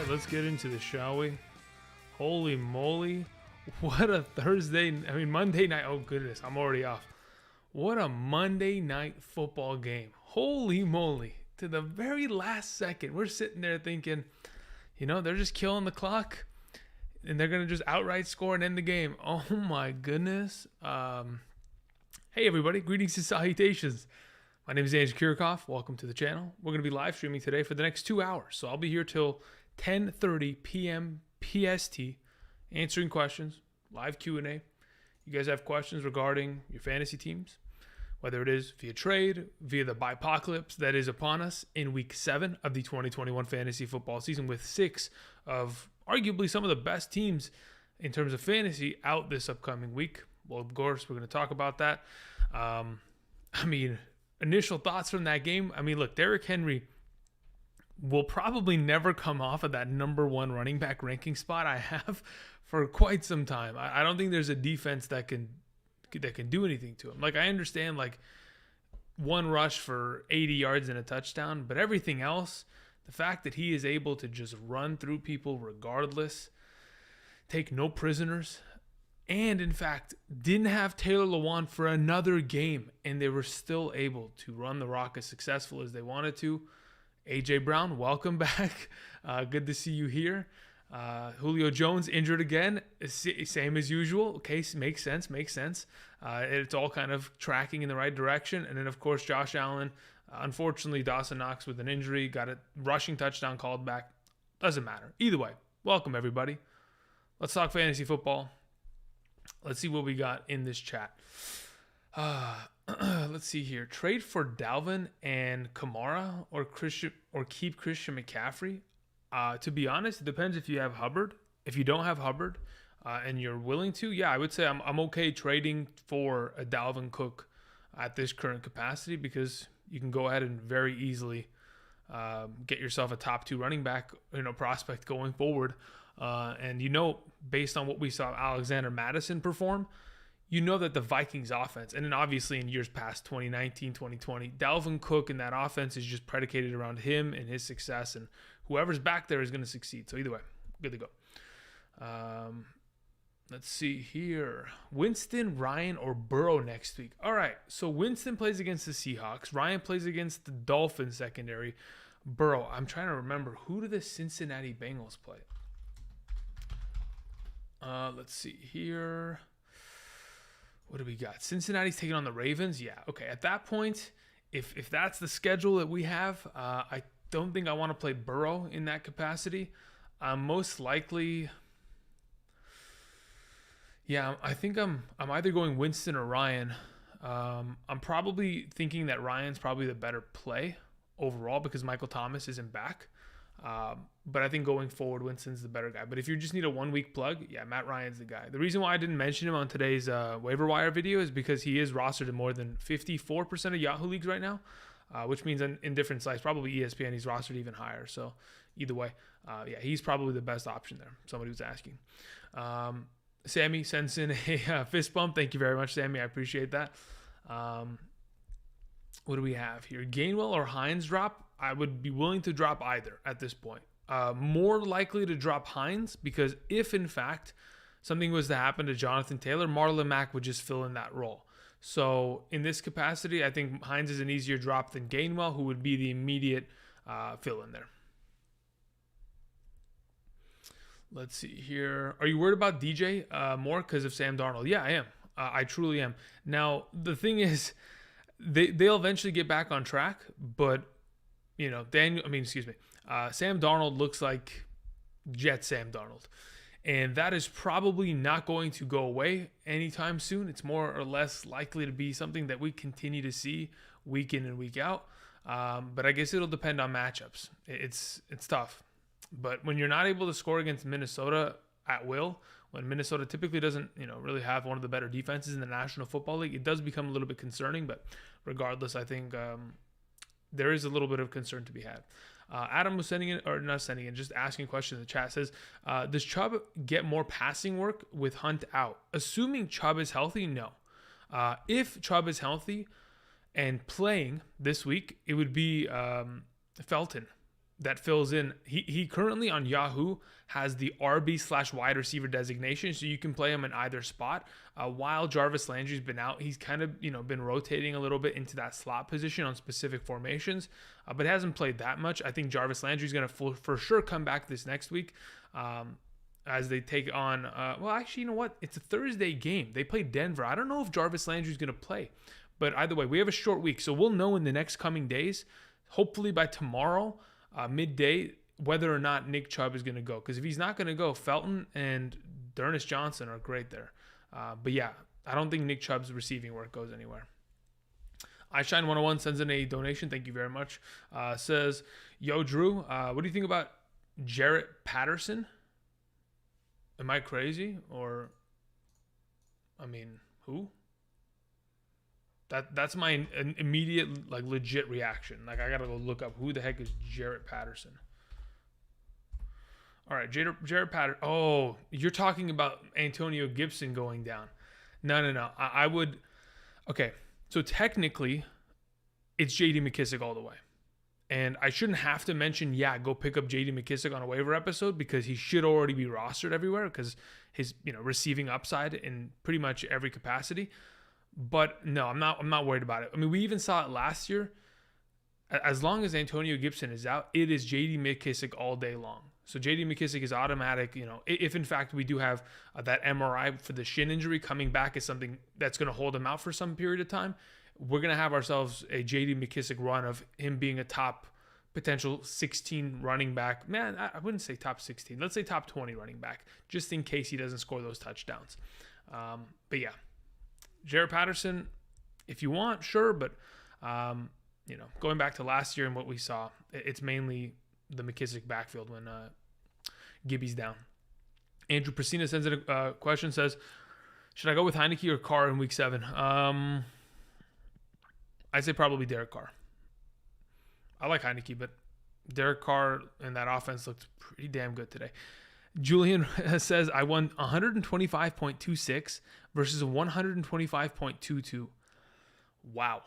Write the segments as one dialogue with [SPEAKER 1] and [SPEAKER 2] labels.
[SPEAKER 1] right, let's get into this, shall we? Holy moly. What a Monday night. Oh, goodness. I'm already off. What a Monday night football game. Holy moly. To the very last second, we're sitting there thinking, they're just killing the clock and they're going to just outright score and end the game. Oh, my goodness. Hey, everybody. Greetings and salutations. My name is Andrew Kirchhoff. Welcome to the channel. We're going to be live streaming today for the next 2 hours. So I'll be here till 10:30 p.m. PST answering questions, live Q&A. You guys have questions regarding your fantasy teams, whether it is via trade, via the bipocalypse that is upon us in week 7 of the 2021 fantasy football season, with 6 of arguably some of the best teams in terms of fantasy out this upcoming week. Well, of course, we're going to talk about that. Initial thoughts from that game. Look, Derrick Henry will probably never come off of that number 1 running back ranking spot I have for quite some time. I don't think there's a defense that can do anything to him. I understand one rush for 80 yards and a touchdown, but everything else, the fact that he is able to just run through people regardless, take no prisoners, and in fact didn't have Taylor Lewan for another game, and they were still able to run the rock as successful as they wanted to. AJ Brown, welcome back. Good to see you here. Julio Jones injured again, same as usual. Okay, makes sense. It's all kind of tracking in the right direction. And then, of course, Josh Allen. Unfortunately, Dawson Knox with an injury, got a rushing touchdown called back. Doesn't matter. Either way, welcome, everybody. Let's talk fantasy football. Let's see what we got in this chat. Let's see here. Trade for Dalvin and Kamara or keep Christian McCaffrey. To be honest, it depends if you have Hubbard. If you don't have Hubbard and you're willing to, yeah, I would say I'm okay trading for a Dalvin Cook at this current capacity, because you can go ahead and very easily get yourself a top 2 running back, prospect going forward. And based on what we saw Alexander Madison perform, that the Vikings offense, and then obviously in years past, 2019, 2020, Dalvin Cook and that offense is just predicated around him and his success, and whoever's back there is going to succeed. So either way, good to go. Let's see here. Winston, Ryan, or Burrow next week. All right, so Winston plays against the Seahawks. Ryan plays against the Dolphins secondary. Burrow, I'm trying to remember, who do the Cincinnati Bengals play? Let's see here. What do we got? Cincinnati's taking on the Ravens. Yeah, okay. At that point, if that's the schedule that we have, I don't think I want to play Burrow in that capacity. Most likely, yeah, I think I'm either going Winston or Ryan. I'm probably thinking that Ryan's probably the better play overall because Michael Thomas isn't back. But I think going forward, Winston's the better guy. But if you just need a 1-week plug, yeah, Matt Ryan's the guy. The reason why I didn't mention him on today's waiver wire video is because he is rostered in more than 54% of Yahoo leagues right now, which means in different sites, probably ESPN, he's rostered even higher. So either way, yeah, he's probably the best option there. Somebody was asking. Sammy sends in a fist bump. Thank you very much, Sammy. I appreciate that. What do we have here? Gainwell or Hines drop? I would be willing to drop either at this point. More likely to drop Hines, because if in fact something was to happen to Jonathan Taylor, Marlon Mack would just fill in that role. So in this capacity, I think Hines is an easier drop than Gainwell, who would be the immediate fill in there. Let's see here. Are you worried about DJ more because of Sam Darnold? Yeah, I am. I truly am. Now, the thing is, they'll eventually get back on track, but Sam Darnold looks like Jet Sam Darnold. And that is probably not going to go away anytime soon. It's more or less likely to be something that we continue to see week in and week out. But I guess it'll depend on matchups. It's tough. But when you're not able to score against Minnesota at will, when Minnesota typically doesn't, really have one of the better defenses in the National Football League, it does become a little bit concerning. But regardless, I think there is a little bit of concern to be had. Adam was just asking a question in the chat. Says, does Chubb get more passing work with Hunt out? Assuming Chubb is healthy, no. If Chubb is healthy and playing this week, it would be Felton that fills in. He currently on Yahoo has the RB/wide receiver designation, so you can play him in either spot. While Jarvis Landry's been out, he's kind of been rotating a little bit into that slot position on specific formations, but hasn't played that much. I think Jarvis Landry's going to for sure come back this next week as they take on. Well, actually, you know what? It's a Thursday game. They play Denver. I don't know if Jarvis Landry's going to play, but either way, we have a short week, so we'll know in the next coming days. Hopefully by tomorrow, midday, whether or not Nick Chubb is going to go. Because if he's not going to go, Felton and D'Ernest Johnson are great there. But yeah, I don't think Nick Chubb's receiving work goes anywhere. iShine101 sends in a donation. Thank you very much. Says, yo, Drew, what do you think about Jarrett Patterson? Am I crazy? Or, I mean, who? That's my immediate, like, legit reaction. Like, I got to go look up who the heck is Jarrett Patterson. All right, Jarrett Patterson. Oh, you're talking about Antonio Gibson going down. No. I would. Okay, so technically, it's J.D. McKissic all the way. And I shouldn't have to mention, go pick up J.D. McKissic on a waiver episode because he should already be rostered everywhere because his receiving upside in pretty much every capacity. But no, I'm not worried about it. I mean, we even saw it last year. As long as Antonio Gibson is out, it is J.D. McKissic all day long. So J.D. McKissic is automatic. If in fact we do have that MRI for the shin injury coming back as something that's going to hold him out for some period of time, we're going to have ourselves a J.D. McKissic run of him being a top potential 16 running back. Man, I wouldn't say top 16. Let's say top 20 running back, just in case he doesn't score those touchdowns. But yeah. Jarrett Patterson, if you want, sure, but going back to last year and what we saw, it's mainly the McKissic backfield when Gibby's down. Andrew Prasina sends in a question, says, should I go with Heineke or Carr in week 7? I'd say probably Derek Carr. I like Heineke, but Derek Carr and that offense looked pretty damn good today. Julian says, I won 125.26 versus 125.22. Wow.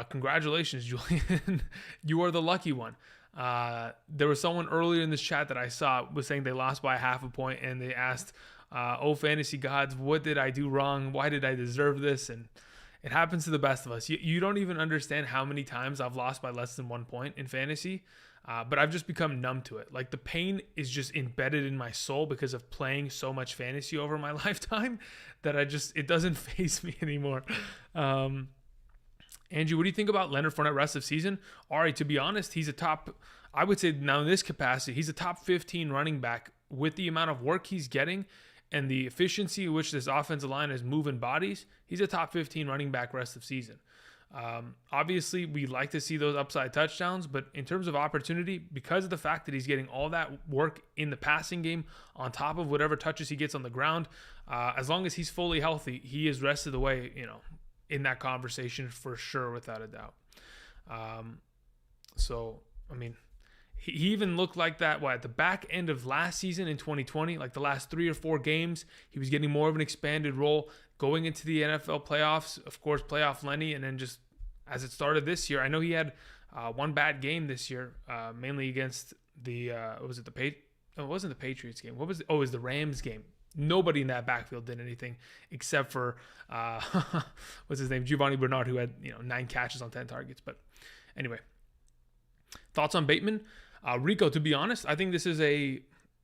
[SPEAKER 1] Congratulations, Julian. You are the lucky one. There was someone earlier in this chat that I saw was saying they lost by half a point, and they asked, oh, fantasy gods, what did I do wrong? Why did I deserve this? And it happens to the best of us. You don't even understand how many times I've lost by less than 1 point in fantasy. But I've just become numb to it. Like, the pain is just embedded in my soul because of playing so much fantasy over my lifetime that it doesn't faze me anymore. Andrew, what do you think about Leonard Fournette rest of season? All right, to be honest, he's a top, I would say now in this capacity, he's a top 15 running back with the amount of work he's getting and the efficiency in which this offensive line is moving bodies. He's a top 15 running back rest of season. Obviously, we like to see those upside touchdowns, but in terms of opportunity, because of the fact that he's getting all that work in the passing game on top of whatever touches he gets on the ground, as long as he's fully healthy, he is rested away, in that conversation for sure, without a doubt. So, I mean, he even looked like that at the back end of last season in 2020, like the last 3 or 4 games, he was getting more of an expanded role going into the NFL playoffs, of course, playoff Lenny, and then just as it started this year, I know he had one bad game this year, mainly against the, it wasn't the Patriots game. It was the Rams game. Nobody in that backfield did anything except for, what's his name? Giovanni Bernard, who had 9 catches on 10 targets. But anyway, thoughts on Bateman? Rico, to be honest, I think this is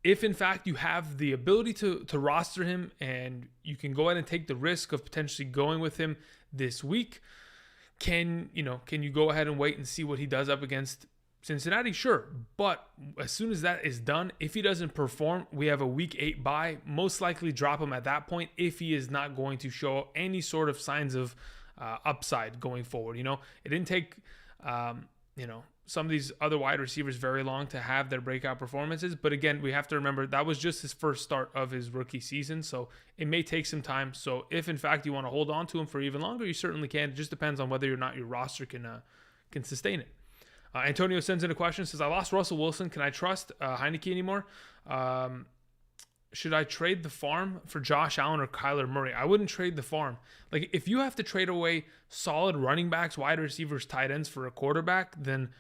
[SPEAKER 1] if in fact you have the ability to roster him and you can go ahead and take the risk of potentially going with him this week, can you go ahead and wait and see what he does up against Cincinnati? Sure. But as soon as that is done, if he doesn't perform, we have a week 8 bye. Most likely drop him at that point if he is not going to show any sort of signs of upside going forward. It didn't take, some of these other wide receivers very long to have their breakout performances. But again, we have to remember that was just his first start of his rookie season. So it may take some time. So if in fact you want to hold on to him for even longer, you certainly can. It just depends on whether or not your roster can sustain it. Antonio sends in a question, says, I lost Russell Wilson. Can I trust Heineke anymore? Should I trade the farm for Josh Allen or Kyler Murray? I wouldn't trade the farm. Like, if you have to trade away solid running backs, wide receivers, tight ends for a quarterback, then,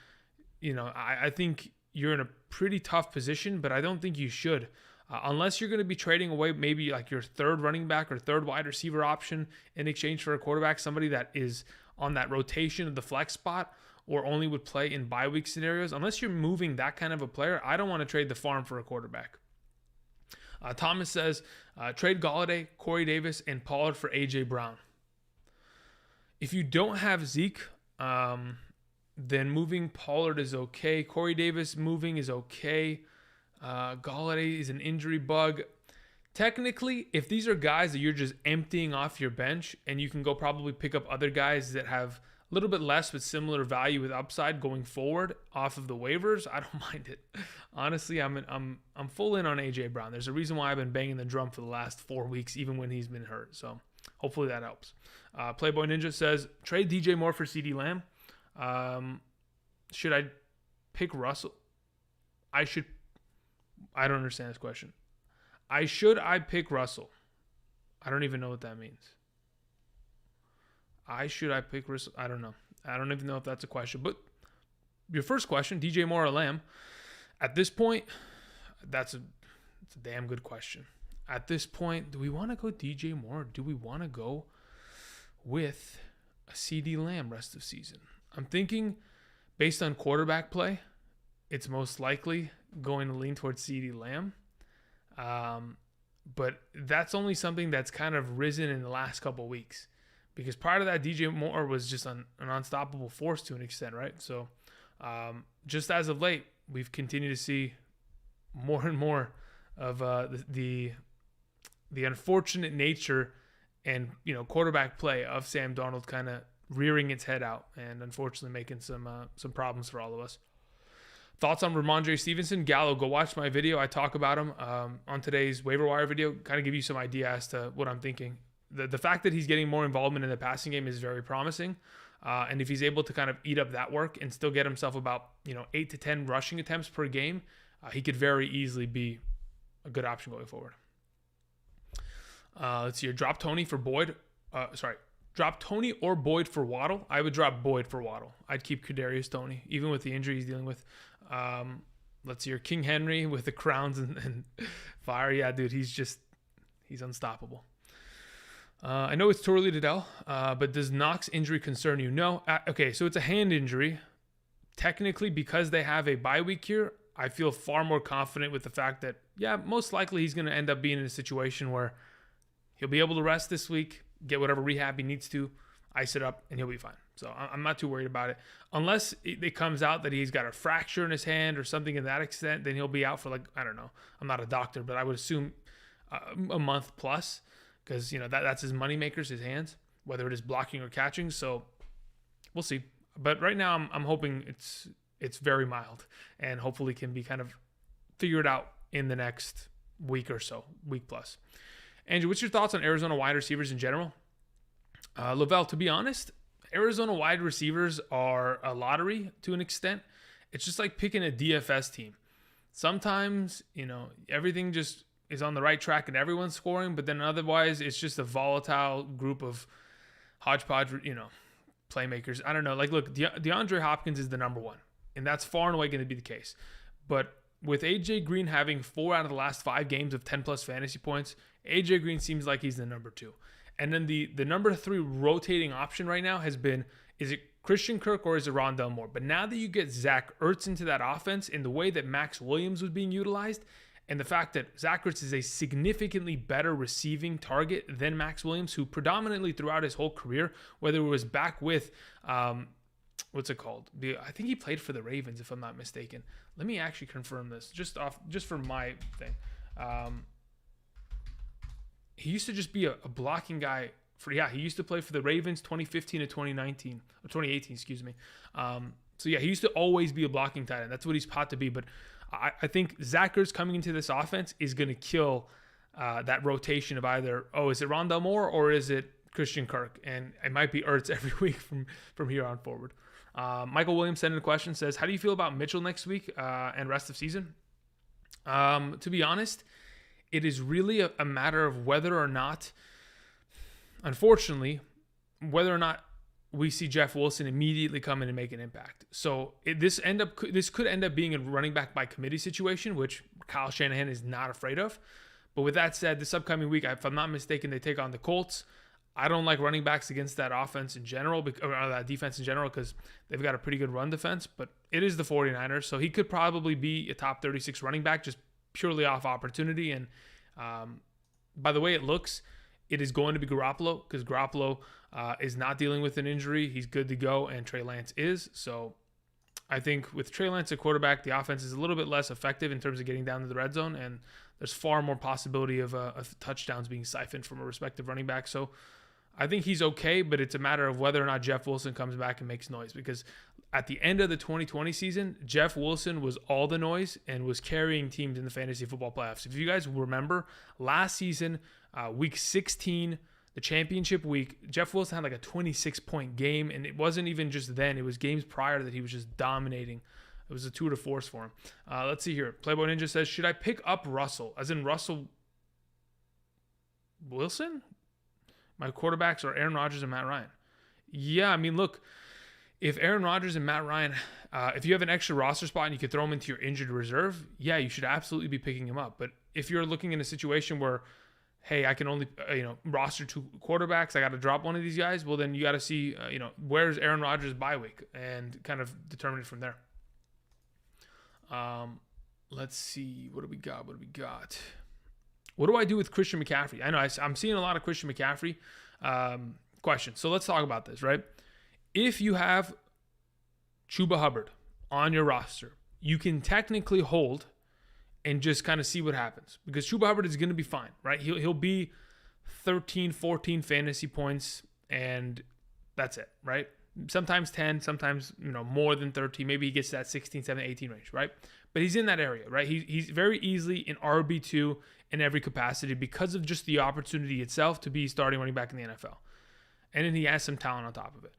[SPEAKER 1] I think you're in a pretty tough position, but I don't think you should. Unless you're going to be trading away maybe like your third running back or third wide receiver option in exchange for a quarterback, somebody that is on that rotation of the flex spot or only would play in bye week scenarios. Unless you're moving that kind of a player, I don't want to trade the farm for a quarterback. Thomas says, trade Golladay, Corey Davis, and Pollard for A.J. Brown. If you don't have Zeke, then moving Pollard is okay. Corey Davis moving is okay. Golladay is an injury bug. Technically, if these are guys that you're just emptying off your bench and you can go probably pick up other guys that have a little bit less but similar value with upside going forward off of the waivers, I don't mind it. Honestly, I'm full in on A.J. Brown. There's a reason why I've been banging the drum for the last 4 weeks, even when he's been hurt. So hopefully that helps. Playboy Ninja says, trade DJ Moore for CD Lamb. Should I pick Russell? I don't understand this question. I pick Russell? I don't even know what that means. I pick Russell? I don't know. I don't even know if that's a question. But your first question, DJ Moore or Lamb, at this point, it's a damn good question. At this point, do we want to go DJ Moore or do we want to go with a CD Lamb rest of season? I'm thinking based on quarterback play, it's most likely going to lean towards CD Lamb. But that's only something that's kind of risen in the last couple of weeks. Because prior to that, DJ Moore was just an unstoppable force to an extent, right? So just as of late, we've continued to see more and more of the unfortunate nature and quarterback play of Sam Darnold kind of rearing its head out and unfortunately making some problems for all of us. Thoughts on Ramondre Stevenson? Gallo, go watch my video. I talk about him on today's waiver wire video, kind of give you some idea as to what I'm thinking. The fact that he's getting more involvement in the passing game is very promising. And if he's able to kind of eat up that work and still get himself about 8 to 10 rushing attempts per game, he could very easily be a good option going forward. Let's see here. Drop Tony or Boyd for Waddle. I would drop Boyd for Waddle. I'd keep Kadarius Toney, even with the injury he's dealing with. Let's see here. King Henry with the crowns and fire. Yeah, dude, he's unstoppable. I know it's too early to tell, but does Knox injury concern you? No. Okay, so it's a hand injury. Technically, because they have a bye week here, I feel far more confident with the fact that, yeah, most likely he's going to end up being in a situation where he'll be able to rest this week, get whatever rehab he needs to, ice it up, and he'll be fine. So I'm not too worried about it. Unless it comes out that he's got a fracture in his hand or something in that extent, then he'll be out for I don't know. I'm not a doctor, but I would assume a month plus because, that's his moneymakers, his hands, whether it is blocking or catching. So we'll see. But right now I'm hoping it's very mild and hopefully can be kind of figured out in the next week or so, week plus. Andrew, what's your thoughts on Arizona wide receivers in general? Lavelle, to be honest, Arizona wide receivers are a lottery to an extent. It's just like picking a DFS team. Sometimes, everything just is on the right track and everyone's scoring, but then otherwise it's just a volatile group of hodgepodge, playmakers. I don't know. Look, DeAndre Hopkins is the number one, and that's far and away going to be the case. But with AJ Green having 4 out of the last 5 games of 10 plus fantasy points, AJ Green seems like he's the number 2. And then the number 3 rotating option right now has been, is it Christian Kirk or is it Rondale Moore? But now that you get Zack Ertz into that offense in the way that Max Williams was being utilized, and the fact that Zack Ertz is a significantly better receiving target than Max Williams, who predominantly throughout his whole career, whether it was back with, what's it called? I think he played for the Ravens, if I'm not mistaken. Let me actually confirm this, just for my thing. He used to just be a blocking guy. He used to play for the Ravens 2015 to 2019, or 2018, excuse me. So he used to always be a blocking tight end. That's what he's taught to be. But I think Zack Ertz coming into this offense is going to kill that rotation of either, is it Rondale Moore or is it Christian Kirk? And it might be Ertz every week from here on forward. Michael Williams sent in a question, says, how do you feel about Mitchell next week and rest of season? To be honest, it is really a matter of whether or not, unfortunately, whether or not we see Jeff Wilson immediately come in and make an impact. So this could end up being a running back by committee situation, which Kyle Shanahan is not afraid of. But with that said, this upcoming week, if I'm not mistaken, they take on the Colts. I don't like running backs against that offense in general, or that defense in general, because they've got a pretty good run defense. But it is the 49ers, so he could probably be a top 36 running back just purely off opportunity. And by the way it looks, it is going to be Garoppolo, because Garoppolo is not dealing with an injury. He's good to go, and Trey Lance is. So I think with Trey Lance at quarterback, the offense is a little bit less effective in terms of getting down to the red zone, and there's far more possibility of touchdowns being siphoned from a respective running back. So I think he's okay, but it's a matter of whether or not Jeff Wilson comes back and makes noise, because at the end of the 2020 season, Jeff Wilson was all the noise and was carrying teams in the fantasy football playoffs. If you guys remember, last season, week 16, the championship week, Jeff Wilson had like a 26-point game, and it wasn't even just then. It was games prior that he was just dominating. It was a tour de force for him. Let's see here. Playboy Ninja says, should I pick up Russell? As in Russell Wilson? My quarterbacks are Aaron Rodgers and Matt Ryan. Yeah, I mean, look, if Aaron Rodgers and Matt Ryan, if you have an extra roster spot and you could throw him into your injured reserve, yeah, you should absolutely be picking him up. But if you're looking in a situation where, hey, I can only, roster 2 quarterbacks, I got to drop one of these guys, well, then you got to see, where's Aaron Rodgers' bye week and kind of determine it from there. Let's see. What do we got? What do I do with Christian McCaffrey? I know I'm seeing a lot of Christian McCaffrey questions. So let's talk about this, right? If you have Chuba Hubbard on your roster, you can technically hold and just kind of see what happens, because Chuba Hubbard is going to be fine, right? He'll be 13, 14 fantasy points, and that's it, right? Sometimes 10, sometimes more than 13. Maybe he gets to that 16, 17, 18 range, right? But he's in that area, right? He's very easily an RB2 in every capacity because of just the opportunity itself to be starting running back in the NFL. And then he has some talent on top of it.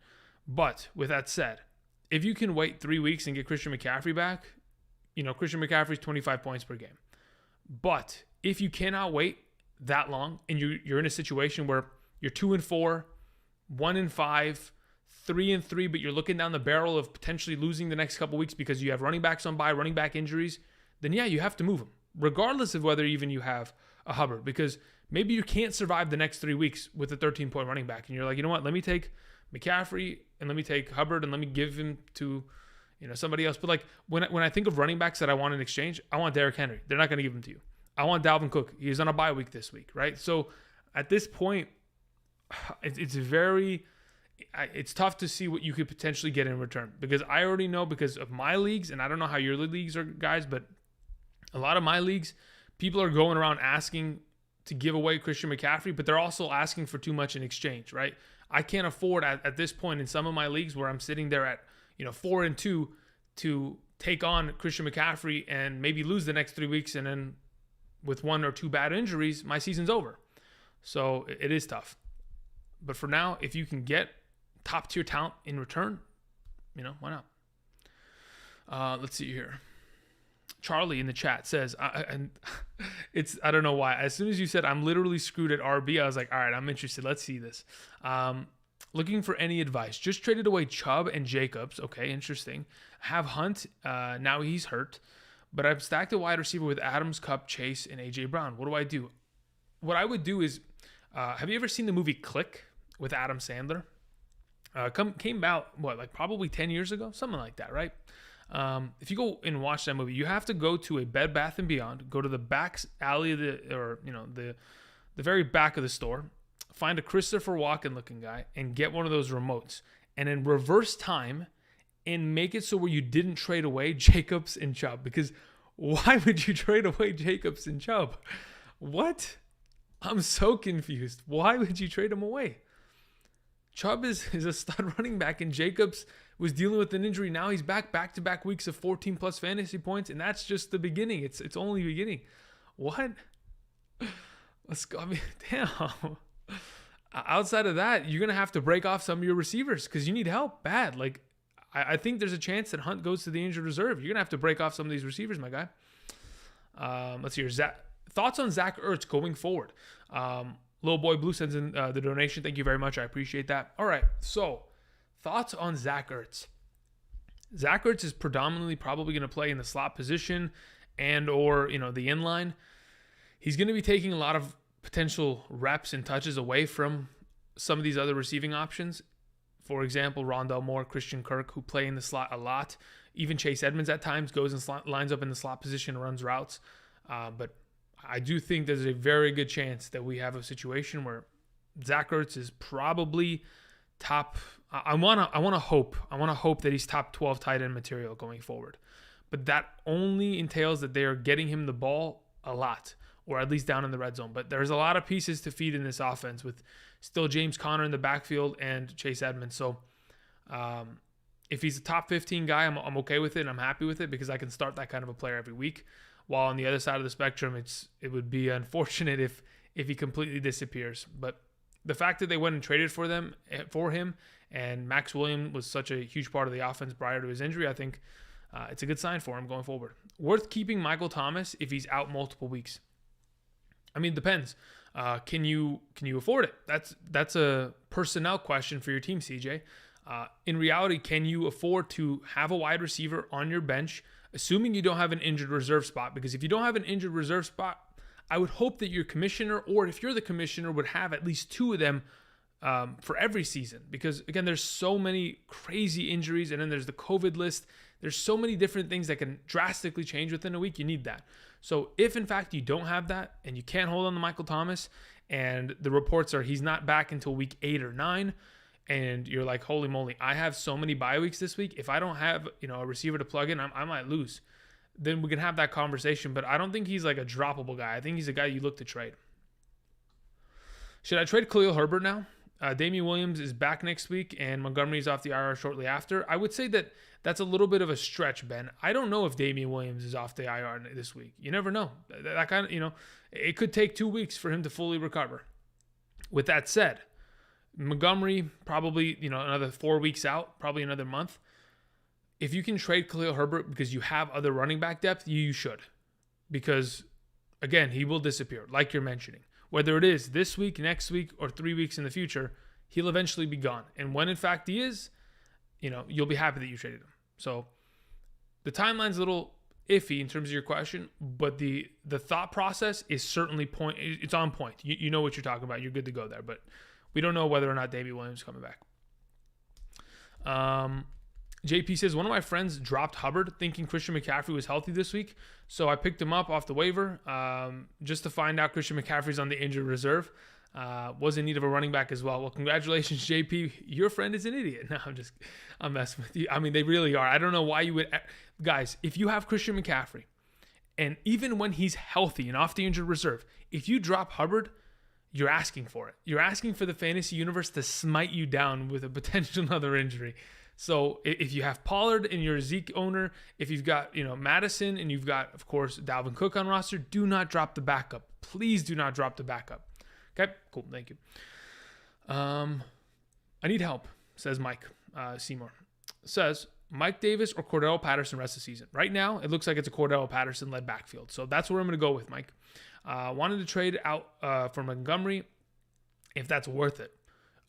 [SPEAKER 1] But with that said, if you can wait 3 weeks and get Christian McCaffrey back, Christian McCaffrey's 25 points per game. But if you cannot wait that long and you're in a situation where you're 2-4, 1-5, 3-3, but you're looking down the barrel of potentially losing the next couple weeks because you have running backs on bye, running back injuries, then yeah, you have to move him, regardless of whether even you have a Hubbard, because maybe you can't survive the next 3 weeks with a 13-point running back, and you're like, you know what, let me take McCaffrey and let me take Hubbard and let me give him to somebody else. But like when I think of running backs that I want in exchange, I want Derrick Henry. They're not going to give him to you. I want Dalvin Cook. He's on a bye week this week, right? So at this point, it's tough to see what you could potentially get in return, because I already know, because of my leagues, and I don't know how your leagues are, guys, but a lot of my leagues, people are going around asking to give away Christian McCaffrey, but they're also asking for too much in exchange, right? I can't afford at this point in some of my leagues where I'm sitting there at 4-2 to take on Christian McCaffrey and maybe lose the next 3 weeks, and then with 1 or 2 bad injuries, my season's over. So it is tough. But for now, if you can get top tier talent in return, why not? Let's see here. Charlie in the chat says, I don't know why. As soon as you said I'm literally screwed at RB, I was like, all right, I'm interested. Let's see this. Looking for any advice. Just traded away Chubb and Jacobs. Okay, interesting. Have Hunt. Now he's hurt. But I've stacked a wide receiver with Adams, Kupp, Chase, and A.J. Brown. What do I do? What I would do is, have you ever seen the movie Click with Adam Sandler? Came out, probably 10 years ago? Something like that, right? If you go and watch that movie, you have to go to a Bed Bath & Beyond, go to the back alley of the very back of the store, find a Christopher Walken looking guy, and get one of those remotes, and then reverse time and make it so where you didn't trade away Jacobs and Chubb. Because why would you trade away Jacobs and Chubb? What? I'm so confused. Why would you trade them away? Chubb is a stud running back, and Jacobs was dealing with an injury. Now he's back-to-back weeks of 14-plus fantasy points, and that's just the beginning. It's only beginning. What? Let's go. I mean, damn. Outside of that, you're going to have to break off some of your receivers because you need help bad. Like, I think there's a chance that Hunt goes to the injured reserve. You're going to have to break off some of these receivers, my guy. Let's hear thoughts on Zack Ertz going forward. Little Boy Blue sends in the donation. Thank you very much. I appreciate that. All right. So, thoughts on Zack Ertz? Zack Ertz is predominantly probably going to play in the slot position and or, the inline. He's going to be taking a lot of potential reps and touches away from some of these other receiving options. For example, Rondale Moore, Christian Kirk, who play in the slot a lot. Even Chase Edmonds at times goes and lines up in the slot position and runs routes. But I do think there's a very good chance that we have a situation where Zack Ertz is probably top. I want to hope that he's top 12 tight end material going forward. But that only entails that they are getting him the ball a lot, or at least down in the red zone. But there's a lot of pieces to feed in this offense with still James Conner in the backfield and Chase Edmonds. So if he's a top 15 guy, I'm okay with it and I'm happy with it because I can start that kind of a player every week. While on the other side of the spectrum, it would be unfortunate if he completely disappears. But the fact that they went and traded for him, and Max Williams was such a huge part of the offense prior to his injury, I think it's a good sign for him going forward. Worth keeping Michael Thomas if he's out multiple weeks. I mean, it depends. Can you afford it? That's a personnel question for your team, CJ. In reality, can you afford to have a wide receiver on your bench, assuming you don't have an injured reserve spot? Because if you don't have an injured reserve spot, I would hope that your commissioner, or if you're the commissioner, would have at least two of them for every season. Because, again, there's so many crazy injuries, and then there's the COVID list. There's so many different things that can drastically change within a week. You need that. So if, in fact, you don't have that and you can't hold on to Michael Thomas, and the reports are he's not back until week 8 or 9, and you're like, holy moly, I have so many bye weeks this week. If I don't have a receiver to plug in, I might lose. Then we can have that conversation. But I don't think he's like a droppable guy. I think he's a guy you look to trade. Should I trade Khalil Herbert now? Damian Williams is back next week, and Montgomery's off the IR shortly after. I would say that's a little bit of a stretch, Ben. I don't know if Damian Williams is off the IR this week. You never know. That kind of, it could take 2 weeks for him to fully recover. With that said, Montgomery probably, another 4 weeks out, probably another month. If you can trade Khalil Herbert because you have other running back depth, you should. Because, again, he will disappear, like you're mentioning. Whether it is this week, next week, or 3 weeks in the future, he'll eventually be gone. And when, in fact, he is, you'll be happy that you traded him. So the timeline's a little iffy in terms of your question, but the thought process is certainly it's on point. You know what you're talking about. You're good to go there. But we don't know whether or not Damian Williams is coming back. JP says, one of my friends dropped Hubbard thinking Christian McCaffrey was healthy this week. So I picked him up off the waiver just to find out Christian McCaffrey's on the injured reserve. Was in need of a running back as well. Well, congratulations, JP. Your friend is an idiot. No, I'm messing with you. I mean, they really are. I don't know why you would. Guys, if you have Christian McCaffrey, and even when he's healthy and off the injured reserve, if you drop Hubbard, you're asking for it. You're asking for the fantasy universe to smite you down with a potential another injury. So if you have Pollard and you're a Zeke owner, if you've got, Madison and you've got, of course, Dalvin Cook on roster, do not drop the backup. Please do not drop the backup. Okay, cool. Thank you. I need help, says Mike Seymour. Says, Mike Davis or Cordero Patterson rest of the season. Right now, it looks like it's a Cordero Patterson-led backfield. So that's where I'm going to go with, Mike. Wanted to trade out for Montgomery if that's worth it.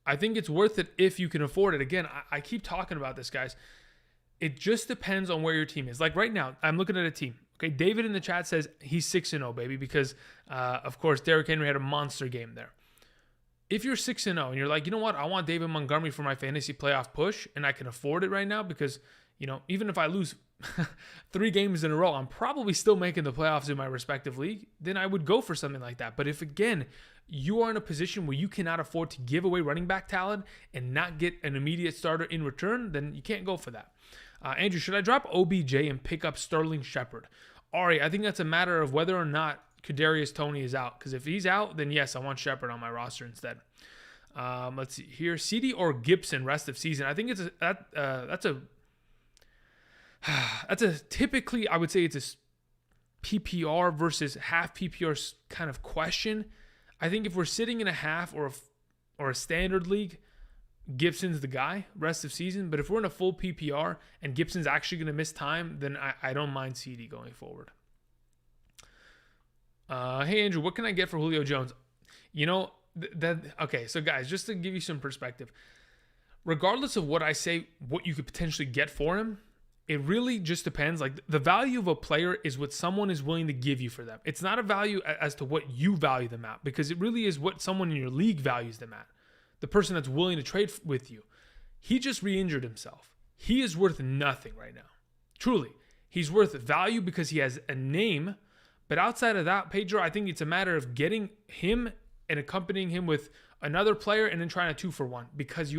[SPEAKER 1] I think it's worth it if you can afford it. Again, I keep talking about this, guys. It just depends on where your team is. Like right now, I'm looking at a team. Okay, David in the chat says he's 6-0, baby, because, of course, Derrick Henry had a monster game there. If you're 6-0 and you're like, you know what, I want David Montgomery for my fantasy playoff push, and I can afford it right now because, even if I lose 3 games in a row, I'm probably still making the playoffs in my respective league, then I would go for something like that. But if, again, you are in a position where you cannot afford to give away running back talent and not get an immediate starter in return, then you can't go for that. Andrew, should I drop OBJ and pick up Sterling Shepard? Ari, I think that's a matter of whether or not Kadarius Toney is out. Because if he's out, then yes, I want Shepard on my roster instead. Let's see here. CD or Gibson rest of season. I think that's a typically, I would say it's a PPR versus half PPR kind of question. I think if we're sitting in a half or a standard league, Gibson's the guy rest of season. But if we're in a full PPR and Gibson's actually going to miss time, then I don't mind CD going forward. Hey, Andrew, what can I get for Julio Jones? Okay, so guys, just to give you some perspective, regardless of what I say, what you could potentially get for him, it really just depends. Like, the value of a player is what someone is willing to give you for them. It's not a value as to what you value them at, because it really is what someone in your league values them at. The person that's willing to trade with you. He just re-injured himself. He is worth nothing right now. Truly. He's worth value because he has a name. But outside of that, Pedro, I think it's a matter of getting him and accompanying him with another player and then trying a 2-for-1. Because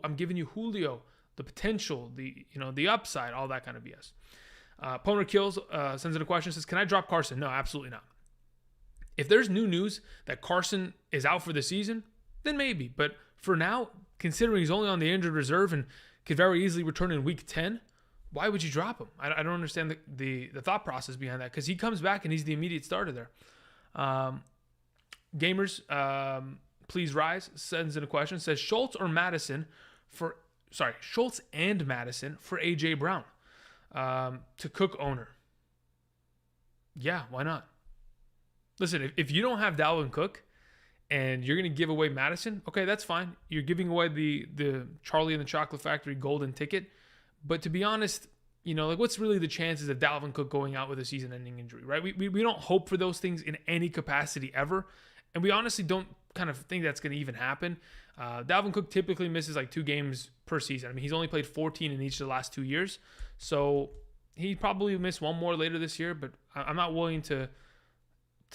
[SPEAKER 1] I'm giving you Julio, the potential, the upside, all that kind of BS. Poner Kills sends in a question, says, can I drop Carson? No, absolutely not. If there's new news that Carson is out for the season, then maybe. But for now, considering he's only on the injured reserve and could very easily return in week 10, why would you drop him? I don't understand the thought process behind that, because he comes back and he's the immediate starter there. Gamers, please rise, sends in a question, says Schultz and Madison for AJ Brown to Cook owner. Yeah, why not? Listen, if you don't have Dalvin Cook and you're going to give away Madison, okay, that's fine. You're giving away the Charlie and the Chocolate Factory golden ticket. But to be honest, what's really the chances of Dalvin Cook going out with a season-ending injury, right? We don't hope for those things in any capacity ever. And we honestly don't kind of think that's going to even happen. Dalvin Cook typically misses like 2 games per season. I mean, he's only played 14 in each of the last 2 years. So he probably miss one more later this year, but I'm not willing to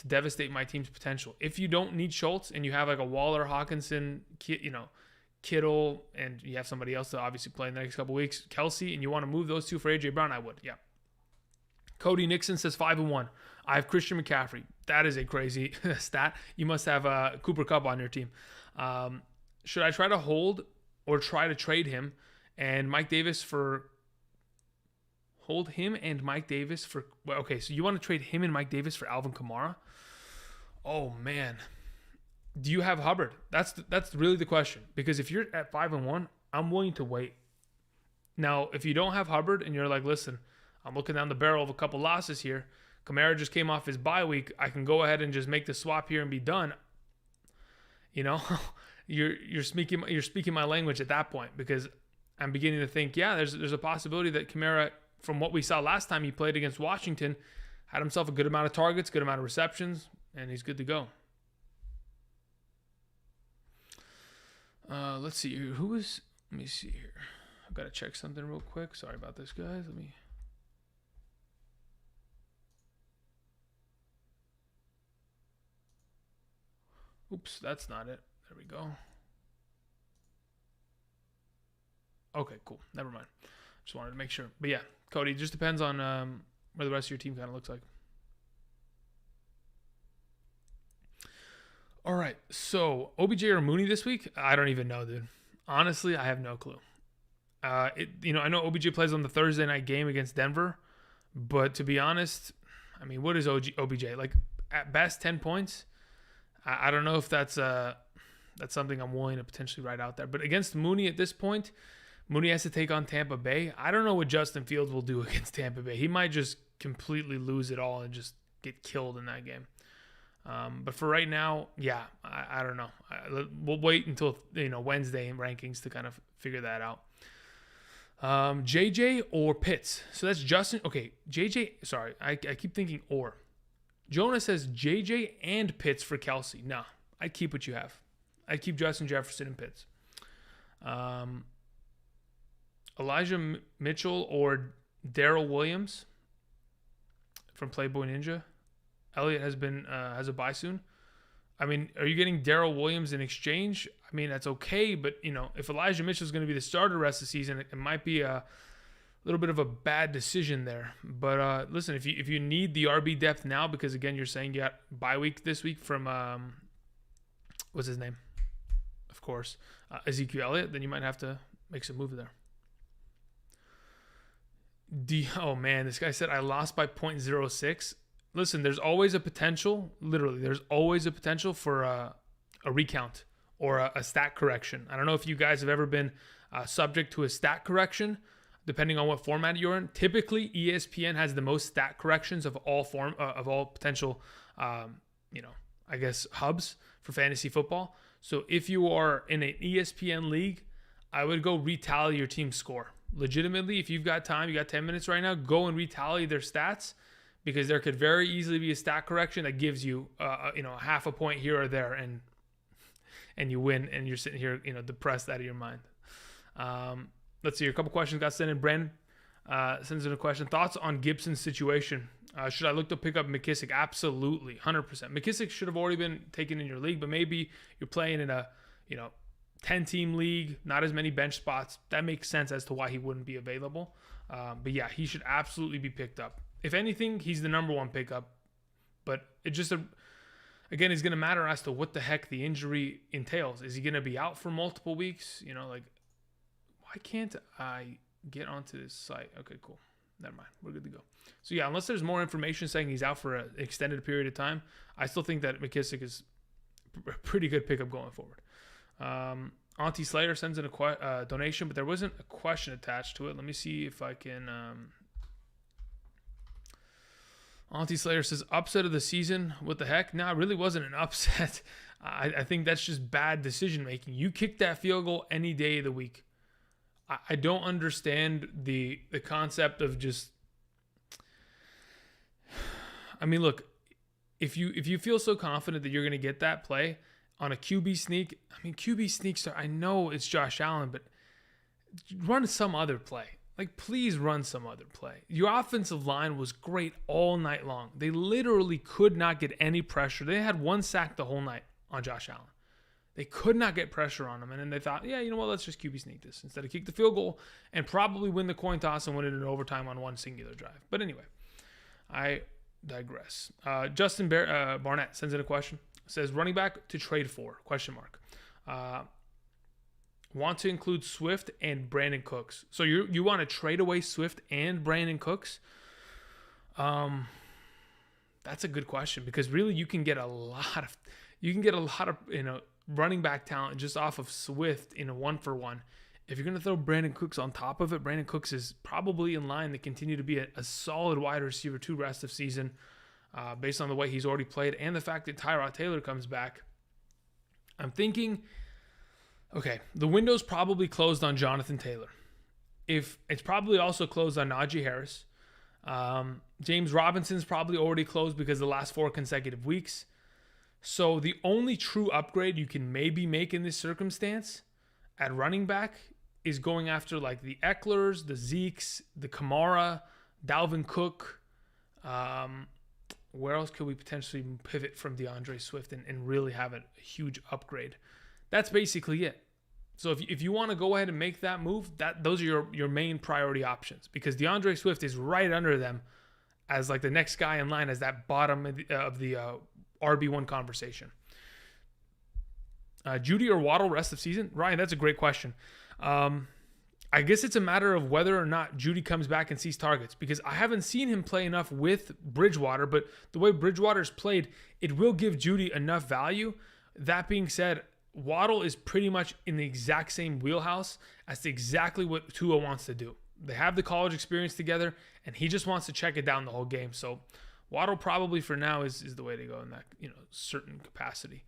[SPEAKER 1] devastate my team's potential. If you don't need Schultz and you have like a Waller, Hawkinson, Kittle, and you have somebody else to obviously play in the next couple weeks, Kelsey, and you want to move those 2 for AJ Brown, I would. Yeah. Cody Nixon says 5-1. I have Christian McCaffrey. That is a crazy stat. You must have Cooper Kupp on your team. Should I try to hold or try to trade him and Mike Davis for... Hold him and Mike Davis for... Okay, so you want to trade him and Mike Davis for Alvin Kamara? Oh, man. Do you have Hubbard? That's really the question. Because if you're at 5-1, I'm willing to wait. Now, if you don't have Hubbard and you're like, listen, I'm looking down the barrel of a couple losses here. Kamara just came off his bye week. I can go ahead and just make the swap here and be done. You're speaking my language at that point, because I'm beginning to think, yeah, there's a possibility that Kamara, from what we saw last time he played against Washington, had himself a good amount of targets, good amount of receptions, and he's good to go. Let's see here. Let me see here. I've got to check something real quick. Sorry about this, guys. Oops, that's not it. There we go. Okay, cool. Never mind. Just wanted to make sure. But yeah, Cody, it just depends on where the rest of your team kind of looks like. All right, so OBJ or Mooney this week? I don't even know, dude. Honestly, I have no clue. I know OBJ plays on the Thursday night game against Denver, but to be honest, I mean, what is OBJ? Like, at best, 10 points? I don't know if that's something I'm willing to potentially write out there. But against Mooney at this point, Mooney has to take on Tampa Bay. I don't know what Justin Fields will do against Tampa Bay. He might just completely lose it all and just get killed in that game. But for right now, yeah, I don't know. We'll wait until Wednesday in rankings to kind of figure that out. JJ or Pitts? So that's Justin. Okay, JJ. Sorry, I keep thinking or. Jonah says JJ and Pitts for Kelsey. No, I'd keep what you have. I'd keep Justin Jefferson and Pitts. Elijah Mitchell or Daryl Williams from Playboy Ninja. Elliott has a bye soon. I mean, are you getting Daryl Williams in exchange? I mean, that's okay, but if Elijah Mitchell is going to be the starter the rest of the season, it might be a little bit of a bad decision there. But listen, if you need the RB depth now, because again, you're saying you got bye week this week from what's his name? Of course, Ezekiel Elliott, then you might have to make some move there. Oh man, this guy said I lost by 0.06. Listen, there's always a potential, literally, there's always a potential for a recount or a stat correction. I don't know if you guys have ever been subject to a stat correction, depending on what format you're in. Typically, ESPN has the most stat corrections of all potential, hubs for fantasy football. So if you are in an ESPN league, I would go retally your team's score. Legitimately, if you've got time, you got 10 minutes right now, go and retally their stats, because there could very easily be a stat correction that gives you, half a point here or there, and you win, and you're sitting here, depressed out of your mind. Let's see. A couple questions got sent in. Brandon sends in a question. Thoughts on Gibson's situation? Should I look to pick up McKissick? Absolutely, 100%. McKissick should have already been taken in your league, but maybe you're playing in a 10-team league, not as many bench spots. That makes sense as to why he wouldn't be available. But yeah, he should absolutely be picked up. If anything, he's the number one pickup. But it just, again, is going to matter as to what the heck the injury entails. Is he going to be out for multiple weeks? Why can't I get onto this site? Okay, cool. Never mind. We're good to go. So yeah, unless there's more information saying he's out for an extended period of time, I still think that McKissick is a pretty good pickup going forward. Auntie Slayer sends in a donation, but there wasn't a question attached to it. Let me see if I can. Auntie Slayer says, upset of the season. What the heck? No, it really wasn't an upset. I think that's just bad decision making. You kick that field goal any day of the week. I don't understand the concept of just. I mean, look, if you feel so confident that you're going to get that play on a QB sneak, QB sneaks are, I know it's Josh Allen, but run some other play. Please run some other play. Your offensive line was great all night long. They literally could not get any pressure. They had one sack the whole night on Josh Allen. They could not get pressure on him. And then they thought, yeah, you know what, let's just QB sneak this instead of kick the field goal and probably win the coin toss and win it in overtime on one singular drive. But anyway, I digress. Justin Barnett sends in a question. Says, running back to trade for, ? Want to include Swift and Brandon Cooks. So you want to trade away Swift and Brandon Cooks? That's a good question, because really you can get a lot of running back talent just off of Swift in a 1-for-1. If you're going to throw Brandon Cooks on top of it, Brandon Cooks is probably in line to continue to be a solid wide receiver to rest of season, based on the way he's already played and the fact that Tyrod Taylor comes back. I'm thinking, okay, the window's probably closed on Jonathan Taylor. If it's probably also closed on Najee Harris. James Robinson's probably already closed because of the last 4 consecutive weeks. So the only true upgrade you can maybe make in this circumstance at running back is going after the Ecklers, the Zekes, the Kamara, Dalvin Cook. Where else could we potentially pivot from DeAndre Swift and really have a huge upgrade? That's basically it. So if you want to go ahead and make that move, those are your main priority options, because DeAndre Swift is right under them as the next guy in line as that bottom of the RB1 conversation. Judy or Waddle rest of season? Ryan, that's a great question. I guess it's a matter of whether or not Judy comes back and sees targets, because I haven't seen him play enough with Bridgewater, but the way Bridgewater's played, it will give Judy enough value. That being said, Waddle is pretty much in the exact same wheelhouse as to exactly what Tua wants to do. They have the college experience together, and he just wants to check it down the whole game. So Waddle probably for now is the way to go in that certain capacity.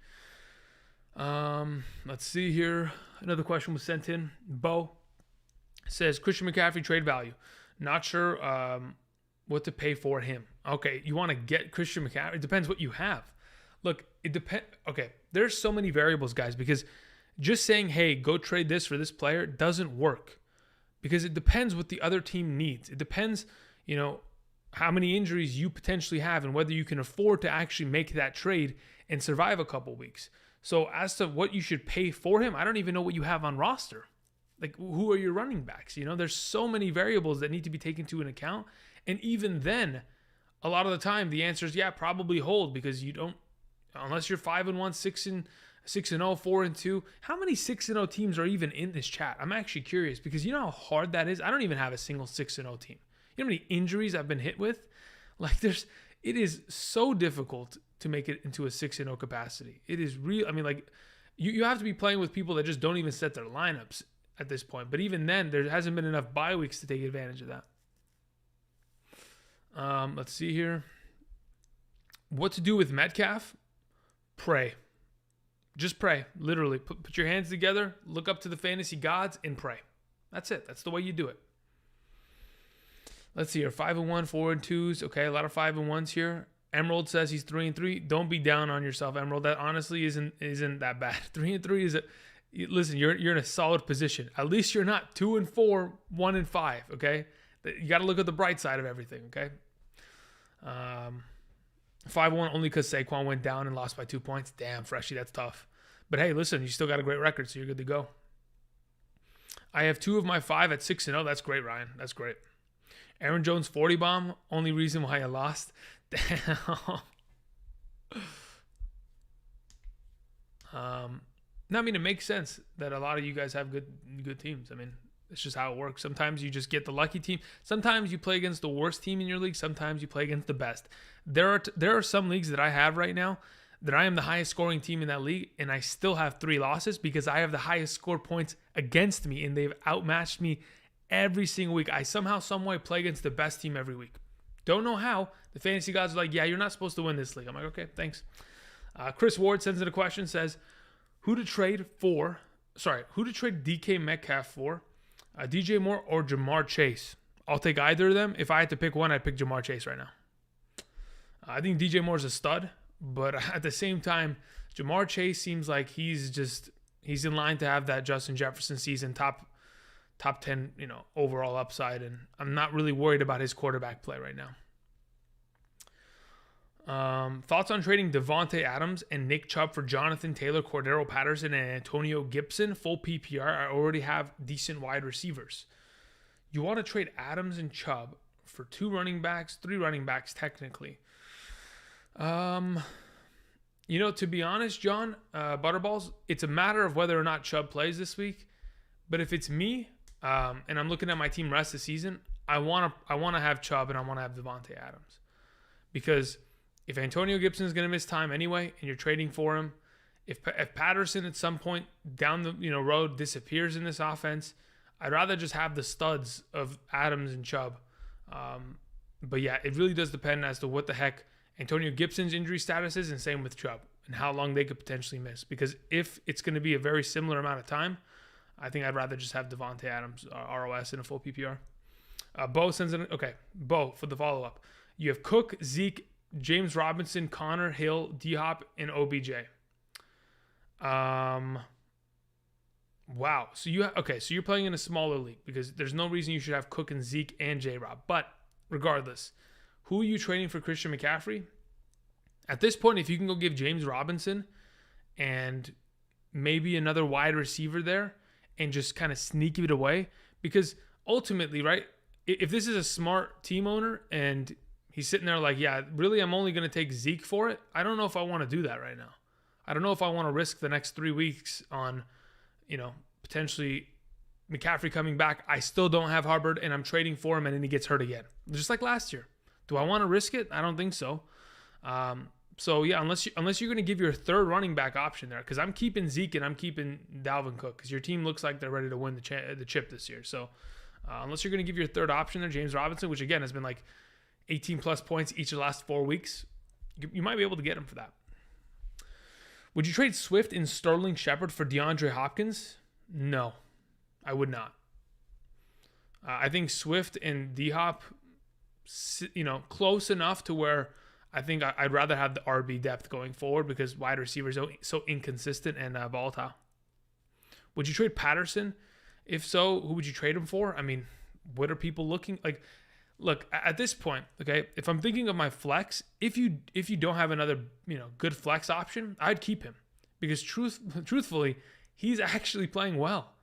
[SPEAKER 1] Let's see here. Another question was sent in. Bo says, Christian McCaffrey trade value. Not sure what to pay for him. Okay, you want to get Christian McCaffrey? It depends what you have. Look, it depends. Okay, there's so many variables, guys, because just saying, hey, go trade this for this player doesn't work, because it depends what the other team needs. It depends, how many injuries you potentially have and whether you can afford to actually make that trade and survive a couple weeks. So as to what you should pay for him, I don't even know what you have on roster. Who are your running backs? There's so many variables that need to be taken into account. And even then, a lot of the time, the answer is, yeah, probably hold, because you don't, unless you're 5-1, 6-0, 4-2. How many 6-0 teams are even in this chat? I'm actually curious, because you know how hard that is? I don't even have a single 6-0 team. You know how many injuries I've been hit with? It is so difficult to make it into a 6-0 capacity. It is real. You have to be playing with people that just don't even set their lineups at this point. But even then, there hasn't been enough bye weeks to take advantage of that. Let's see here. What to do with Metcalf? Pray. Just pray. Literally. Put your hands together, look up to the fantasy gods, and pray. That's it. That's the way you do it. Let's see here. 5-1, 4-2s. Okay, a lot of 5-1s here. Emerald says he's 3-3. Don't be down on yourself, Emerald. That honestly isn't that bad. 3-3 is listen, you're in a solid position. At least you're not 2-4, 1-5, okay? You got to look at the bright side of everything, okay? 5-1 only because Saquon went down and lost by 2 points. Damn, Freshie, that's tough. But hey, listen, you still got a great record, so you're good to go. I have 2 of my 5 at 6-0. That's great, Ryan. That's great. Aaron Jones 40 bomb. Only reason why I lost. Damn. No, I mean, it makes sense that a lot of you guys have good teams. I mean, it's just how it works. Sometimes you just get the lucky team. Sometimes you play against the worst team in your league. Sometimes you play against the best. There are some leagues that I have right now that I am the highest scoring team in that league, and I still have 3 losses because I have the highest score points against me, and they've outmatched me every single week. I somehow, some way play against the best team every week. Don't know how. The fantasy guys are like, yeah, you're not supposed to win this league. I'm like, okay, thanks. Chris Ward sends in a question, says, who to trade DK Metcalf for? DJ Moore or Jamar Chase? I'll take either of them. If I had to pick one, I'd pick Jamar Chase right now. I think DJ Moore's a stud, but at the same time, Jamar Chase seems like he's in line to have that Justin Jefferson season, top 10, overall upside, and I'm not really worried about his quarterback play right now. Thoughts on trading Devontae Adams and Nick Chubb for Jonathan Taylor, Cordero Patterson, and Antonio Gibson? Full PPR. I already have decent wide receivers. You want to trade Adams and Chubb for 2 running backs, 3 running backs technically. To be honest, John, Butterballs, it's a matter of whether or not Chubb plays this week. But if it's me, and I'm looking at my team rest of the season, I want to have Chubb and I want to have Devontae Adams. Because if Antonio Gibson is going to miss time anyway, and you're trading for him, if Patterson at some point down the road disappears in this offense, I'd rather just have the studs of Adams and Chubb. But yeah, it really does depend as to what the heck Antonio Gibson's injury status is, and same with Chubb, and how long they could potentially miss. Because if it's going to be a very similar amount of time, I think I'd rather just have Devontae Adams ROS in a full PPR. Bo sends in, okay, Bo for the follow-up. You have Cook, Zeke, James Robinson, Connor, Hill, D-Hop, and OBJ. Wow. So you're playing in a smaller league because there's no reason you should have Cook and Zeke and J-Rob. But regardless, who are you trading for Christian McCaffrey? At this point, if you can go give James Robinson and maybe another wide receiver there and just kind of sneak it away, because ultimately, right, if this is a smart team owner and he's sitting there like, yeah, really, I'm only going to take Zeke for it, I don't know if I want to do that right now. I don't know if I want to risk the next 3 weeks on, potentially McCaffrey coming back. I still don't have Herbert, and I'm trading for him, and then he gets hurt again. Just like last year. Do I want to risk it? I don't think so. So, yeah, unless you're going to give your 3rd running back option there, because I'm keeping Zeke and I'm keeping Dalvin Cook, because your team looks like they're ready to win the chip this year. So, unless you're going to give your 3rd option there, James Robinson, which, again, has been like 18-plus points each of the last 4 weeks, you might be able to get him for that. Would you trade Swift and Sterling Shepard for DeAndre Hopkins? No, I would not. I think Swift and D-Hop, close enough to where I think I'd rather have the RB depth going forward because wide receivers are so inconsistent and volatile. Would you trade Patterson? If so, who would you trade him for? I mean, what are people looking like? Look, at this point, okay, if I'm thinking of my flex, if you don't have another, good flex option, I'd keep him because truthfully, he's actually playing well,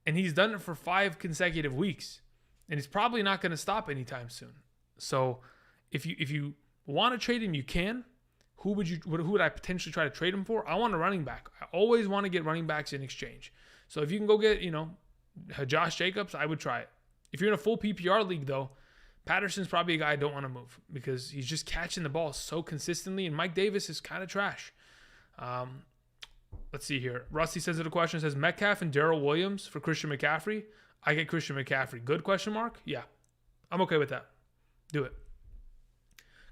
[SPEAKER 1] and he's done it for 5 consecutive weeks, and he's probably not going to stop anytime soon. So, if you want to trade him, you can. Who would I potentially try to trade him for? I want a running back. I always want to get running backs in exchange. So if you can go get Josh Jacobs, I would try it. If you're in a full PPR league though, Patterson's probably a guy I don't want to move because he's just catching the ball so consistently, and Mike Davis is kind of trash. Let's see here. Rusty sends it a question. Says Metcalf and Daryl Williams for Christian McCaffrey. I get Christian McCaffrey. Good question mark? Yeah. I'm okay with that. Do it.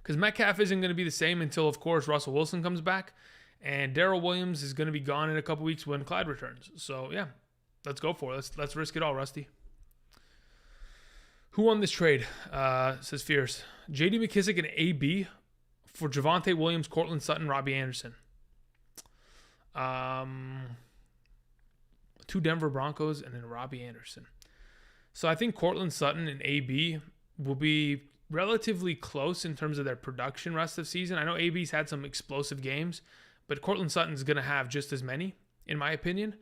[SPEAKER 1] Because Metcalf isn't going to be the same until, of course, Russell Wilson comes back. And Darrell Williams is going to be gone in a couple weeks when Clyde returns. So, yeah, let's go for it. Let's risk it all, Rusty. Who won this trade? Says Fierce. J.D. McKissick and A.B. for Javonte Williams, Cortland Sutton, Robbie Anderson. 2 Denver Broncos and then Robbie Anderson. So I think Cortland Sutton and A.B. will be relatively close in terms of their production rest of the season. I know A.B.'s had some explosive games, but Cortland Sutton's going to have just as many, in my opinion.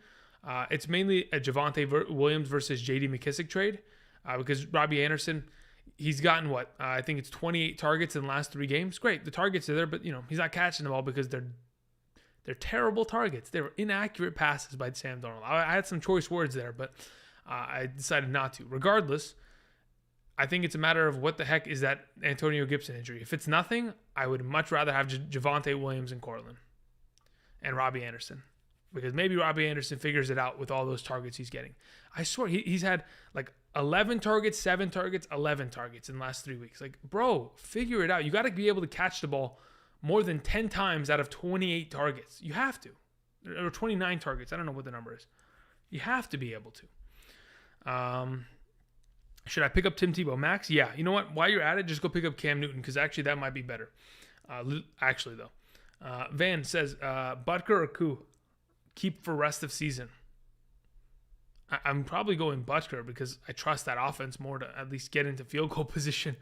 [SPEAKER 1] It's mainly a Javonte Williams versus J.D. McKissick trade because Robbie Anderson, he's gotten I think it's 28 targets in the last 3 games. Great, the targets are there, but he's not catching them all because they're terrible targets. They're inaccurate passes by Sam Darnold. I had some choice words there, but I decided not to. Regardless, I think it's a matter of what the heck is that Antonio Gibson injury. If it's nothing, I would much rather have Javonte Williams and Cortland and Robbie Anderson, because maybe Robbie Anderson figures it out with all those targets he's getting. I swear he's had like 11 targets, 7 targets, 11 targets in the last 3 weeks. Like, bro, figure it out. You got to be able to catch the ball more than 10 times out of 28 targets. You have to. Or 29 targets. I don't know what the number is. You have to be able to. Should I pick up Tim Tebow? Max? Yeah. You know what? While you're at it, just go pick up Cam Newton, because actually that might be better. Actually, though. Van says, Butker or Koo? Keep for rest of season. I'm probably going Butker because I trust that offense more to at least get into field goal position.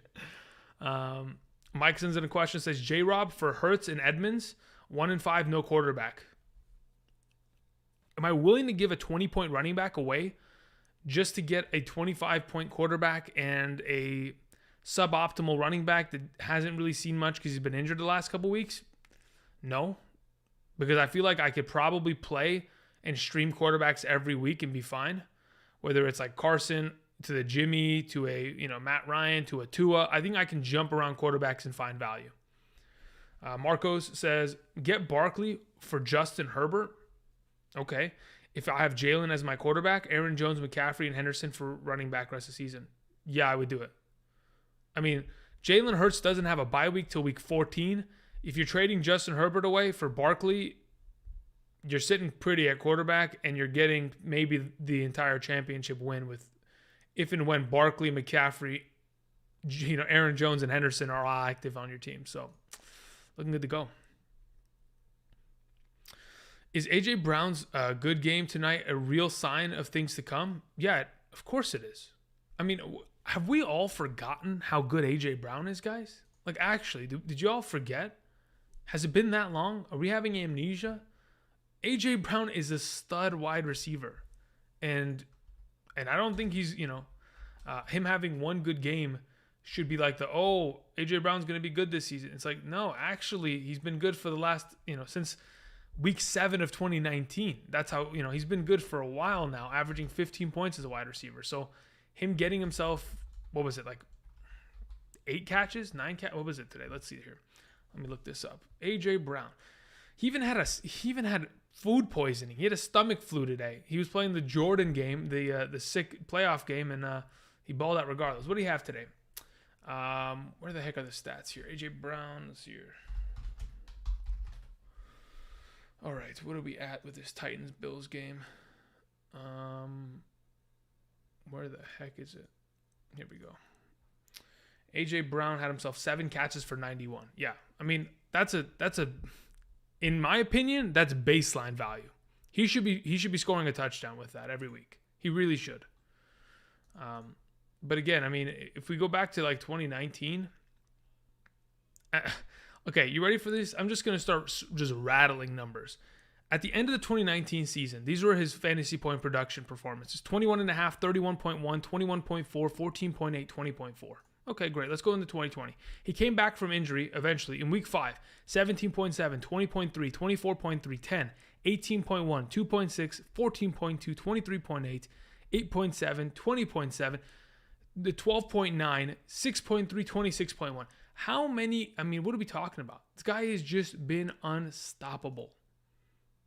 [SPEAKER 1] Mike sends in a question, says, J-Rob for Hurts and Edmonds, 1-5, no quarterback. Am I willing to give a 20-point running back away just to get a 25-point quarterback and a suboptimal running back that hasn't really seen much because he's been injured the last couple weeks? No, because I feel like I could probably play and stream quarterbacks every week and be fine. Whether it's like Carson to the Jimmy to a Matt Ryan to a Tua, I think I can jump around quarterbacks and find value. Marcos says, get Barkley for Justin Herbert. Okay. If I have Jalen as my quarterback, Aaron Jones, McCaffrey, and Henderson for running back rest of the season, yeah, I would do it. I mean, Jalen Hurts doesn't have a bye week till week 14. If you're trading Justin Herbert away for Barkley, you're sitting pretty at quarterback, and you're getting maybe the entire championship win with if and when Barkley, McCaffrey, Aaron Jones, and Henderson are all active on your team. So, looking good to go. Is A.J. Brown's good game tonight a real sign of things to come? Yeah, of course it is. I mean, have we all forgotten how good A.J. Brown is, guys? Like, actually, did you all forget? Has it been that long? Are we having amnesia? A.J. Brown is a stud wide receiver. And I don't think he's, him having one good game should be like A.J. Brown's going to be good this season. It's like, no, actually, he's been good for the last, since week 7 of 2019. That's how, he's been good for a while now, averaging 15 points as a wide receiver. So him getting himself, what was it, like 8 catches, 9 catches? What was it today? Let's see here. Let me look this up. A.J. Brown. He even had food poisoning. He had a stomach flu today. He was playing the Jordan game, the sick playoff game, and he balled out regardless. What do you have today? Where the heck are the stats here? A.J. Brown, let's see here. All right, what are we at with this Titans-Bills game? Where the heck is it? Here we go. A.J. Brown had himself 7 catches for 91. Yeah, I mean, that's a in my opinion, that's baseline value. He should be scoring a touchdown with that every week. He really should. But again, I mean, if we go back to like 2019, okay, you ready for this? I'm just going to start just rattling numbers. At the end of the 2019 season, these were his fantasy point production performances. 21.5, 31.1, 21.4, 14.8, 20.4. Okay, great. Let's go into 2020. He came back from injury eventually in week 5. 17.7, 20.3, 24.3, 10, 18.1, 2.6, 14.2, 23.8, 8.7, 20.7, the 12.9, 6.3, 26.1. How many, I mean, what are we talking about? This guy has just been unstoppable.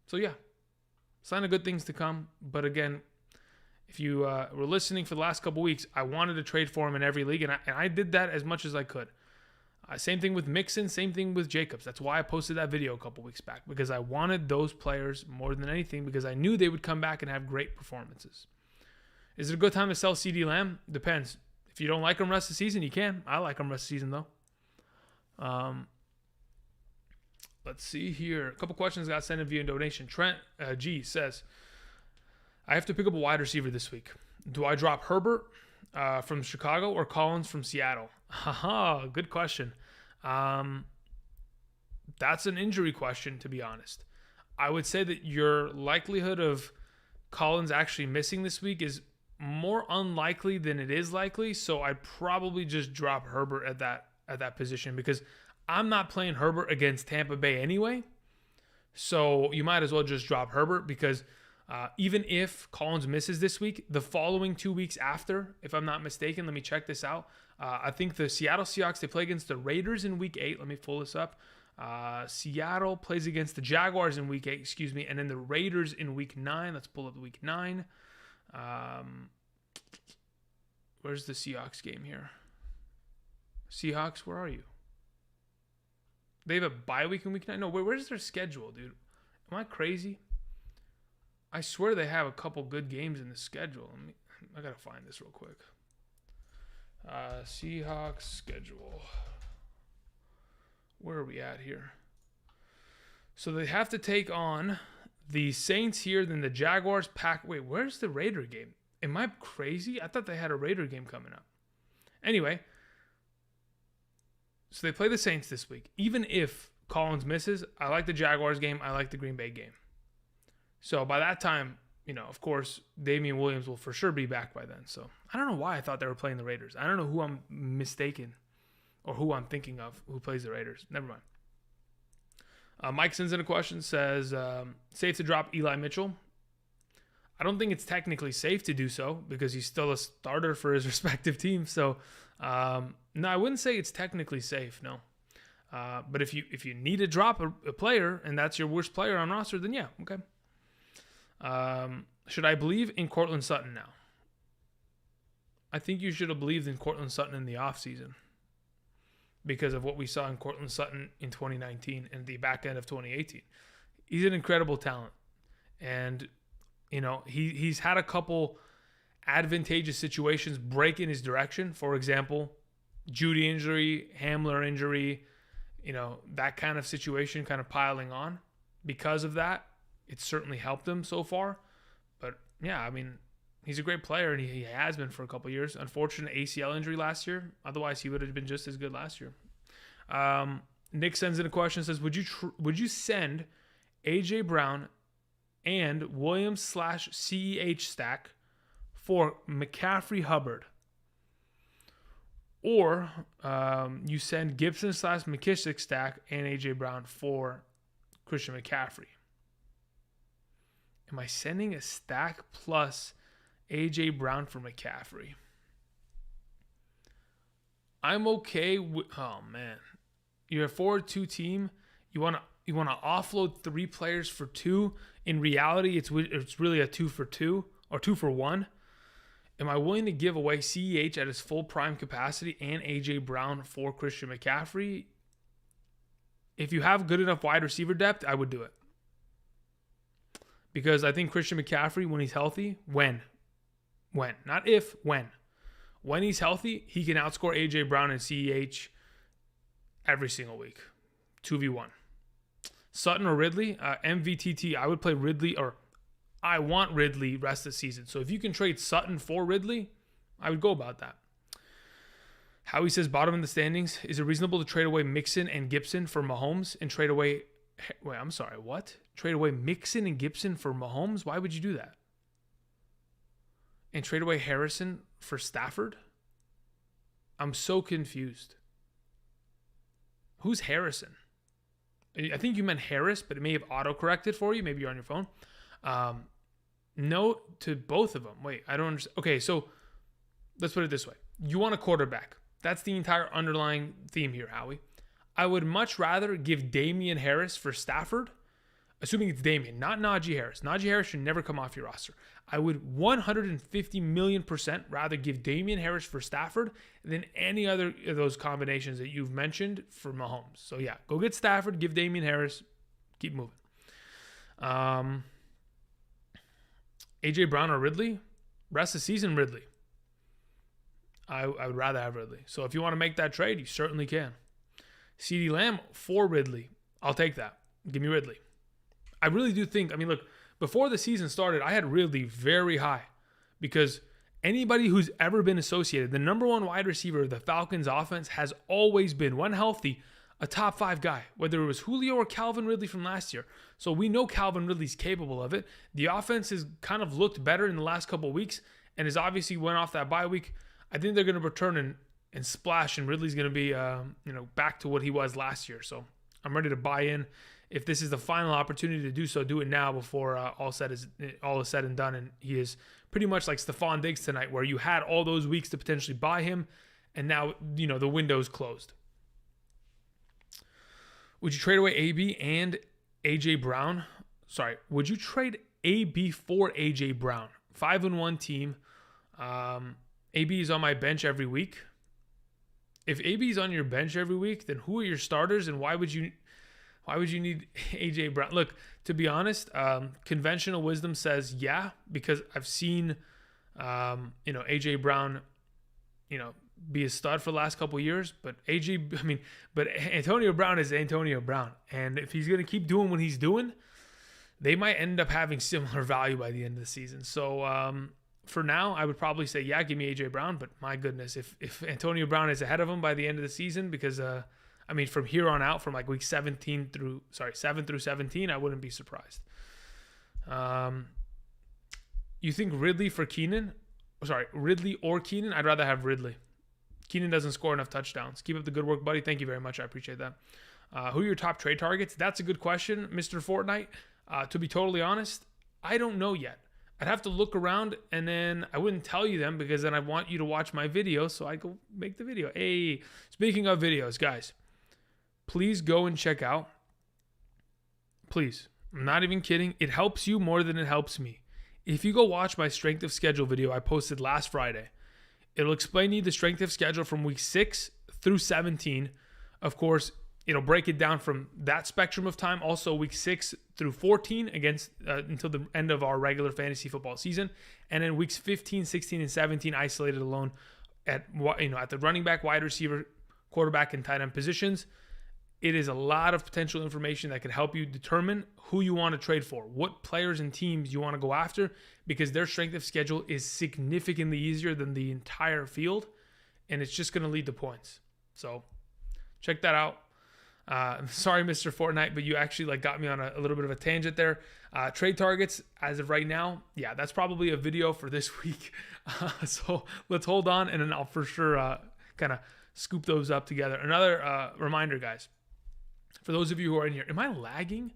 [SPEAKER 1] So yeah, sign of good things to come. But again, if you were listening for the last couple weeks, I wanted to trade for him in every league, and I did that as much as I could. Same thing with Mixon, same thing with Jacobs. That's why I posted that video a couple weeks back, because I wanted those players more than anything, because I knew they would come back and have great performances. Is it a good time to sell CD Lamb? Depends. If you don't like him rest of the season, you can. I like him rest of the season, though. Let's see here. A couple questions got sent in via donation. Trent G says, I have to pick up a wide receiver this week. Do I drop Herbert from Chicago or Collins from Seattle? Haha, good question. That's an injury question, to be honest. I would say that your likelihood of Collins actually missing this week is more unlikely than it is likely. So I'd probably just drop Herbert at that position, because I'm not playing Herbert against Tampa Bay anyway. So you might as well just drop Herbert, because even if Collins misses this week, the following 2 weeks after, if I'm not mistaken, let me check this out. I think the Seattle Seahawks, they play against the Raiders in week 8. Let me pull this up. Seattle plays against the Jaguars in week 8, and then the Raiders in week 9. Let's pull up week 9. Where's the Seahawks game here? Seahawks, where are you? They have a bye week in week 9? No, where's their schedule, dude? Am I crazy? I swear they have a couple good games in the schedule. I gotta find this real quick. Seahawks schedule. Where are we at here? So they have to take on the Saints here, then the Jaguars, Wait, where's the Raider game? Am I crazy? I thought they had a Raider game coming up. Anyway, so they play the Saints this week. Even if Collins misses, I like the Jaguars game. I like the Green Bay game. So by that time, of course, Damian Williams will for sure be back by then. So I don't know why I thought they were playing the Raiders. I don't know who I'm mistaken or who I'm thinking of who plays the Raiders. Never mind. Mike sends in a question, says, safe to drop Eli Mitchell? I don't think it's technically safe to do so, because he's still a starter for his respective team. So, no, I wouldn't say it's technically safe, no. But if you need to drop a player and that's your worst player on roster, then yeah, okay. Should I believe in Cortland Sutton now? I think you should have believed in Cortland Sutton in the offseason, because of what we saw in Cortland Sutton in 2019 and the back end of 2018. He's an incredible talent. And, he's had a couple advantageous situations break in his direction. For example, Judy injury, Hamler injury, that kind of situation kind of piling on. Because of that, it's certainly helped him so far. But, yeah, he's a great player, and he has been for a couple years. Unfortunate ACL injury last year. Otherwise, he would have been just as good last year. Nick sends in a question, says, would you send A.J. Brown and Williams/CEH stack for McCaffrey Hubbard? Or you send Gibson/McKissick stack and A.J. Brown for Christian McCaffrey? Am I sending a stack plus A.J. Brown for McCaffrey? I'm okay with... Oh, man. You're a 4-2 team. You want to offload 3 players for 2. In reality, it's really a 2 for 2 or 2 for 1. Am I willing to give away CEH at his full prime capacity and A.J. Brown for Christian McCaffrey? If you have good enough wide receiver depth, I would do it. Because I think Christian McCaffrey, when he's healthy, not if, when he's healthy, he can outscore A.J. Brown and CEH every single week. 2v1. Sutton or Ridley, MVTT, I would play Ridley, or I want Ridley rest of the season. So if you can trade Sutton for Ridley, I would go about that. Howie says, bottom in the standings, is it reasonable to trade away Mixon and Gibson for Mahomes and trade away... Wait, I'm sorry, what? Trade away Mixon and Gibson for Mahomes? Why would you do that? And trade away Harrison for Stafford? I'm so confused. Who's Harrison? I think you meant Harris, but it may have auto-corrected for you. Maybe you're on your phone. No to both of them. Wait, I don't understand. Okay, so let's put it this way. You want a quarterback. That's the entire underlying theme here, Howie. I would much rather give Damian Harris for Stafford assuming it's Damian, not Najee Harris. Najee Harris should never come off your roster. I would 150 million% rather give Damian Harris for Stafford than any other of those combinations that you've mentioned for Mahomes. So yeah, go get Stafford, give Damian Harris, keep moving. AJ Brown or Ridley? Rest of the season, Ridley. I would rather have Ridley. So if you want to make that trade, you certainly can. CeeDee Lamb for Ridley. I'll take that. Give me Ridley. I really do think, I mean, look, before the season started, I had Ridley very high because anybody who's ever been associated, the number one wide receiver of the Falcons offense has always been, when healthy, a top 5 guy, whether it was Julio or Calvin Ridley from last year. So we know Calvin Ridley's capable of it. The offense has kind of looked better in the last couple of weeks and has obviously went off that bye week. I think they're going to return and splash, and Ridley's going to be back to what he was last year. So I'm ready to buy in. If this is the final opportunity to do so, do it now before all is said and done. And he is pretty much like Stephon Diggs tonight, where you had all those weeks to potentially buy him, and now the window's closed. Would you trade away AB and AJ Brown? Sorry, would you trade AB for AJ Brown? 5-1 team. AB is on my bench every week. If AB is on your bench every week, then who are your starters, and why would you need AJ Brown? Look, to be honest, conventional wisdom says yeah, because I've seen AJ Brown be a stud for the last couple of years, but Antonio Brown is Antonio Brown, and if he's going to keep doing what he's doing, they might end up having similar value by the end of the season. So for now, I would probably say yeah, give me AJ Brown, but my goodness, if Antonio Brown is ahead of him by the end of the season, because from here on out, from like week 7 through 17, I wouldn't be surprised. You think Ridley for Keenan? Ridley or Keenan? I'd rather have Ridley. Keenan doesn't score enough touchdowns. Keep up the good work, buddy. Thank you very much. I appreciate that. Who are your top trade targets? That's a good question, Mr. Fortnite. To be totally honest, I don't know yet. I'd have to look around, and then I wouldn't tell you them because then I want you to watch my video, so I go make the video. Hey, speaking of videos, guys, please go and check out. Please. I'm not even kidding. It helps you more than it helps me. If you go watch my strength of schedule video I posted last Friday, it'll explain to you the strength of schedule from week 6 through 17. Of course, it'll break it down from that spectrum of time. Also, week 6 through 14 until the end of our regular fantasy football season. And then weeks 15, 16, and 17 isolated alone at the running back, wide receiver, quarterback, and tight end positions. It is a lot of potential information that can help you determine who you want to trade for, what players and teams you want to go after, because their strength of schedule is significantly easier than the entire field, and it's just going to lead to points. So check that out. Sorry, Mr. Fortnite, but you actually got me on a little bit of a tangent there. Trade targets as of right now, yeah, that's probably a video for this week. So let's hold on, and then I'll for sure kind of scoop those up together. Another reminder, guys. For those of you who are in here, am I lagging?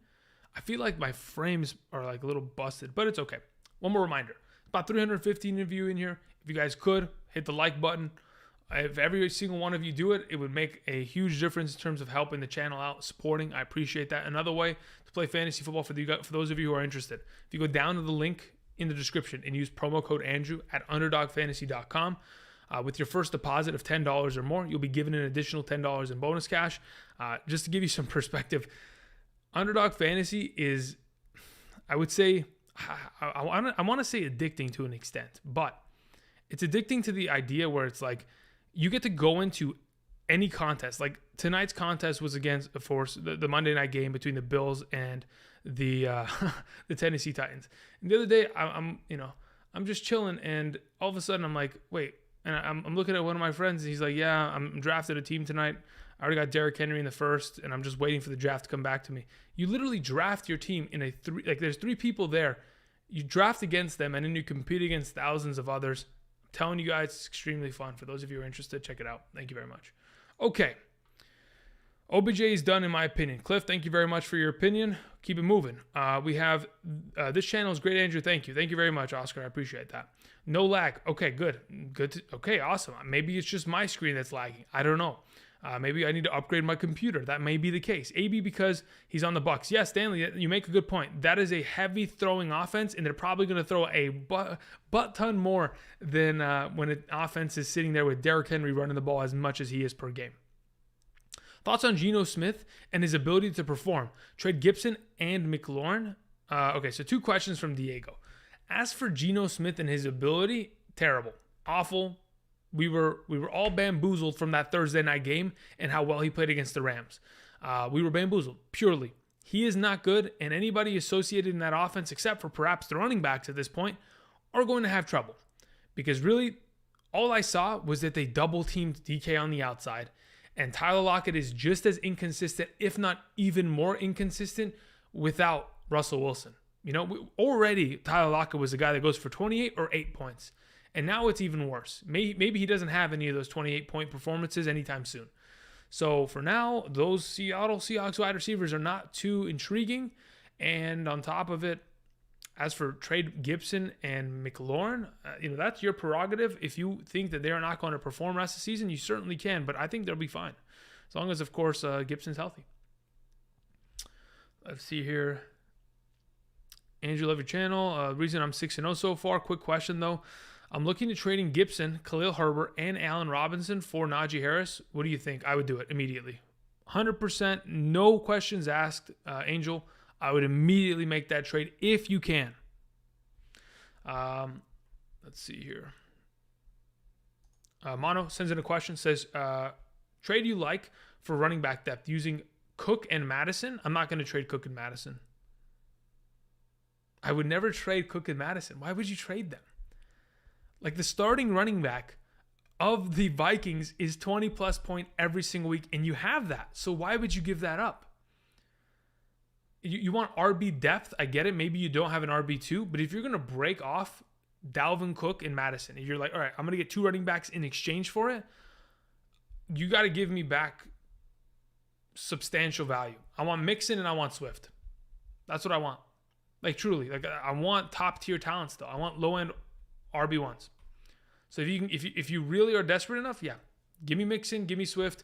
[SPEAKER 1] I feel like my frames are a little busted, but it's okay. One more reminder. About 315 of you in here. If you guys could, hit the like button. If every single one of you do it, it would make a huge difference in terms of helping the channel out, supporting. I appreciate that. Another way to play fantasy football for those of you who are interested. If you go down to the link in the description and use promo code Andrew at underdogfantasy.com, with your first deposit of $10 or more, you'll be given an additional $10 in bonus cash. Just to give you some perspective, Underdog Fantasy is, I would say, I want to say addicting to an extent, but it's addicting to the idea where it's you get to go into any contest. Like tonight's contest was against, of course, the Monday night game between the Bills and the Tennessee Titans. And the other day, I'm just chilling, and all of a sudden I'm like, wait. And I'm looking at one of my friends, and he's like, yeah, I'm drafted a team tonight. I already got Derrick Henry in the first, and I'm just waiting for the draft to come back to me. You literally draft your team in there's 3 people there. You draft against them, and then you compete against thousands of others. I'm telling you guys, it's extremely fun. For those of you who are interested, check it out. Thank you very much. Okay. OBJ is done, in my opinion. Cliff, thank you very much for your opinion. Keep it moving. We have, this channel is great, Andrew. Thank you. Thank you very much, Oscar. I appreciate that. No lag. Okay, good. Okay, awesome. Maybe it's just my screen that's lagging. I don't know. Maybe I need to upgrade my computer. That may be the case. AB because he's on the Bucs. Yes, Stanley, you make a good point. That is a heavy throwing offense, and they're probably going to throw a butt ton more than when an offense is sitting there with Derrick Henry running the ball as much as he is per game. Thoughts on Geno Smith and his ability to perform? Trade Gibson and McLaurin. Okay, so 2 questions from Diego. As for Geno Smith and his ability, terrible, awful. We were all bamboozled from that Thursday night game and how well he played against the Rams. We were bamboozled, purely. He is not good, and anybody associated in that offense, except for perhaps the running backs at this point, are going to have trouble. Because really, all I saw was that they double-teamed DK on the outside, and Tyler Lockett is just as inconsistent, if not even more inconsistent, without Russell Wilson. Already Tyler Lockett was a guy that goes for 28 or 8 points. And now it's even worse. Maybe he doesn't have any of those 28-point performances anytime soon. So for now, those Seattle Seahawks wide receivers are not too intriguing. And on top of it, as for trade Gibson and McLaurin, that's your prerogative. If you think that they're not going to perform rest of the season, you certainly can. But I think they'll be fine. As long as, of course, Gibson's healthy. Let's see here. Andrew, love your channel. Reason I'm 6-0 so far. Quick question, though. I'm looking at trading Gibson, Khalil Herbert, and Allen Robinson for Najee Harris. What do you think? I would do it immediately. 100%, no questions asked, Angel. I would immediately make that trade if you can. Let's see here. Mono sends in a question, says, trade you like for running back depth using Cook and Madison? I'm not going to trade Cook and Madison. I would never trade Cook and Madison. Why would you trade them? Like, the starting running back of the Vikings is 20-plus point every single week, and you have that. So why would you give that up? You want RB depth. I get it. Maybe you don't have an RB2, but if you're going to break off Dalvin Cook and Madison, if you're like, all right, I'm going to get 2 running backs in exchange for it, you got to give me back substantial value. I want Mixon and I want Swift. That's what I want. Like, truly. Like, I want top-tier talent still. I want low-end RB1s. So if you really are desperate enough, yeah, give me Mixon, give me Swift,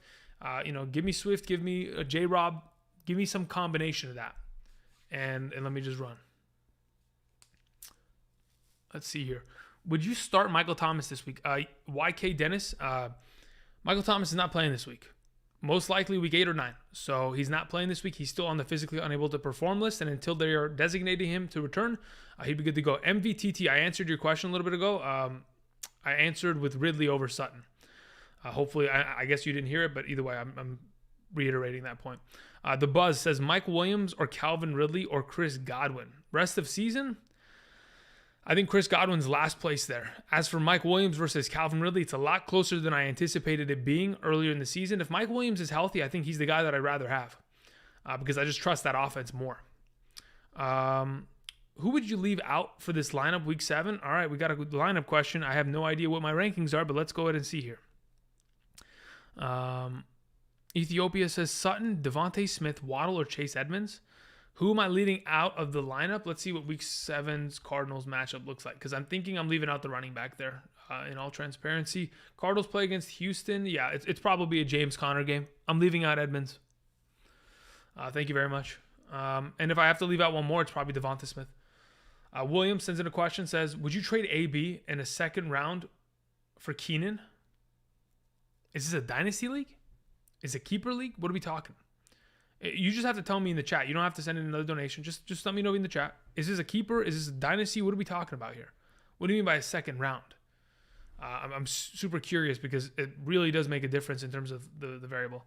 [SPEAKER 1] give me Swift, give me a J-Rob, give me some combination of that, and let me just run. Let's see here. Would you start Michael Thomas this week? YK Dennis, Michael Thomas is not playing this week. Most likely week 8 or 9. So he's not playing this week. He's still on the physically unable to perform list. And until they are designating him to return, he'd be good to go. MVTT, I answered your question a little bit ago. I answered with Ridley over Sutton. Hopefully, I guess you didn't hear it, but either way, I'm reiterating that point. The Buzz says Mike Williams or Calvin Ridley or Chris Godwin. Rest of season, I think Chris Godwin's last place there. As for Mike Williams versus Calvin Ridley, it's a lot closer than I anticipated it being earlier in the season. If Mike Williams is healthy, I think he's the guy that I'd rather have because I just trust that offense more. Who would you leave out for this lineup week 7? All right, we got a lineup question. I have no idea what my rankings are, but let's go ahead and see here. Ethiopia says Sutton, Devontae Smith, Waddle, or Chase Edmonds. Who am I leaving out of the lineup? Let's see what week 7's Cardinals matchup looks like, because I'm thinking I'm leaving out the running back there in all transparency. Cardinals play against Houston. Yeah, it's probably a James Conner game. I'm leaving out Edmonds. Thank you very much. And if I have to leave out one more, it's probably Devontae Smith. William sends in a question, says, would you trade AB in a second round for Keenan? Is this a dynasty league? Is it a keeper league? What are we talking? You just have to tell me in the chat. You don't have to send in another donation. Just let me know in the chat. Is this a keeper? Is this a dynasty? What are we talking about here? What do you mean by a second round? I'm super curious because it really does make a difference in terms of the variable.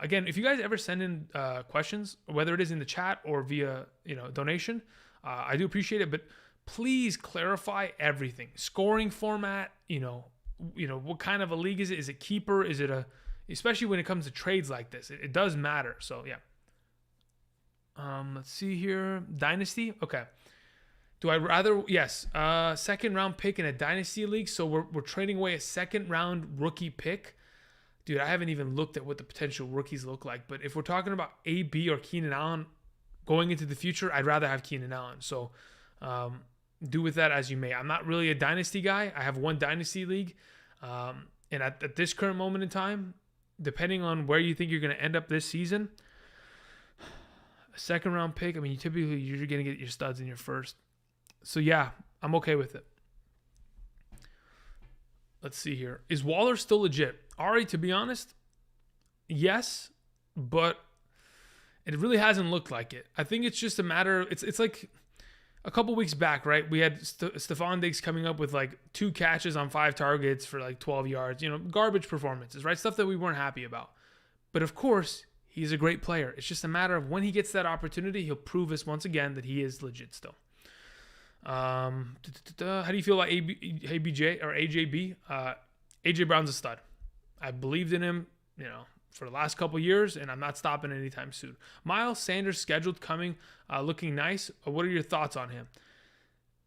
[SPEAKER 1] Again, if you guys ever send in questions, whether it is in the chat or via donation, I do appreciate it. But please clarify everything. Scoring format. What kind of a league is it? Is it keeper? Is it especially when it comes to trades like this, it does matter. So yeah. Let's see here. Dynasty. Okay. Do I rather? Yes. Second round pick in a dynasty league. So we're trading away a second round rookie pick. Dude, I haven't even looked at what the potential rookies look like. But if we're talking about AB or Keenan Allen going into the future, I'd rather have Keenan Allen. So do with that as you may. I'm not really a dynasty guy. I have one dynasty league. And at this current moment in time, depending on where you think you're going to end up this season, a second round pick, I mean, you're going to get your studs in your first. So yeah, I'm okay with it. Let's see here. Is Waller still legit? Ari, to be honest, yes, but it really hasn't looked like it. I think it's just a matter of, it's like a couple weeks back, right? We had Stephon Diggs coming up with like 2 catches on 5 targets for like 12 yards, garbage performances, right? Stuff that we weren't happy about. But of course, he's a great player. It's just a matter of when he gets that opportunity, he'll prove us once again that he is legit still. How do you feel about ABJ or AJB? AJ Brown's a stud. I believed in him, for the last couple years, and I'm not stopping anytime soon. Miles Sanders scheduled coming, looking nice. What are your thoughts on him?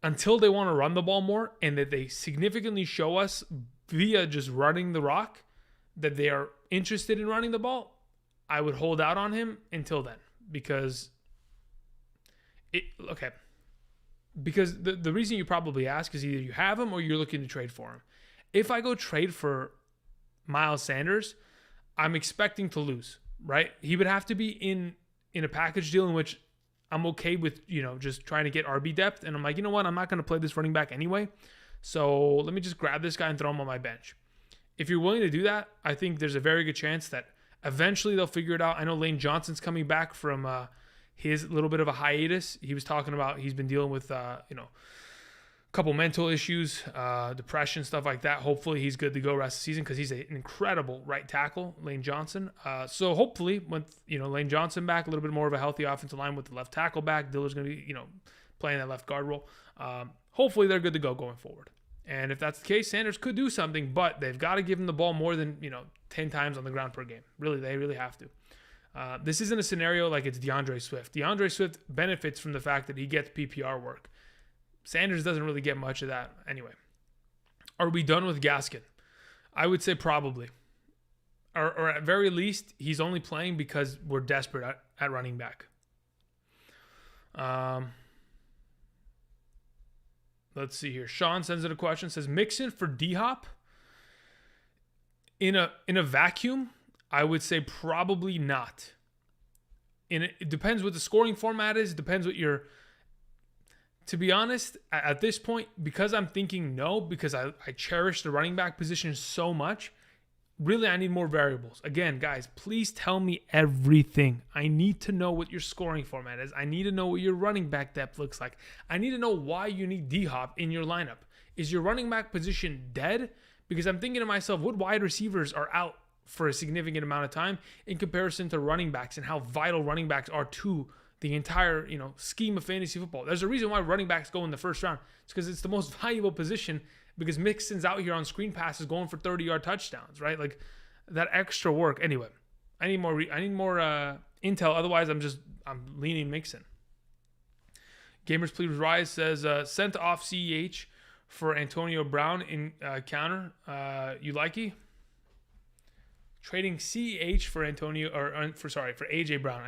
[SPEAKER 1] Until they want to run the ball more and that they significantly show us via just running the rock that they are interested in running the ball, I would hold out on him until then because the reason you probably ask is either you have him or you're looking to trade for him. If I go trade for Miles Sanders, I'm expecting to lose, right? He would have to be in a package deal in which I'm okay with, just trying to get RB depth. And I'm like, you know what? I'm not going to play this running back anyway. So let me just grab this guy and throw him on my bench. If you're willing to do that, I think there's a very good chance that eventually they'll figure it out. I know Lane Johnson's coming back from his little bit of a hiatus. He was talking about he's been dealing with, a couple mental issues, depression, stuff like that. Hopefully he's good to go rest of the season because he's an incredible right tackle, Lane Johnson. So hopefully with, Lane Johnson back, a little bit more of a healthy offensive line with the left tackle back, Diller's going to be, playing that left guard role. Hopefully they're good to go going forward. And if that's the case, Sanders could do something, but they've got to give him the ball more than, 10 times on the ground per game. Really, they really have to. This isn't a scenario like it's DeAndre Swift. DeAndre Swift benefits from the fact that he gets PPR work. Sanders doesn't really get much of that anyway. Are we done with Gaskin? I would say probably. Or at very least, he's only playing because we're desperate at running back. Let's see here. Sean sends in a question. Says, Mixon for D-Hop? In a vacuum, I would say probably not. It depends what the scoring format is. It depends what your... To be honest, at this point, because I'm thinking no, because I cherish the running back position so much, really I need more variables. Again, guys, please tell me everything. I need to know what your scoring format is. I need to know what your running back depth looks like. I need to know why you need D-Hop in your lineup. Is your running back position dead? Because I'm thinking to myself, what wide receivers are out for a significant amount of time in comparison to running backs and how vital running backs are to the entire, scheme of fantasy football. There's a reason why running backs go in the first round. It's because it's the most valuable position because Mixon's out here on screen passes going for 30-yard touchdowns, right? Like that extra work. Anyway, I need more intel. Otherwise, I'm leaning Mixon. Gamers Please Rise says, sent off CEH for Antonio Brown in counter. You likey? Trading CEH for for AJ Brown.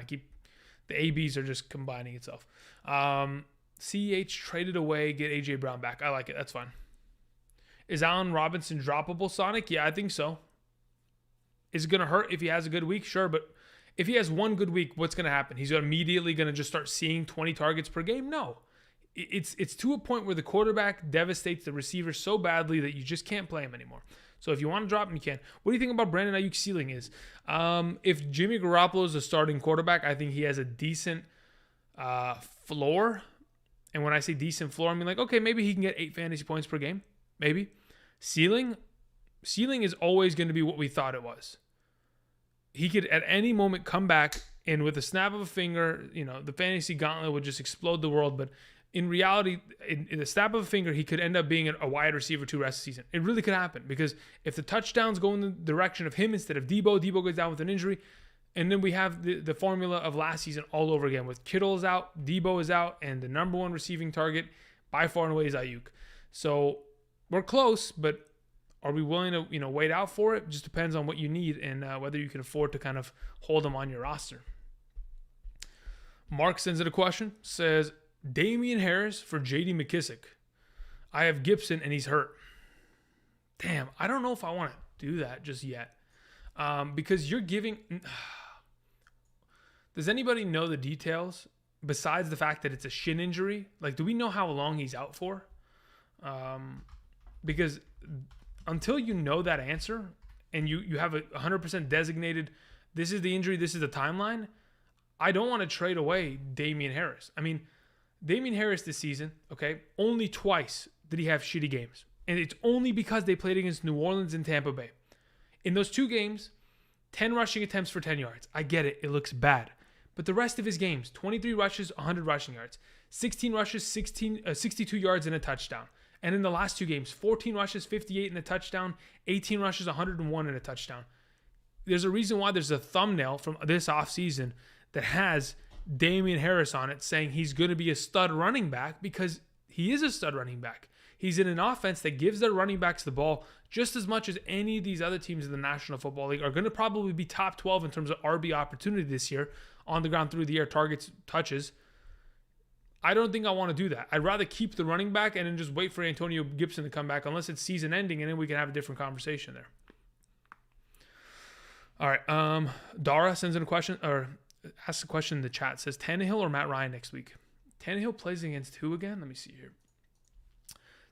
[SPEAKER 1] The ABs are just combining itself. CEH traded away, get AJ Brown back. I like it. That's fine. Is Allen Robinson droppable, Sonic? Yeah, I think so. Is it going to hurt if he has a good week? Sure, but if he has one good week, what's going to happen? He's immediately going to just start seeing 20 targets per game? No. It's to a point where the quarterback devastates the receiver so badly that you just can't play him anymore. So if you want to drop him, you can. What do you think about Brandon Ayuk's ceiling is? If Jimmy Garoppolo is a starting quarterback, I think he has a decent floor. And when I say decent floor, I mean like, okay, maybe he can get 8 fantasy points per game. Maybe. Ceiling is always going to be what we thought it was. He could at any moment come back and with a snap of a finger, the fantasy gauntlet would just explode the world. But in reality, in the snap of a finger, he could end up being a wide receiver to the rest of the season. It really could happen because if the touchdowns go in the direction of him instead of Debo goes down with an injury, and then we have the formula of last season all over again with Kittle is out, Debo is out, and the number one receiving target by far and away is Ayuk. So we're close, but are we willing to wait out for it? Just depends on what you need and whether you can afford to kind of hold him on your roster. Mark sends in a question, says, Damian Harris for J.D. McKissick. I have Gibson and he's hurt. Damn, I don't know if I want to do that just yet. Because you're giving. Does anybody know the details besides the fact that it's a shin injury? Like, do we know how long he's out for? Because until you know that answer and you have a 100% designated, this is the injury, this is the timeline, I don't want to trade away Damian Harris. I mean, Damian Harris this season, okay, only twice did he have shitty games. And it's only because they played against New Orleans and Tampa Bay. In those two games, 10 rushing attempts for 10 yards. I get it. It looks bad. But the rest of his games, 23 rushes, 100 rushing yards. 16 rushes, 62 yards and a touchdown. And in the last two games, 14 rushes, 58 and a touchdown. 18 rushes, 101 and a touchdown. There's a reason why there's a thumbnail from this offseason that has Damian Harris on it saying he's going to be a stud running back, because he is a stud running back. He's in an offense that gives their running backs the ball just as much as any of these other teams in the National Football League, are going to probably be top 12 in terms of RB opportunity this year, on the ground, through the air, targets, touches. I don't think I want to do that. I'd rather keep the running back and then just wait for Antonio Gibson to come back, unless it's season ending, and then we can have a different conversation there. All right. Dara sends in a question, or asks a question in the chat. Says Tannehill or Matt Ryan next week? Tannehill plays against who again? Let me see here.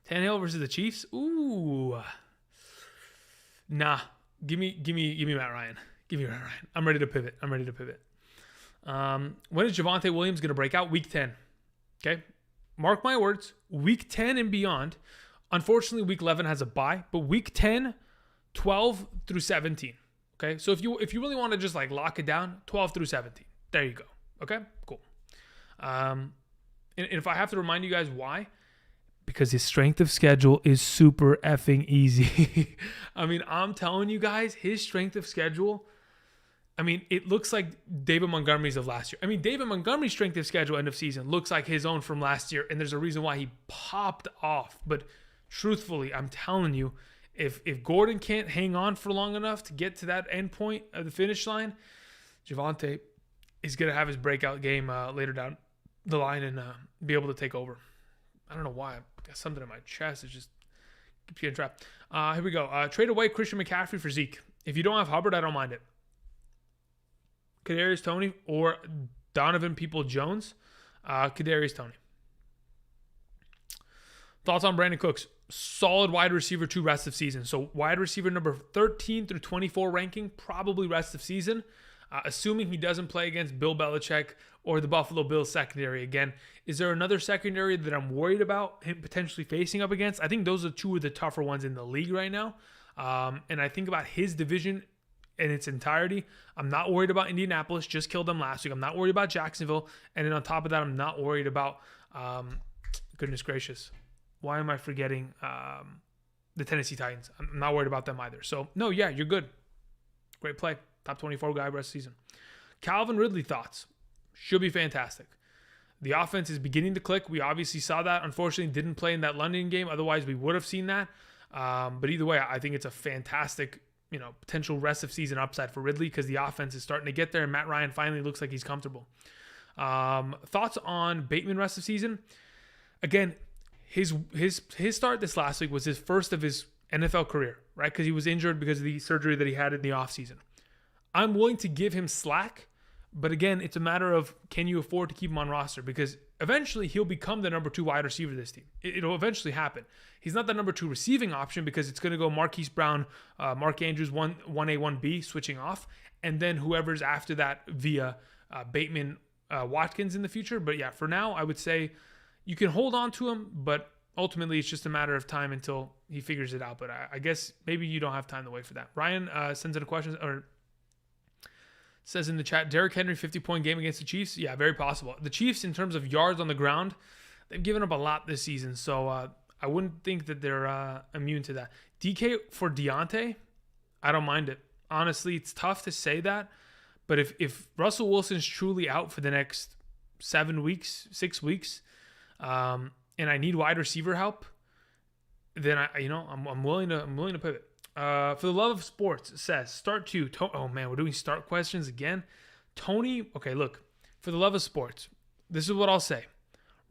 [SPEAKER 1] Tannehill versus the Chiefs? Ooh. Nah. Give me Matt Ryan. Give me Matt Ryan. I'm ready to pivot. When is Javonte Williams going to break out? Week 10. Okay? Mark my words. Week 10 and beyond. Unfortunately, week 11 has a bye, but week 10, 12 through 17. Okay? So if you really want to just like lock it down, 12 through 17. There you go. Okay? Cool. And if I have to remind you guys why, because his strength of schedule is super effing easy. I mean, I'm telling you guys, his strength of schedule, I mean, it looks like David Montgomery's of last year. I mean, David Montgomery's strength of schedule end of season looks like his own from last year, and there's a reason why he popped off. But truthfully, I'm telling you, if Gordon can't hang on for long enough to get to that end point of the finish line, Javonte is going to have his breakout game later down the line and be able to take over. I don't know why. I got something in my chest. It just keeps getting trapped. Here we go. Trade away Christian McCaffrey for Zeke. If you don't have Hubbard, I don't mind it. Kadarius Toney or Donovan People-Jones. Kadarius Toney. Thoughts on Brandon Cooks? Solid wide receiver 2 rest of season. So wide receiver number 13 through 24 ranking, probably rest of season. Assuming he doesn't play against Bill Belichick or the Buffalo Bills secondary again. Is there another secondary that I'm worried about him potentially facing up against? I think those are two of the tougher ones in the league right now. And I think about his division in its entirety. I'm not worried about Indianapolis. Just killed them last week. I'm not worried about Jacksonville. And then on top of that, I'm not worried about, goodness gracious, why am I forgetting the Tennessee Titans? I'm not worried about them either. So, no, yeah, you're good. Great play. Top 24 guy rest of the season. Calvin Ridley thoughts. Should be fantastic. The offense is beginning to click. We obviously saw that. Unfortunately, didn't play in that London game. Otherwise, we would have seen that. But either way, I think it's a fantastic, potential rest of season upside for Ridley, because the offense is starting to get there, and Matt Ryan finally looks like he's comfortable. Thoughts on Bateman rest of season? Again, his start this last week was his first of his NFL career, right? Because he was injured because of the surgery that he had in the offseason. I'm willing to give him slack, but again, it's a matter of, can you afford to keep him on roster? Because eventually he'll become the number 2 wide receiver of this team. It'll eventually happen. He's not the number 2 receiving option, because it's going to go Marquise Brown, Mark Andrews, 1A, 1B, switching off, and then whoever's after that via Bateman, Watkins in the future. But yeah, for now, I would say you can hold on to him, but ultimately it's just a matter of time until he figures it out. But I guess maybe you don't have time to wait for that. Ryan sends in a question, or says in the chat, Derrick Henry 50-point game against the Chiefs. Yeah, very possible. The Chiefs, in terms of yards on the ground, they've given up a lot this season. So I wouldn't think that they're immune to that. DK for Deontay, I don't mind it. Honestly, it's tough to say that. But if Russell Wilson's truly out for the next 6 weeks, and I need wide receiver help, then I'm willing to pivot. For the love of sports, it says start 2. Oh man, we're doing start questions again. Tony, okay, look, for the love of sports, this is what I'll say.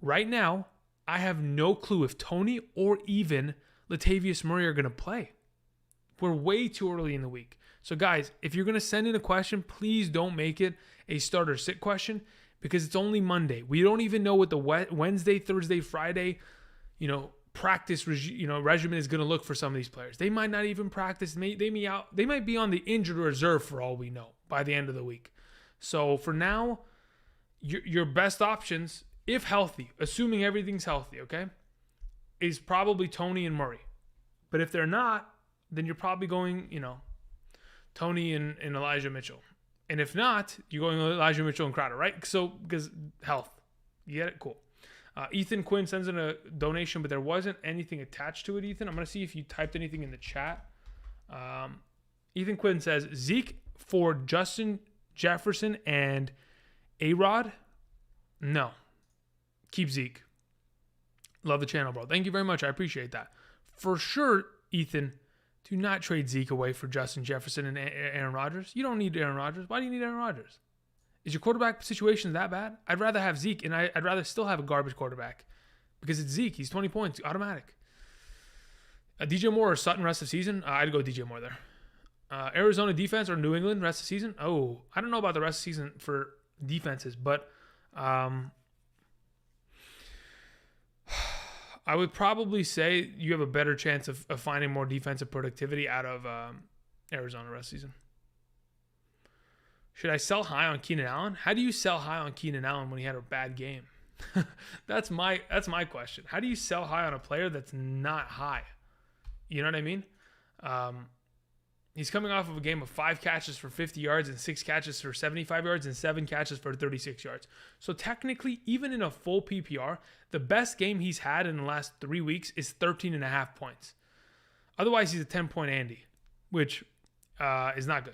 [SPEAKER 1] Right now, I have no clue if Tony or even Latavius Murray are going to play. We're way too early in the week. So guys, if you're going to send in a question, please don't make it a start or sit question because it's only Monday. We don't even know what the Wednesday, Thursday, Friday, practice regimen is going to look for some of these players. They might not even practice. They might be on the injured reserve for all we know by the end of the week. So for now, your best options, if healthy, assuming everything's healthy, okay, is probably Tony and Murray. But if they're not, then you're probably going, Tony and Elijah Mitchell. And if not, you're going with Elijah Mitchell and Crowder, right? So, because health. You get it? Cool. Ethan Quinn sends in a donation, but there wasn't anything attached to it, Ethan. I'm going to see if you typed anything in the chat. Ethan Quinn says, Zeke for Justin Jefferson and A-Rod? No. Keep Zeke. Love the channel, bro. Thank you very much. I appreciate that. For sure, Ethan, do not trade Zeke away for Justin Jefferson and Aaron Rodgers. You don't need Aaron Rodgers. Why do you need Aaron Rodgers? Is your quarterback situation that bad? I'd rather have Zeke, and I'd rather still have a garbage quarterback because it's Zeke. He's 20 points, automatic. DJ Moore or Sutton rest of season? I'd go DJ Moore there. Arizona defense or New England rest of season? Oh, I don't know about the rest of season for defenses, but I would probably say you have a better chance of finding more defensive productivity out of Arizona rest season. Should I sell high on Keenan Allen? How do you sell high on Keenan Allen when he had a bad game? That's my question. How do you sell high on a player that's not high? You know what I mean? He's coming off of a game of 5 catches for 50 yards and 6 catches for 75 yards and 7 catches for 36 yards. So technically, even in a full PPR, the best game he's had in the last 3 weeks is 13.5 points. Otherwise, he's a 10-point Andy, which is not good.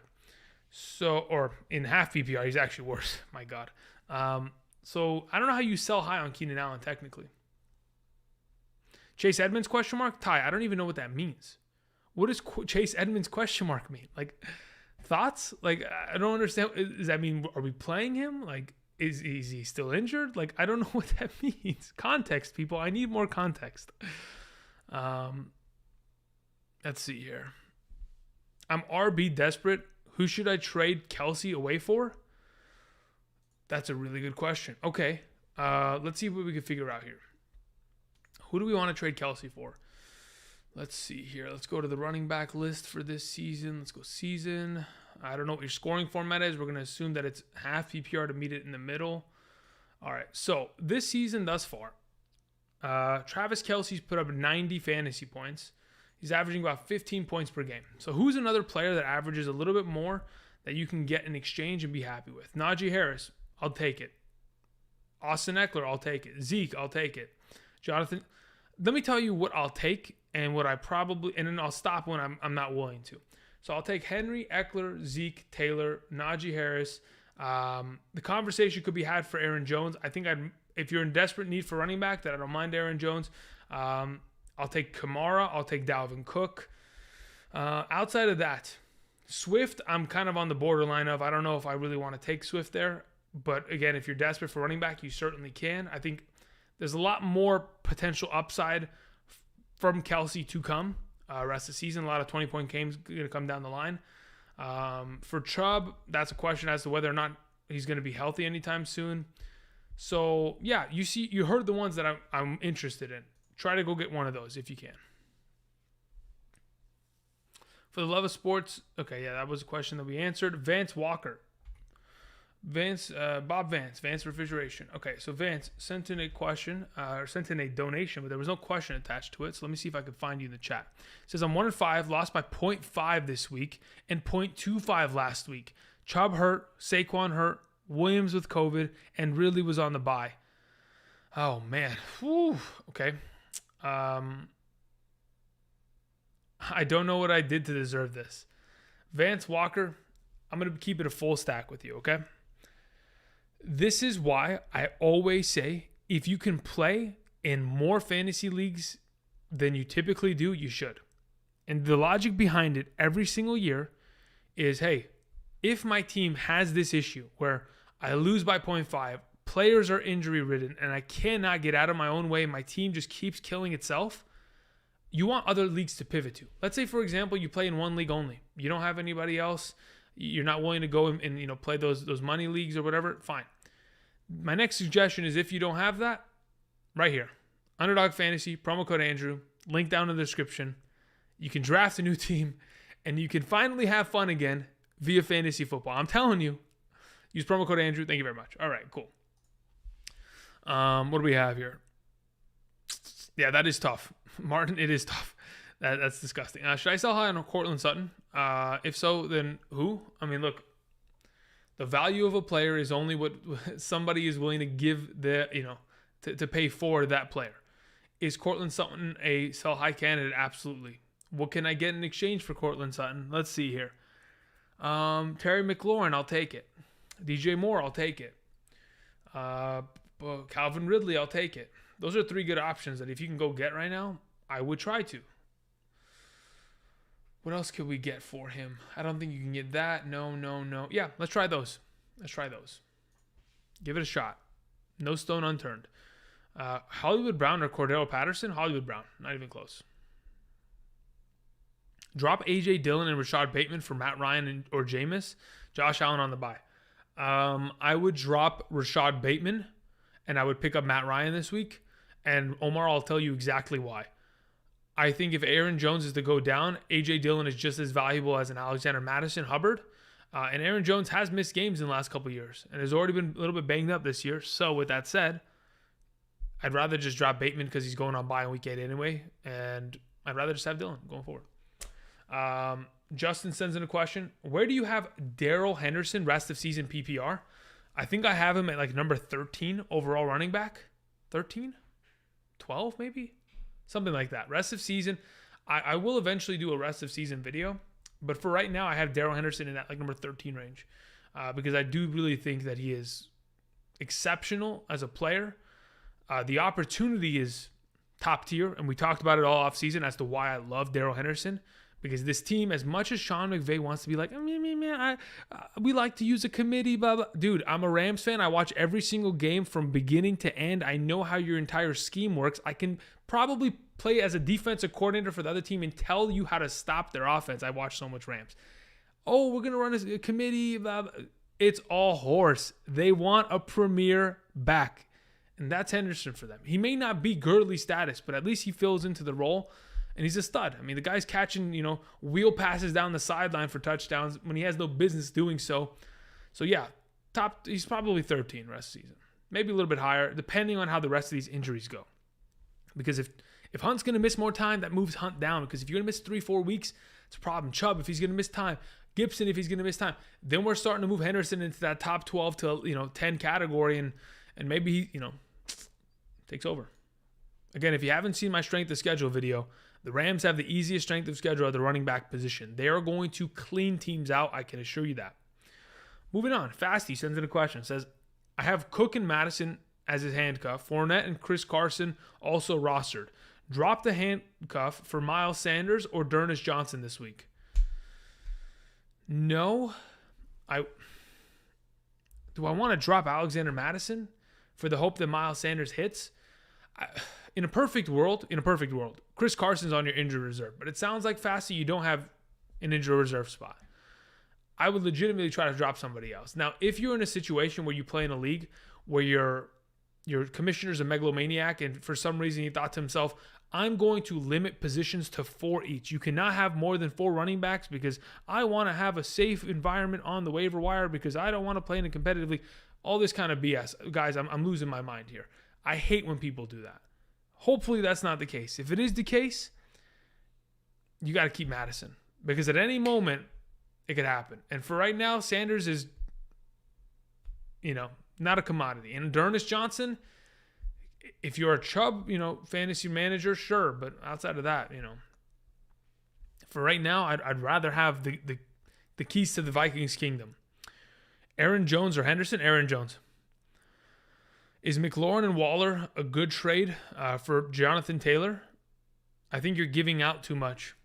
[SPEAKER 1] So, or in half PPR, he's actually worse. My God. So I don't know how you sell high on Keenan Allen technically. Chase Edmonds ? Ty, I don't even know what that means. What does Chase Edmonds ? mean? Like, thoughts? Like, I don't understand. Does that mean, are we playing him? Like, is he still injured? Like, I don't know what that means. Context, people. I need more context. Let's see here. I'm RB desperate. Who should I trade Kelsey away for? That's a really good question. Okay. Let's see what we can figure out here. Who do we want to trade Kelsey for? Let's see here. Let's go to the running back list for this season. Let's go season. I don't know what your scoring format is. We're going to assume that it's half PPR to meet it in the middle. All right. So this season thus far, Travis Kelce's put up 90 fantasy points. He's averaging about 15 points per game. So who's another player that averages a little bit more that you can get in exchange and be happy with? Najee Harris, I'll take it. Austin Eckler, I'll take it. Zeke, I'll take it. Jonathan, let me tell you what I'll take and what I probably, and then I'll stop when I'm not willing to. So I'll take Henry, Eckler, Zeke, Taylor, Najee Harris. The conversation could be had for Aaron Jones. I think if you're in desperate need for running back, that I don't mind Aaron Jones. I'll take Kamara. I'll take Dalvin Cook. Outside of that, Swift, I'm kind of on the borderline of, I don't know if I really want to take Swift there. But again, if you're desperate for running back, you certainly can. I think there's a lot more potential upside from Kelsey to come rest of the season. A lot of 20-point games going to come down the line. For Chubb, that's a question as to whether or not he's going to be healthy anytime soon. So, yeah, you heard the ones that I'm interested in. Try to go get one of those if you can. For the love of sports, okay, yeah, that was a question that we answered. Vance Walker. Bob Vance Refrigeration. Okay, so Vance sent in a question, or sent in a donation, but there was no question attached to it. So let me see if I can find you in the chat. It says, I'm 1-5, lost by 0.5 this week and 0.25 last week. Chubb hurt, Saquon hurt, Williams with COVID, and Ridley was on the bye. Oh, man. Whew. Okay. I don't know what I did to deserve this. Vance Walker, I'm going to keep it a full stack with you, okay? This is why I always say if you can play in more fantasy leagues than you typically do, you should. And the logic behind it every single year is, hey, if my team has this issue where I lose by 0.5, players are injury ridden, and I cannot get out of my own way, my team just keeps killing itself, you want other leagues to pivot to. Let's say, for example, you play in one league only. You don't have anybody else. You're not willing to go and play those money leagues or whatever. Fine. My next suggestion is, if you don't have that, right here, Underdog Fantasy, promo code Andrew, link down in the description. You can draft a new team, and you can finally have fun again via fantasy football. I'm telling you. Use promo code Andrew. Thank you very much. All right, cool. What do we have here? Yeah, that is tough. Martin, it is tough. That's disgusting. Should I sell high on Cortland Sutton? If so, then who? I mean, look, the value of a player is only what somebody is willing to give to pay for that player. Is Cortland Sutton a sell high candidate? Absolutely. What can I get in exchange for Cortland Sutton? Let's see here. Terry McLaurin, I'll take it. DJ Moore, I'll take it. Calvin Ridley, I'll take it. Those are 3 good options that if you can go get right now, I would try to. What else could we get for him? I don't think you can get that. No. Yeah, let's try those. Give it a shot. No stone unturned. Hollywood Brown or Cordero Patterson? Hollywood Brown. Not even close. Drop A.J. Dillon and Rashad Bateman for Matt Ryan or Jameis. Josh Allen on the bye. I would drop Rashad Bateman, and I would pick up Matt Ryan this week. And Omar, I'll tell you exactly why. I think if Aaron Jones is to go down, A.J. Dillon is just as valuable as an Alexander Madison Hubbard. And Aaron Jones has missed games in the last couple of years and has already been a little bit banged up this year. So with that said, I'd rather just drop Bateman because he's going on bye in week 8 anyway. And I'd rather just have Dillon going forward. Justin sends in a question. Where do you have Darryl Henderson rest of season PPR? I think I have him at like number 13 overall running back. 13? 12 maybe? Something like that. Rest of season. I will eventually do a rest of season video. But for right now, I have Darrell Henderson in that like number 13 range. Because I do really think that he is exceptional as a player. The opportunity is top tier. And we talked about it all off season as to why I love Darrell Henderson. Because this team, as much as Sean McVay wants to be like, we like to use a committee, blah, blah. Dude, I'm a Rams fan. I watch every single game from beginning to end. I know how your entire scheme works. I can probably play as a defensive coordinator for the other team and tell you how to stop their offense. I watch so much Rams. Oh, we're going to run a committee, blah, blah. It's all horse. They want a premier back. And that's Henderson for them. He may not be Gurley status, but at least he fills into the role. And he's a stud. I mean, the guy's catching, wheel passes down the sideline for touchdowns when he has no business doing so. So, yeah, he's probably 13 rest of the season. Maybe a little bit higher, depending on how the rest of these injuries go. Because if Hunt's going to miss more time, that moves Hunt down. Because if you're going to miss 3-4 weeks, it's a problem. Chubb, if he's going to miss time. Gibson, if he's going to miss time. Then we're starting to move Henderson into that top 12 to, 10 category. And maybe he, takes over. Again, if you haven't seen my strength of schedule video, the Rams have the easiest strength of schedule at the running back position. They are going to clean teams out. I can assure you that. Moving on. Fasty sends in a question. Says, I have Cook and Madison as his handcuff. Fournette and Chris Carson also rostered. Drop the handcuff for Miles Sanders or D'Ernest Johnson this week. No. Do I want to drop Alexander Madison for the hope that Miles Sanders hits? In a perfect world, Chris Carson's on your injury reserve. But it sounds like, Fasty, you don't have an injury reserve spot. I would legitimately try to drop somebody else. Now, if you're in a situation where you play in a league where your commissioner's a megalomaniac and for some reason he thought to himself, I'm going to limit positions to 4 each. You cannot have more than 4 running backs because I want to have a safe environment on the waiver wire because I don't want to play in a competitive league. All this kind of BS. Guys, I'm losing my mind here. I hate when people do that. Hopefully that's not the case. If it is the case, you got to keep Madison because at any moment it could happen. And for right now, Sanders is, not a commodity. And D'Ernest Johnson, if you're a Chubb, fantasy manager, sure. But outside of that, for right now, I'd rather have the keys to the Vikings kingdom. Aaron Jones or Henderson? Aaron Jones. Is McLaurin and Waller a good trade for Jonathan Taylor? I think you're giving out too much.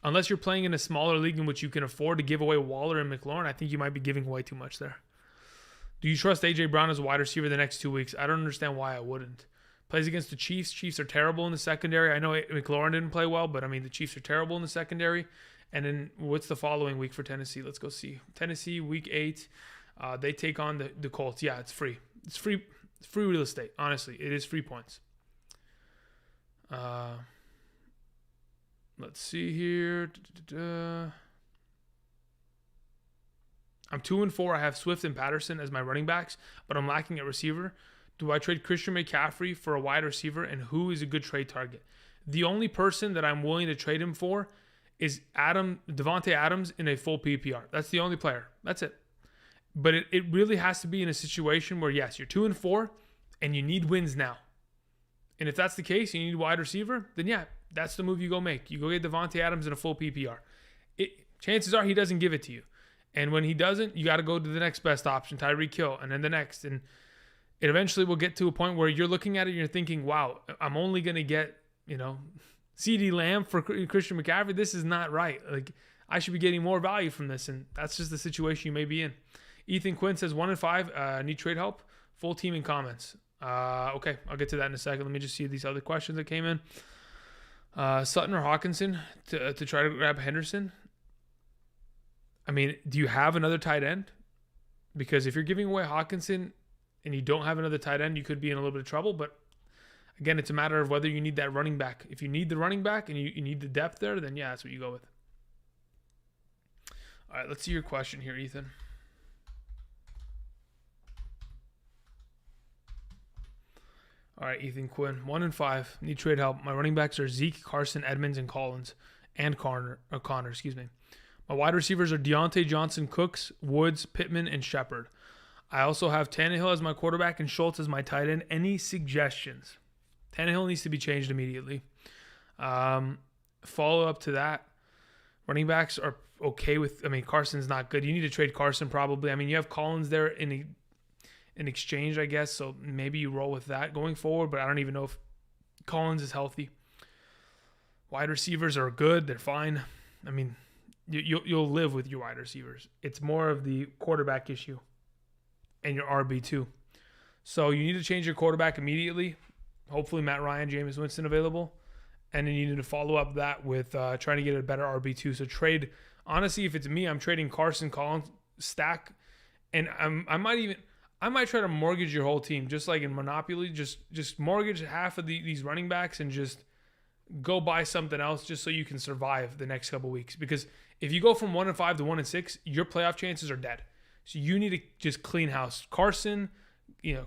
[SPEAKER 1] Unless you're playing in a smaller league in which you can afford to give away Waller and McLaurin, I think you might be giving away too much there. Do you trust A.J. Brown as a wide receiver the next 2 weeks? I don't understand why I wouldn't. Plays against the Chiefs. Chiefs are terrible in the secondary. I know McLaurin didn't play well, but I mean, the Chiefs are terrible in the secondary. And then what's the following week for Tennessee? Let's go see. Tennessee, week 8. They take on the Colts. Yeah, it's free. It's free real estate. Honestly, it is free points. Let's see here. I'm 2-4. I have Swift and Patterson as my running backs, but I'm lacking at receiver. Do I trade Christian McCaffrey for a wide receiver, and who is a good trade target? The only person that I'm willing to trade him for is Devontae Adams in a full PPR. That's the only player. That's it. But it really has to be in a situation where, yes, you're 2-4, and you need wins now. And if that's the case, you need a wide receiver, then yeah, that's the move you go make. You go get Devontae Adams in a full PPR. Chances are he doesn't give it to you. And when he doesn't, you got to go to the next best option, Tyreek Hill, and then the next. And it eventually will get to a point where you're looking at it and you're thinking, wow, I'm only going to get, CeeDee Lamb for Christian McCaffrey. This is not right. Like, I should be getting more value from this. And that's just the situation you may be in. Ethan Quinn says 1-5. Need trade help? Full team in comments. Okay, I'll get to that in a second. Let me just see these other questions that came in. Sutton or Hawkinson to try to grab Henderson. I mean, do you have another tight end? Because if you're giving away Hawkinson and you don't have another tight end, you could be in a little bit of trouble. But again, it's a matter of whether you need that running back. If you need the running back and you need the depth there, then yeah, that's what you go with. All right, let's see your question here, Ethan. All right, Ethan Quinn, 1-5. Need trade help. My running backs are Zeke, Carson, Edmonds, and Collins, and Connor. My wide receivers are Deontay Johnson, Cooks, Woods, Pittman, and Shepard. I also have Tannehill as my quarterback and Schultz as my tight end. Any suggestions? Tannehill needs to be changed immediately. Follow up to that, running backs are okay with. I mean, Carson's not good. You need to trade Carson probably. I mean, you have Collins there in exchange, I guess. So maybe you roll with that going forward. But I don't even know if Collins is healthy. Wide receivers are good. They're fine. I mean, you'll live with your wide receivers. It's more of the quarterback issue and your RB2. So you need to change your quarterback immediately. Hopefully Matt Ryan, Jameis Winston available. And then you need to follow up that with trying to get a better RB2. So trade, honestly, if it's me, I'm trading Carson, Collins, stack. And I might try to mortgage your whole team, just like in Monopoly. Just mortgage half of these running backs and just go buy something else just so you can survive the next couple weeks. Because if you go from 1-5 to 1-6, your playoff chances are dead. So you need to just clean house. Carson,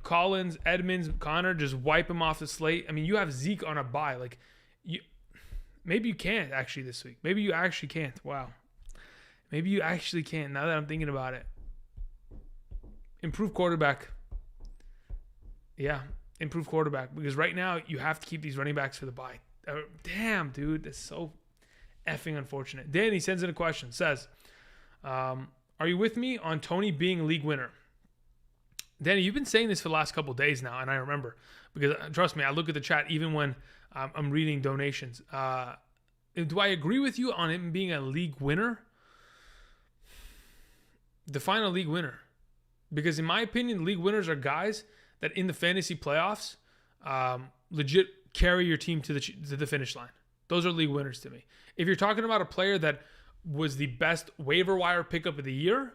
[SPEAKER 1] Collins, Edmonds, Connor, just wipe them off the slate. I mean, you have Zeke on a bye. Like, maybe you can't actually this week. Maybe you actually can't. Wow. Maybe you actually can't now that I'm thinking about it. Improve quarterback. Yeah, improve quarterback. Because right now, you have to keep these running backs for the bye. Damn, dude. That's so effing unfortunate. Danny sends in a question. Says, are you with me on Tony being a league winner? Danny, you've been saying this for the last couple of days now, and I remember. Because, trust me, I look at the chat even when I'm reading donations. Do I agree with you on him being a league winner? Define a league winner. Because in my opinion, league winners are guys that in the fantasy playoffs legit carry your team to the finish line. Those are league winners to me. If you're talking about a player that was the best waiver wire pickup of the year,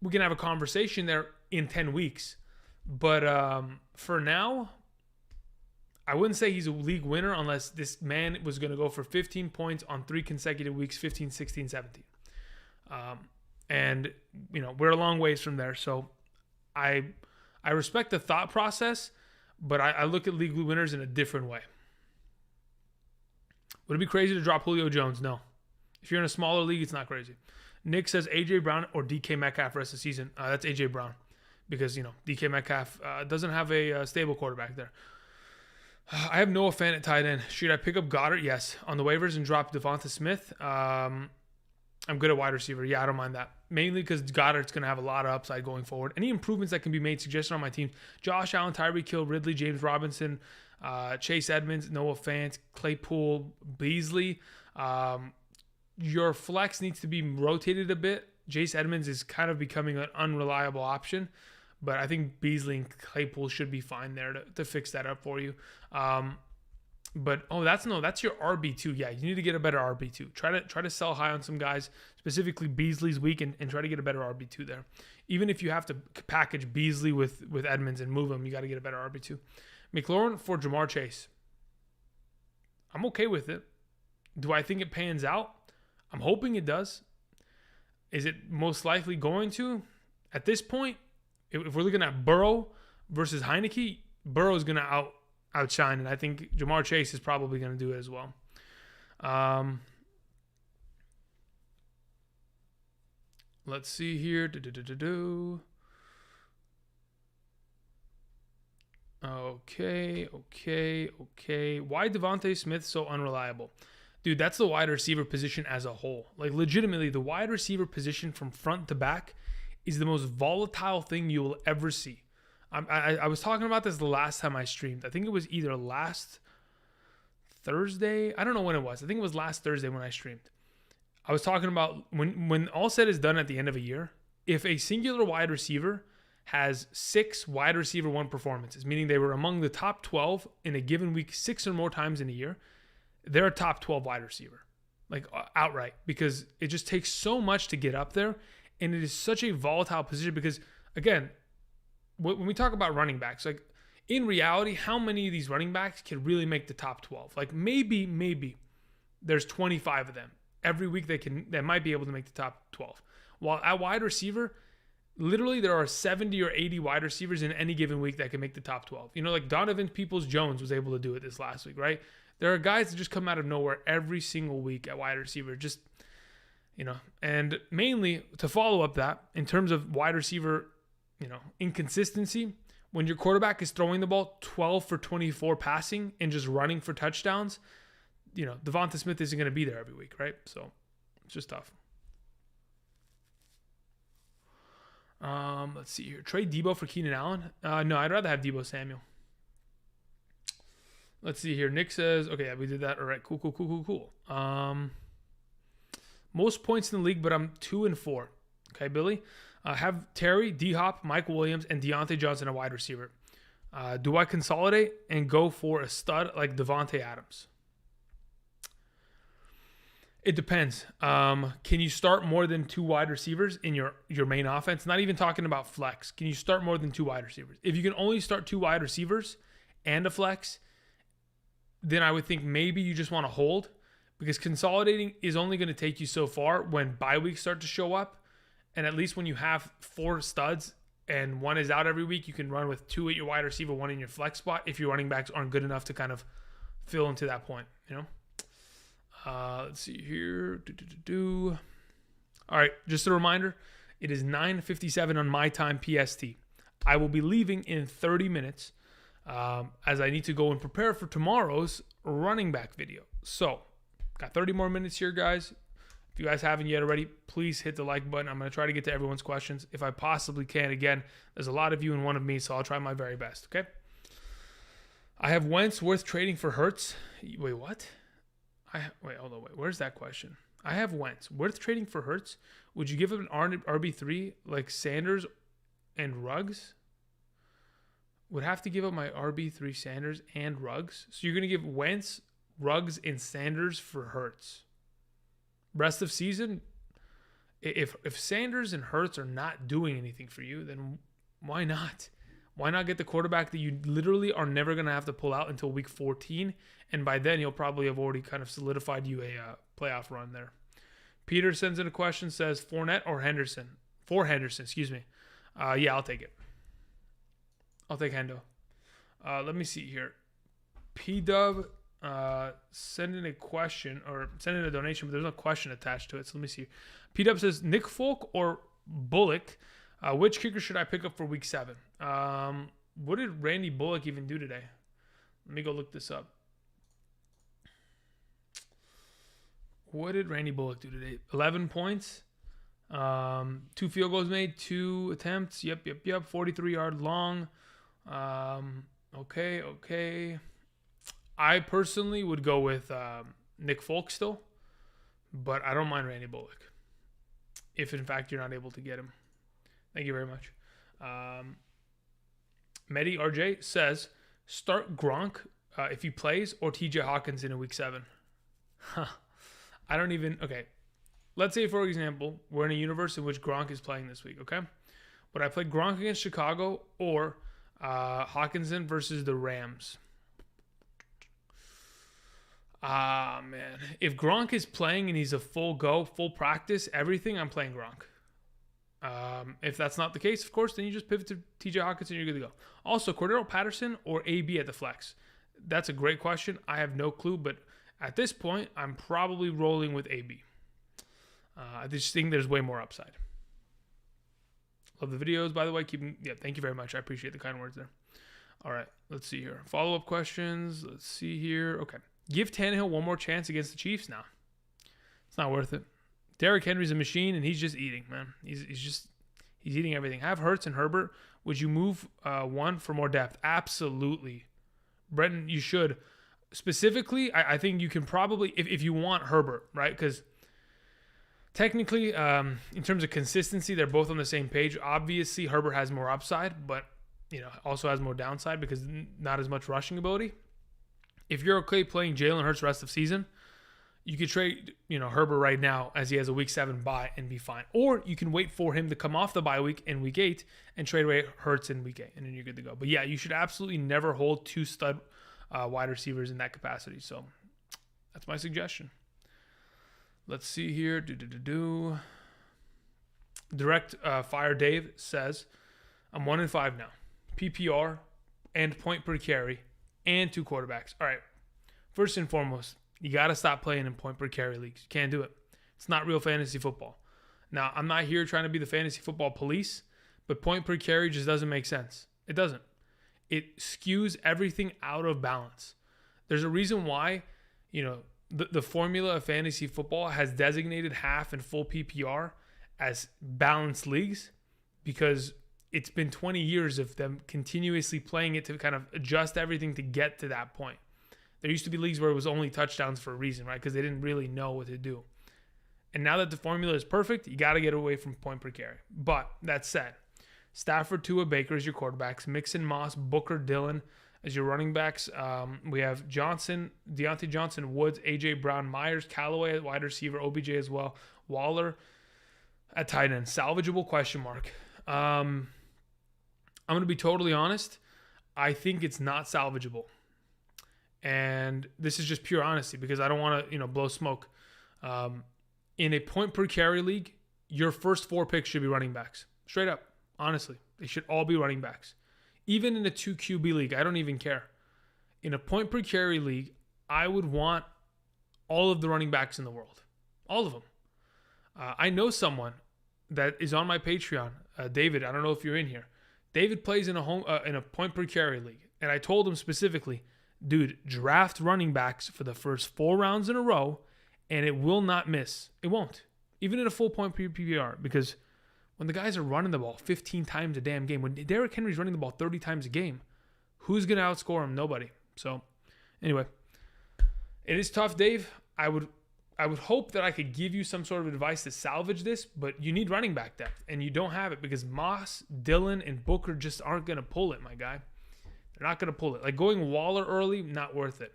[SPEAKER 1] we can have a conversation there in 10 weeks. But for now, I wouldn't say he's a league winner unless this man was going to go for 15 points on 3 consecutive weeks, 15, 16, 17. And, we're a long ways from there. So I respect the thought process, but I look at league winners in a different way. Would it be crazy to drop Julio Jones? No. If you're in a smaller league, it's not crazy. Nick says A.J. Brown or DK Metcalf rest of the season. That's A.J. Brown because, DK Metcalf doesn't have a stable quarterback there. I have Noah Fant at tight end. Should I pick up Goddard? Yes. On the waivers and drop Devonta Smith? I'm good at wide receiver. Yeah, I don't mind that. Mainly because Goddard's going to have a lot of upside going forward. Any improvements that can be made, suggested on my team. Josh Allen, Tyreek Hill, Ridley, James Robinson, Chase Edmonds, Noah Fant, Claypool, Beasley. Your flex needs to be rotated a bit. Chase Edmonds is kind of becoming an unreliable option. But I think Beasley and Claypool should be fine there to fix that up for you. But that's your RB2. Yeah, you need to get a better RB2. Try to sell high on some guys, specifically Beasley's week, and try to get a better RB2 there. Even if you have to package Beasley with Edmonds and move him, you got to get a better RB2. McLaurin for Jamar Chase. I'm okay with it. Do I think it pans out? I'm hoping it does. Is it most likely going to? At this point, if we're looking at Burrow versus Heineke, Burrow is going to outshine, and I think Jamar Chase is probably going to do it as well. Let's see here. Okay. Why Devontae Smith so unreliable? Dude, that's the wide receiver position as a whole. Like, legitimately, the wide receiver position from front to back is the most volatile thing you will ever see. I was talking about this the last time I streamed. I think it was either last Thursday. I don't know when it was. I think it was last Thursday when I streamed. I was talking about when all said is done at the end of a year, if a singular wide receiver has 6 wide receiver 1 performances, meaning they were among the top 12 in a given week 6 or more times in a year, they're a top 12 wide receiver, like outright, because it just takes so much to get up there. And it is such a volatile position because, again, when we talk about running backs, like in reality, how many of these running backs can really make the top 12? Like maybe there's 25 of them every week that might be able to make the top 12. While at wide receiver, literally there are 70 or 80 wide receivers in any given week that can make the top 12. You know, like Donovan Peoples-Jones was able to do it this last week, right? There are guys that just come out of nowhere every single week at wide receiver, just, you know, and mainly to follow up that in terms of wide receiver, you know, inconsistency, when your quarterback is throwing the ball 12 for 24 passing and just running for touchdowns, you know, Devonta Smith isn't going to be there every week, right? So it's just tough. Let's see here. Trade Debo for Keenan Allen? No, I'd rather have Debo Samuel. Let's see here. Nick says, okay, yeah, we did that. All right, cool. Most points in the league, but I'm 2-4. Okay, Billy. Have Terry, D-Hop, Mike Williams, and Deontay Johnson a wide receiver. Do I consolidate and go for a stud like Devontae Adams? It depends. Can you start more than 2 wide receivers in your main offense? Not even talking about flex. Can you start more than 2 wide receivers? If you can only start 2 wide receivers and a flex, then I would think maybe you just want to hold, because consolidating is only going to take you so far when bye weeks start to show up. And at least when you have 4 studs and 1 is out every week, you can run with 2 at your wide receiver, 1 in your flex spot if your running backs aren't good enough to kind of fill into that point, you know? Let's see here. All right, just a reminder, it is 9:57 on my time PST. I will be leaving in 30 minutes as I need to go and prepare for tomorrow's running back video. So, got 30 more minutes here, guys. If you guys haven't yet already, please hit the like button. I'm going to try to get to everyone's questions if I possibly can. Again, there's a lot of you and one of me, so I'll try my very best, okay? I have Wentz worth trading for Hurts. Wait, what? Hold on. Where's that question? I have Wentz worth trading for Hurts. Would you give him an RB3 like Sanders and Ruggs? Would have to give up my RB3 Sanders and Ruggs. So you're going to give Wentz, Ruggs, and Sanders for Hurts. Rest of season, if Sanders and Hurts are not doing anything for you, then why not? Why not get the quarterback that you literally are never going to have to pull out until week 14? And by then, you'll probably have already kind of solidified you a playoff run there. Peter sends in a question, says Fournette or Henderson? For Henderson, excuse me. Yeah, I'll take it. I'll take Hendo. Let me see here. P-Dub send in a question or send in a donation, but there's no question attached to it. So let me see. P-Dub says Nick Folk or Bullock. Which kicker should I pick up for week 7? What did Randy Bullock even do today? Let me go look this up. What did Randy Bullock do today? 11 points. 2 field goals made, 2 attempts. Yep. 43-yard long. Okay. I personally would go with Nick Folk still, but I don't mind Randy Bullock if, in fact, you're not able to get him. Thank you very much. Mehdi RJ says, start Gronk if he plays or TJ Hawkins in week 7. Huh. I don't even... Okay. Let's say, for example, we're in a universe in which Gronk is playing this week, okay? Would I play Gronk against Chicago or Hawkinson versus the Rams? Man. If Gronk is playing and he's a full go, full practice, everything, I'm playing Gronk. If that's not the case, of course, then you just pivot to TJ Hawkinson and you're good to go. Also, Cordero Patterson or AB at the flex? That's a great question. I have no clue, but at this point, I'm probably rolling with AB. I just think there's way more upside. Love the videos, by the way. Thank you very much. I appreciate the kind words there. All right, let's see here. Follow-up questions. Let's see here. Okay. Give Tannehill one more chance against the Chiefs now. It's not worth it. Derrick Henry's a machine, and he's just eating, man. He's eating everything. Have Hurts and Herbert. Would you move one for more depth? Absolutely. Brenton, you should. Specifically, I think you can probably, if you want Herbert, right? Because technically, in terms of consistency, they're both on the same page. Obviously, Herbert has more upside, but also has more downside because not as much rushing ability. If you're okay playing Jalen Hurts the rest of the season, you could trade, Herbert right now as he has a week 7 bye and be fine. Or you can wait for him to come off the bye week in week 8 and trade away Hurts in week 8, and then you're good to go. But yeah, you should absolutely never hold 2 stud wide receivers in that capacity. So that's my suggestion. Let's see here. Direct Fire Dave says, I'm 1-5 now. PPR and point per carry and 2 quarterbacks. All right. First and foremost, you got to stop playing in point per carry leagues. You can't do it. It's not real fantasy football. Now, I'm not here trying to be the fantasy football police, but point per carry just doesn't make sense. It doesn't. It skews everything out of balance. There's a reason why, the formula of fantasy football has designated half and full PPR as balanced leagues because it's been 20 years of them continuously playing it to kind of adjust everything to get to that point. There used to be leagues where it was only touchdowns for a reason, right? Because they didn't really know what to do. And now that the formula is perfect, you got to get away from point per carry. But that said, Stafford, Tua, Baker as your quarterbacks, Mixon, Moss, Booker, Dillon as your running backs. We have Johnson, Deontay Johnson, Woods, A.J. Brown, Myers, Callaway at wide receiver, OBJ as well, Waller at tight end. Salvageable question mark. I'm going to be totally honest. I think it's not salvageable. And this is just pure honesty because I don't want to, blow smoke. In a point per carry league, your first 4 picks should be running backs. Straight up. Honestly, they should all be running backs. Even in a 2 QB league, I don't even care. In a point per carry league, I would want all of the running backs in the world. All of them. I know someone that is on my Patreon. David, I don't know if you're in here. David plays in a point per carry league. And I told him specifically, dude, draft running backs for the first 4 rounds in a row, and it will not miss. It won't. Even in a full point PPR, because when the guys are running the ball 15 times a damn game, when Derrick Henry's running the ball 30 times a game, who's going to outscore him? Nobody. So, anyway, it is tough, Dave. I would hope that I could give you some sort of advice to salvage this, but you need running back depth, and you don't have it because Moss, Dillon, and Booker just aren't going to pull it, my guy. They're not going to pull it. Like going Waller early, not worth it.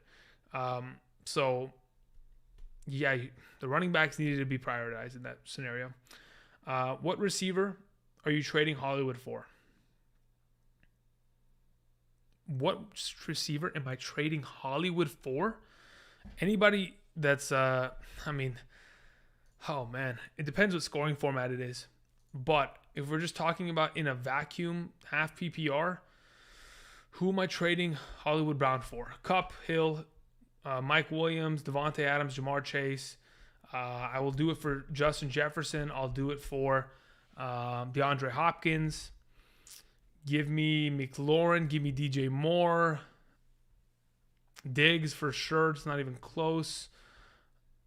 [SPEAKER 1] So, yeah, the running backs needed to be prioritized in that scenario. What receiver are you trading Hollywood for? What receiver am I trading Hollywood for? Anybody that's, oh man, it depends what scoring format it is. But if we're just talking about in a vacuum, half PPR, who am I trading Hollywood Brown for? Kupp, Hill, Mike Williams, Devontae Adams, Jamar Chase. I will do it for Justin Jefferson. I'll do it for DeAndre Hopkins. Give me McLaurin. Give me DJ Moore. Diggs for sure. It's not even close.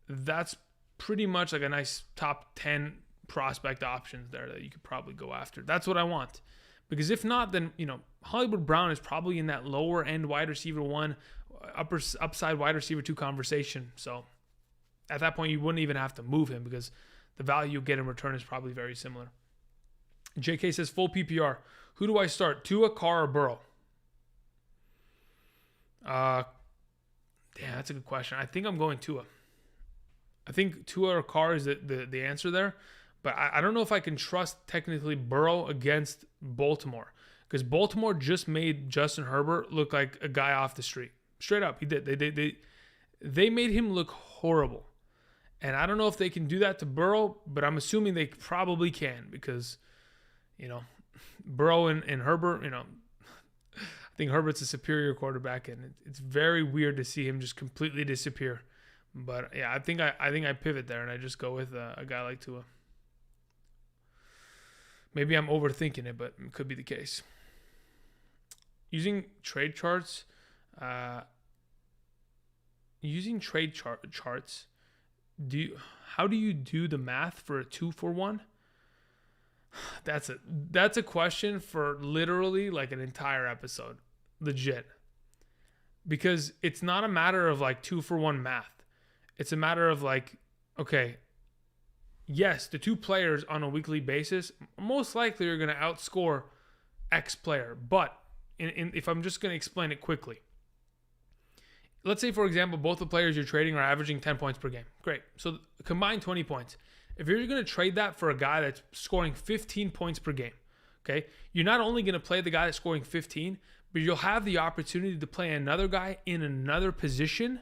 [SPEAKER 1] That's pretty much like a nice top 10 prospect options there that you could probably go after. That's what I want. Because if not, then, Hollywood Brown is probably in that lower end wide receiver 1, upside wide receiver 2 conversation. So at that point, you wouldn't even have to move him because the value you get in return is probably very similar. JK says full PPR. Who do I start? Tua, Carr, or Burrow? Uh, yeah, that's a good question. I think I'm going Tua. I think Tua or Carr is the answer there. But I don't know if I can trust technically Burrow against Baltimore. Because Baltimore just made Justin Herbert look like a guy off the street. Straight up, he did. They made him look horrible. And I don't know if they can do that to Burrow, but I'm assuming they probably can because, Burrow and Herbert, I think Herbert's a superior quarterback, and it's very weird to see him just completely disappear. But yeah, I think I pivot there and I just go with a guy like Tua. Maybe I'm overthinking it, but it could be the case. Using trade charts, how do you do the math for a 2-for-1? That's a question for literally like an entire episode, legit. Because it's not a matter of like 2-for-1 math. It's a matter of like, okay, yes, the two players on a weekly basis most likely are going to outscore X player. But if I'm just going to explain it quickly, let's say, for example, both the players you're trading are averaging 10 points per game. Great. So combined 20 points. If you're going to trade that for a guy that's scoring 15 points per game, okay, you're not only going to play the guy that's scoring 15, but you'll have the opportunity to play another guy in another position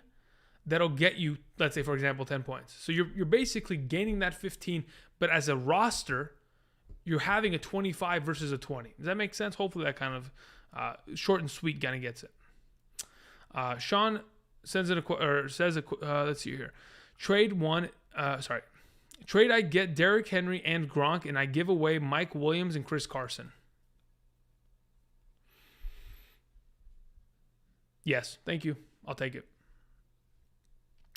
[SPEAKER 1] that'll get you, let's say, for example, 10 points. So you're basically gaining that 15, but as a roster, you're having a 25 versus a 20. Does that make sense? Hopefully that kind of short and sweet kind of gets it. Sean says let's see here. Trade I get Derrick Henry and Gronk, and I give away Mike Williams and Chris Carson. Yes, thank you. I'll take it.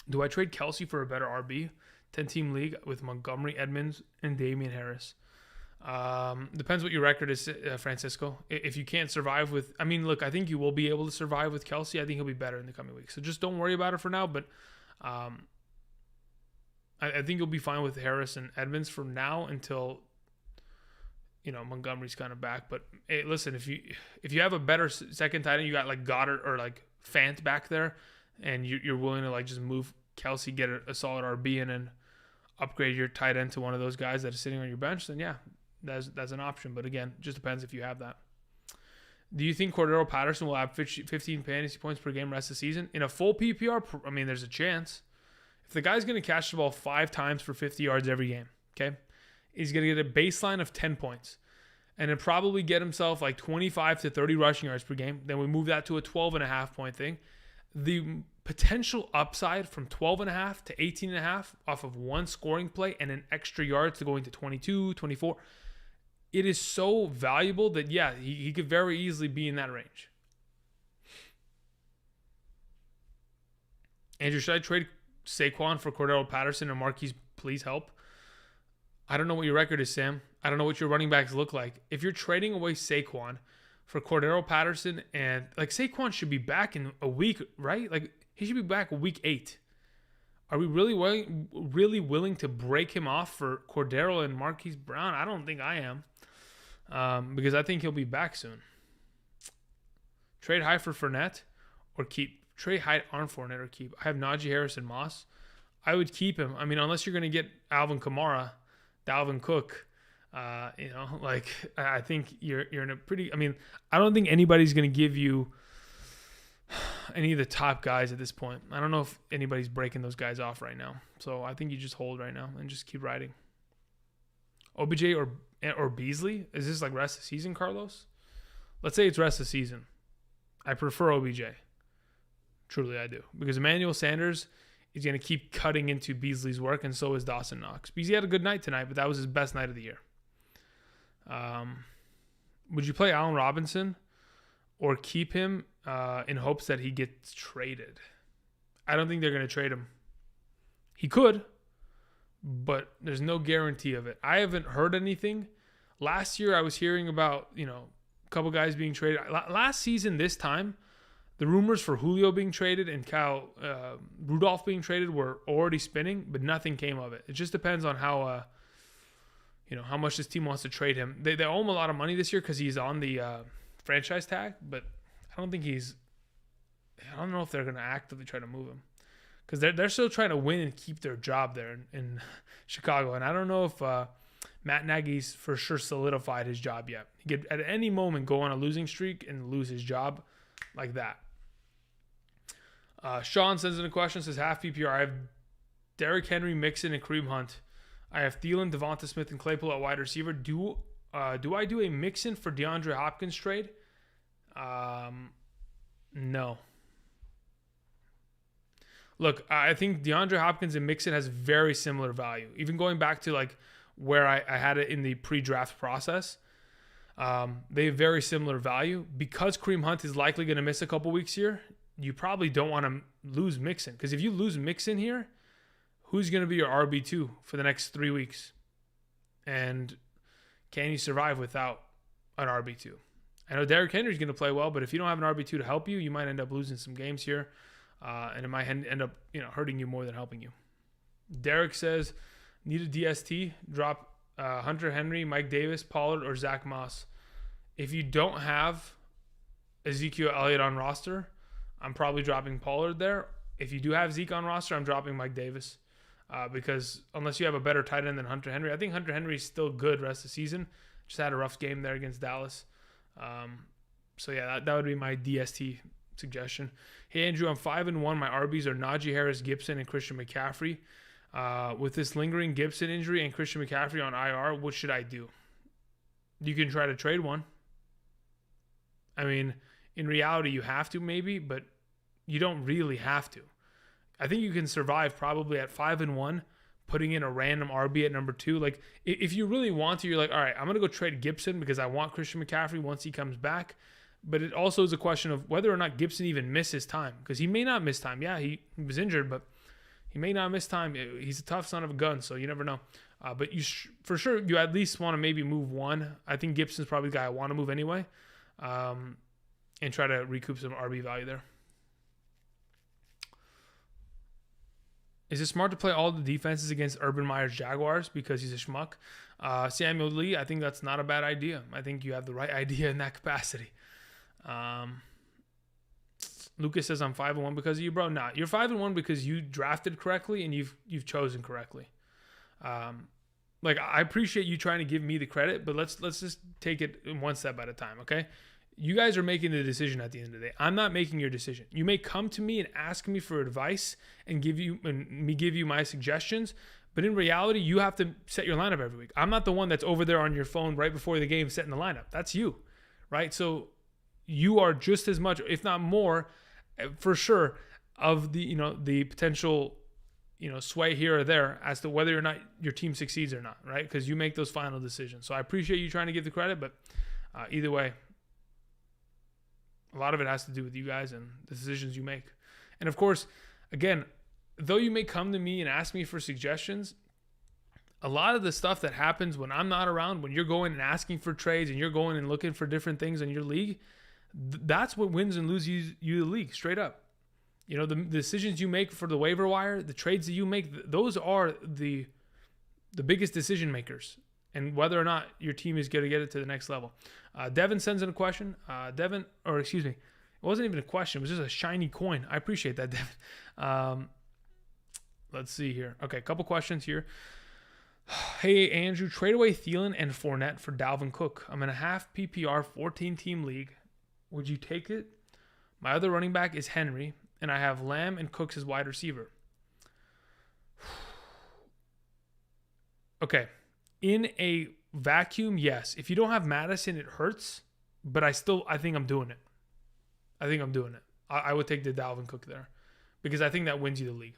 [SPEAKER 1] Do I trade Kelsey for a better RB? 10-team league with Montgomery, Edmonds, and Damian Harris. Depends what your record is, Francisco. If you can't survive with... I mean, look, I think you will be able to survive with Kelsey. I think he'll be better in the coming weeks. So just don't worry about it for now. But I think you'll be fine with Harris and Edmonds from now until, Montgomery's kind of back. But hey, listen, if you have a better second tight end, you got like Goddard or like Fant back there, and you're willing to like just move Kelsey, get a solid RB, and then upgrade your tight end to one of those guys that is sitting on your bench, then yeah, that's an option. But again, just depends if you have that. Do you think Cordero Patterson will have 15 fantasy points per game rest of the season? In a full PPR, I mean, there's a chance. If the guy's going to catch the ball 5 times for 50 yards every game, okay, he's going to get a baseline of 10 points. And then probably get himself like 25 to 30 rushing yards per game. Then we move that to a 12.5 point thing. The potential upside from 12.5 to 18.5 off of one scoring play and an extra yards to going to 22, 24, it is so valuable that, yeah, he could very easily be in that range. Andrew, should I trade Saquon for Cordero Patterson and Marquise? Please help. I don't know what your record is, Sam. I don't know what your running backs look like. If you're trading away Saquon for Cordero Patterson, and like Saquon should be back in a week, right? Like he should be back week 8. Are we really willing to break him off for Cordero and Marquise Brown? I don't think I am, because I think he'll be back soon. Trade high for Fournette or keep. Trade high on Fournette or keep. I have Najee Harris and Moss. I would keep him. I mean, unless you're going to get Alvin Kamara, Dalvin Cook. I think you're in a pretty... I mean, I don't think anybody's going to give you any of the top guys at this point. I don't know if anybody's breaking those guys off right now. So I think you just hold right now and just keep riding. OBJ or Beasley? Is this like rest of the season, Carlos? Let's say it's rest of the season. I prefer OBJ. Truly, I do. Because Emmanuel Sanders is going to keep cutting into Beasley's work, and so is Dawson Knox. Beasley had a good night tonight, but that was his best night of the year. Would you play Allen Robinson or keep him in hopes that he gets traded? I don't think they're going to trade him. He could, but there's no guarantee of it. I haven't heard anything. Last year, I was hearing about, a couple guys being traded. Last season, this time, the rumors for Julio being traded and Kyle Rudolph being traded were already spinning, but nothing came of it. It just depends on how much this team wants to trade him. They owe him a lot of money this year because he's on the franchise tag, but I don't think he's I don't know if they're going to actively try to move him because they're still trying to win and keep their job there in Chicago. And I don't know if Matt Nagy's for sure solidified his job yet. He could at any moment go on a losing streak and lose his job like that. Sean sends in a question, says half PPR. I have Derrick Henry, Mixon, and Kareem Hunt. I have Thielen, Devonta Smith, and Claypool at wide receiver. Do I do a Mixon for DeAndre Hopkins trade? No. Look, I think DeAndre Hopkins and Mixon has very similar value. Even going back to like where I had it in the pre-draft process, they have very similar value. Because Kareem Hunt is likely going to miss a couple weeks here, you probably don't want to lose Mixon. Because if you lose Mixon here, who's going to be your RB2 for the next 3 weeks? And can you survive without an RB2? I know Derrick Henry's going to play well, but if you don't have an RB2 to help you, you might end up losing some games here. And it might end up hurting you more than helping you. Derek says, need a DST, drop Hunter Henry, Mike Davis, Pollard, or Zach Moss. If you don't have Ezekiel Elliott on roster, I'm probably dropping Pollard there. If you do have Zeke on roster, I'm dropping Mike Davis. Because unless you have a better tight end than Hunter Henry, I think Hunter Henry is still good rest of the season. Just had a rough game there against Dallas. So yeah, that would be my DST suggestion. Hey Andrew, I'm 5-1. My RBs are Najee Harris, Gibson, and Christian McCaffrey. With this lingering Gibson injury and Christian McCaffrey on IR, what should I do? You can try to trade one. I mean, in reality, you have to maybe, but you don't really have to. I think you can survive probably at 5-1, putting in a random RB at number 2. Like, if you really want to, you're like, all right, I'm going to go trade Gibson because I want Christian McCaffrey once he comes back. But it also is a question of whether or not Gibson even misses time, because he may not miss time. Yeah, he was injured, but he may not miss time. He's a tough son of a gun, so you never know. But you for sure, you at least want to maybe move one. I think Gibson's probably the guy I want to move anyway, and try to recoup some RB value there. Is it smart to play all the defenses against Urban Meyer's Jaguars because he's a schmuck? Samuel Lee, I think that's not a bad idea. I think you have the right idea in that capacity. Lucas says I'm 5-1 because of you, bro. Nah, you're 5-1 because you drafted correctly and you've chosen correctly. Like, I appreciate you trying to give me the credit, but let's just take it one step at a time, okay? You guys are making the decision at the end of the day. I'm not making your decision. You may come to me and ask me for advice and give you my suggestions, but in reality, you have to set your lineup every week. I'm not the one that's over there on your phone right before the game setting the lineup. That's you, right? So you are just as much, if not more, for sure, of the potential sway here or there as to whether or not your team succeeds or not, right? Because you make those final decisions. So I appreciate you trying to give the credit, but either way, a lot of it has to do with you guys and the decisions you make. And of course, again, though you may come to me and ask me for suggestions, a lot of the stuff that happens when I'm not around, when you're going and asking for trades and you're going and looking for different things in your league, that's what wins and loses you the league, straight up. The decisions you make for the waiver wire, the trades that you make, those are the biggest decision makers, and whether or not your team is going to get it to the next level. Devin sends in a question. It wasn't even a question. It was just a shiny coin. I appreciate that, Devin. Let's see here. Okay, a couple questions here. Hey, Andrew, trade away Thielen and Fournette for Dalvin Cook. I'm in a half PPR 14-team league. Would you take it? My other running back is Henry, and I have Lamb and Cooks as wide receiver. Okay. In a vacuum, yes. If you don't have Madison, it hurts, but I think I'm doing it. I would take the Dalvin Cook there because I think that wins you the league,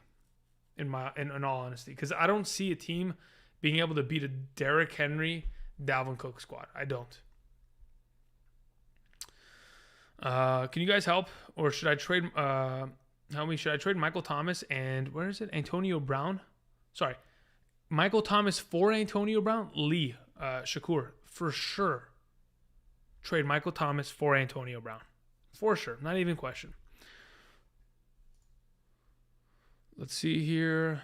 [SPEAKER 1] in all honesty. Because I don't see a team being able to beat a Derrick Henry, Dalvin Cook squad. I don't. Can you guys help, or should I trade? Should I trade Michael Thomas and where is it? Antonio Brown? Sorry, Michael Thomas for Antonio Brown. Lee, Shakur, for sure. Trade Michael Thomas for Antonio Brown, for sure. Not even question. Let's see here.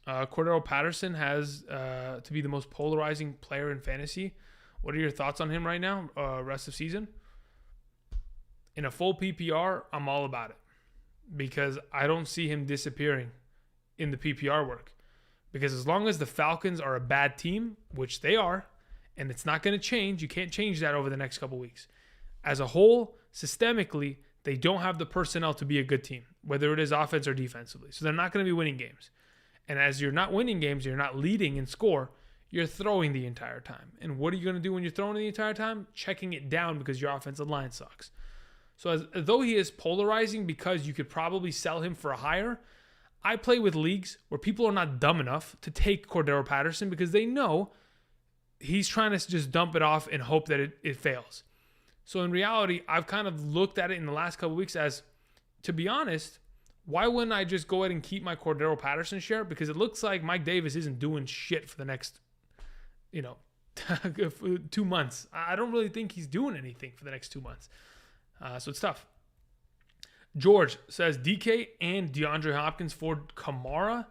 [SPEAKER 1] Cordero Patterson has to be the most polarizing player in fantasy. What are your thoughts on him right now, rest of season? In a full PPR, I'm all about it because I don't see him disappearing in the PPR work. Because as long as the Falcons are a bad team, which they are, and it's not going to change, you can't change that over the next couple weeks. As a whole, systemically, they don't have the personnel to be a good team, whether it is offense or defensively. So they're not going to be winning games. And as you're not winning games, you're not leading in score, you're throwing the entire time. And what are you going to do when you're throwing the entire time? Checking it down because your offensive line sucks. So as though he is polarizing because you could probably sell him for a higher, I play with leagues where people are not dumb enough to take Cordero Patterson because they know he's trying to just dump it off and hope that it fails. So in reality, I've kind of looked at it in the last couple of weeks as, to be honest, why wouldn't I just go ahead and keep my Cordero Patterson share? Because it looks like Mike Davis isn't doing shit for the next, 2 months. I don't really think he's doing anything for the next 2 months. So it's tough. George says DK and DeAndre Hopkins for Kamara.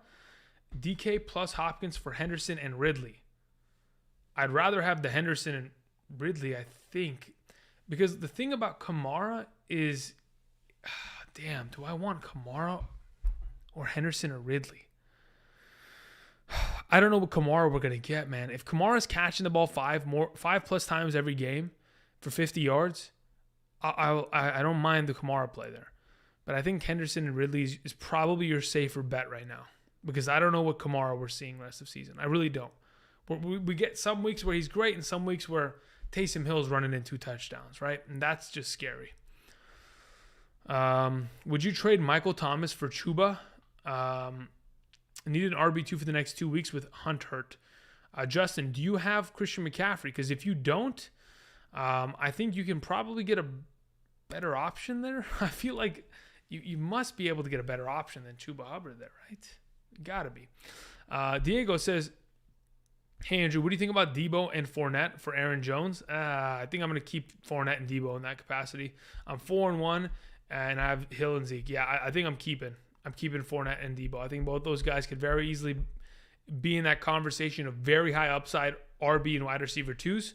[SPEAKER 1] DK plus Hopkins for Henderson and Ridley. I'd rather have the Henderson and Ridley, I think. Because the thing about Kamara is, damn, do I want Kamara or Henderson or Ridley? I don't know what Kamara we're going to get, man. If Kamara's catching the ball 5+ times every game for 50 yards, I don't mind the Kamara play there. But I think Henderson and Ridley is probably your safer bet right now. Because I don't know what Kamara we're seeing the rest of the season. I really don't. We get some weeks where he's great and some weeks where Taysom Hill's running in 2 touchdowns, right? And that's just scary. Would you trade Michael Thomas for Chuba? Need an RB2 for the next 2 weeks with Hunt hurt. Justin, do you have Christian McCaffrey? Because if you don't, I think you can probably get a better option there. I feel like you must be able to get a better option than Chuba Hubbard there, right? Gotta be. Diego says, hey, Andrew, what do you think about Debo and Fournette for Aaron Jones? I think I'm going to keep Fournette and Debo in that capacity. I'm 4-1, and I have Hill and Zeke. Yeah, I think I'm keeping Fournette and Debo. I think both those guys could very easily be in that conversation of very high upside RB and wide receiver 2s,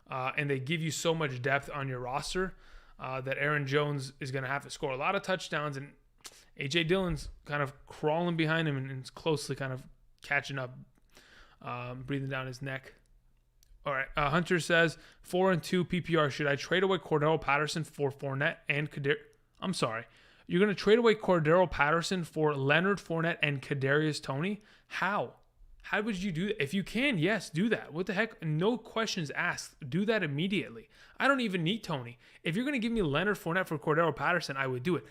[SPEAKER 1] and they give you so much depth on your roster that Aaron Jones is going to have to score a lot of touchdowns, and A.J. Dillon's kind of crawling behind him and is closely kind of catching up. Breathing down his neck. All right. Hunter says 4-2 PPR. Should I trade away Cordero Patterson for Fournette and Kadarius? I'm sorry. You're going to trade away Cordero Patterson for Leonard Fournette and Kadarius Toney? How? How would you do that? If you can, yes, do that. What the heck? No questions asked. Do that immediately. I don't even need Toney. If you're going to give me Leonard Fournette for Cordero Patterson, I would do it.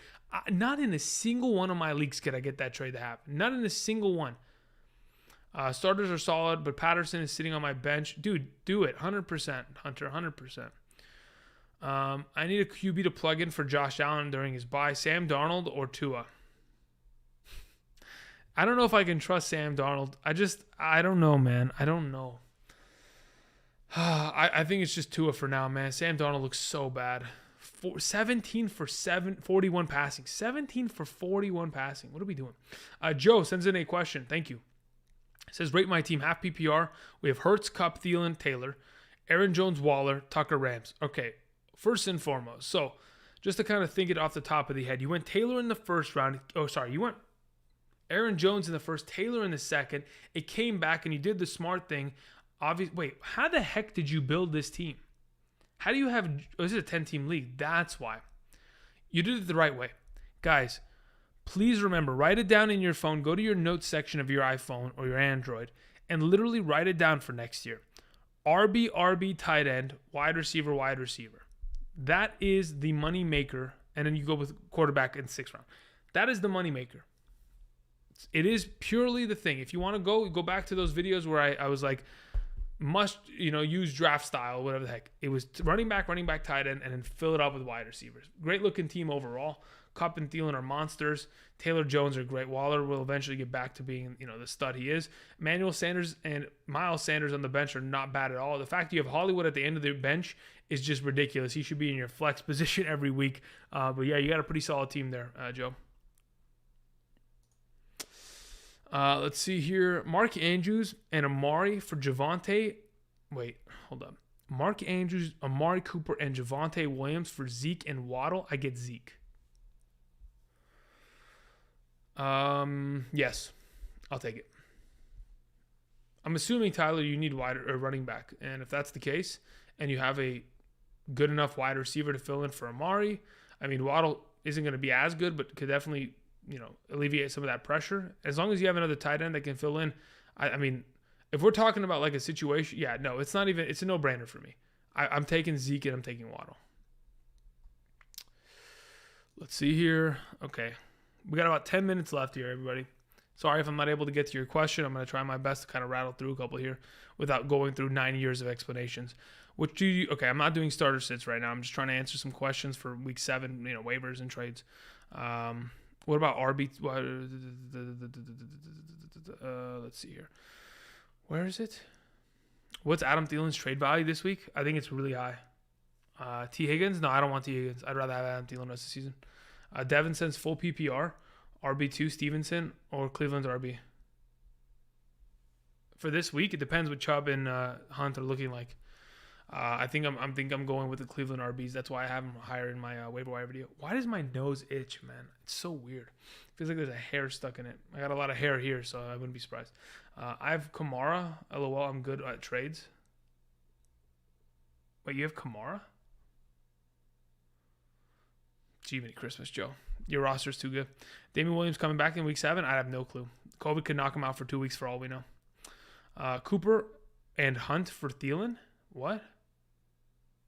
[SPEAKER 1] Not in a single one of my leagues could I get that trade to happen. Not in a single one. Starters are solid, but Patterson is sitting on my bench. Dude, do it. 100%, Hunter, 100%. I need a QB to plug in for Josh Allen during his bye. Sam Darnold or Tua? I don't know if I can trust Sam Darnold. I don't know, man. I don't know. I think it's just Tua for now, man. Sam Darnold looks so bad. 17 for 41 passing. 17 for 41 passing. What are we doing? Joe sends in a question. Thank you. It says, rate my team half PPR. We have Hurts, Kupp, Thielen, Taylor, Aaron Jones, Waller, Tucker, Rams. Okay, first and foremost. So just to kind of think it off the top of the head, you went Taylor in the first round. You went Aaron Jones in the first, Taylor in the second. It came back and you did the smart thing. Wait, how the heck did you build this team? How do you have, this is a 10-team league. That's why. You did it the right way. Guys, please remember, write it down in your phone. Go to your notes section of your iPhone or your Android and literally write it down for next year. RB, tight end, wide receiver, wide receiver. That is the money maker. And then you go with quarterback in the 6th round. That is the money maker. It is purely the thing. If you want to go back to those videos where I was like, must use draft style, whatever the heck. It was running back, tight end, and then fill it up with wide receivers. Great looking team overall. Kupp and Thielen are monsters. Taylor Jones are great. Waller will eventually get back to being, the stud he is. Emmanuel Sanders and Miles Sanders on the bench are not bad at all. The fact you have Hollywood at the end of the bench is just ridiculous. He should be in your flex position every week. But yeah, you got a pretty solid team there, Joe. Let's see here. Mark Andrews and Amari for Javonte. Wait, hold up. Mark Andrews, Amari Cooper, and Javonte Williams for Zeke and Waddle. I get Zeke. Yes, I'll take it. I'm assuming, Tyler, you need wide or running back. And if that's the case, and you have a good enough wide receiver to fill in for Amari, I mean, Waddle isn't going to be as good, but could definitely, alleviate some of that pressure. As long as you have another tight end that can fill in, I mean, if we're talking about like a situation, it's not even, it's a no-brainer for me. I'm taking Zeke and I'm taking Waddle. Let's see here. Okay. We got about 10 minutes left here, everybody. Sorry if I'm not able to get to your question. I'm going to try my best to kind of rattle through a couple here without going through 9 years of explanations. Okay, I'm not doing starter sits right now. I'm just trying to answer some questions for week 7, waivers and trades. What about RB? Let's see here. Where is it? What's Adam Thielen's trade value this week? I think it's really high. T. Higgins? No, I don't want T. Higgins. I'd rather have Adam Thielen rest of the season. Devinson's full PPR. RB2 Stevenson or Cleveland's RB? For this week, it depends what Chubb and Hunt are looking like. I think I'm going with the Cleveland RBs. That's why I have them higher in my waiver wire video. Why does my nose itch, man? It's so weird. It feels like there's a hair stuck in it. I got a lot of hair here, so I wouldn't be surprised. I have Kamara. LOL, I'm good at trades. Wait, you have Kamara? Gee, many Christmas, Joe. Your roster's too good. Damian Williams coming back in week 7? I have no clue. COVID could knock him out for 2 weeks for all we know. Cooper and Hunt for Thielen? What?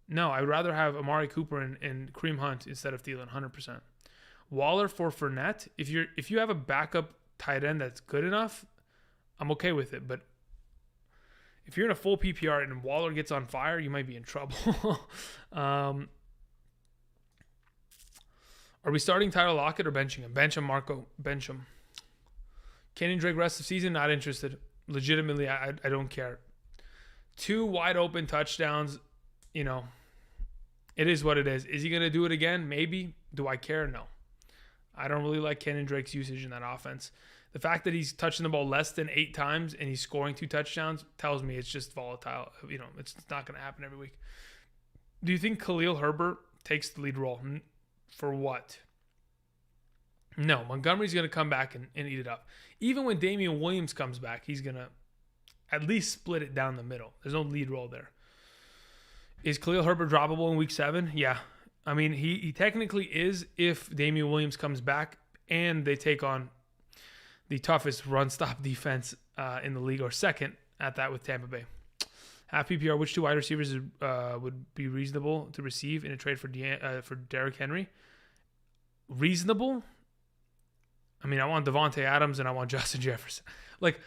[SPEAKER 1] No, I'd rather have Amari Cooper and Kareem Hunt instead of Thielen, 100%. Waller for Fournette. If you have a backup tight end that's good enough, I'm okay with it. But if you're in a full PPR and Waller gets on fire, you might be in trouble. Are we starting Tyler Lockett or benching him? Bench him, Marco. Bench him. Kenyon Drake rest of season? Not interested. Legitimately, I don't care. 2 wide open touchdowns. It is what it is. Is he going to do it again? Maybe. Do I care? No. I don't really like Kenyon Drake's usage in that offense. The fact that he's touching the ball less than 8 times and he's scoring 2 touchdowns tells me it's just volatile. It's not going to happen every week. Do you think Khalil Herbert takes the lead role? For what? No, Montgomery's going to come back and eat it up. Even when Damian Williams comes back, he's going to at least split it down the middle. There's no lead role there. Is Khalil Herbert droppable in week 7? Yeah. I mean, he technically is if Damian Williams comes back and they take on the toughest run-stop defense in the league, or second at that with Tampa Bay. Half PPR, which 2 wide receivers would be reasonable to receive in a trade for Derrick Henry? Reasonable? I mean, I want Devontae Adams and I want Justin Jefferson. Like,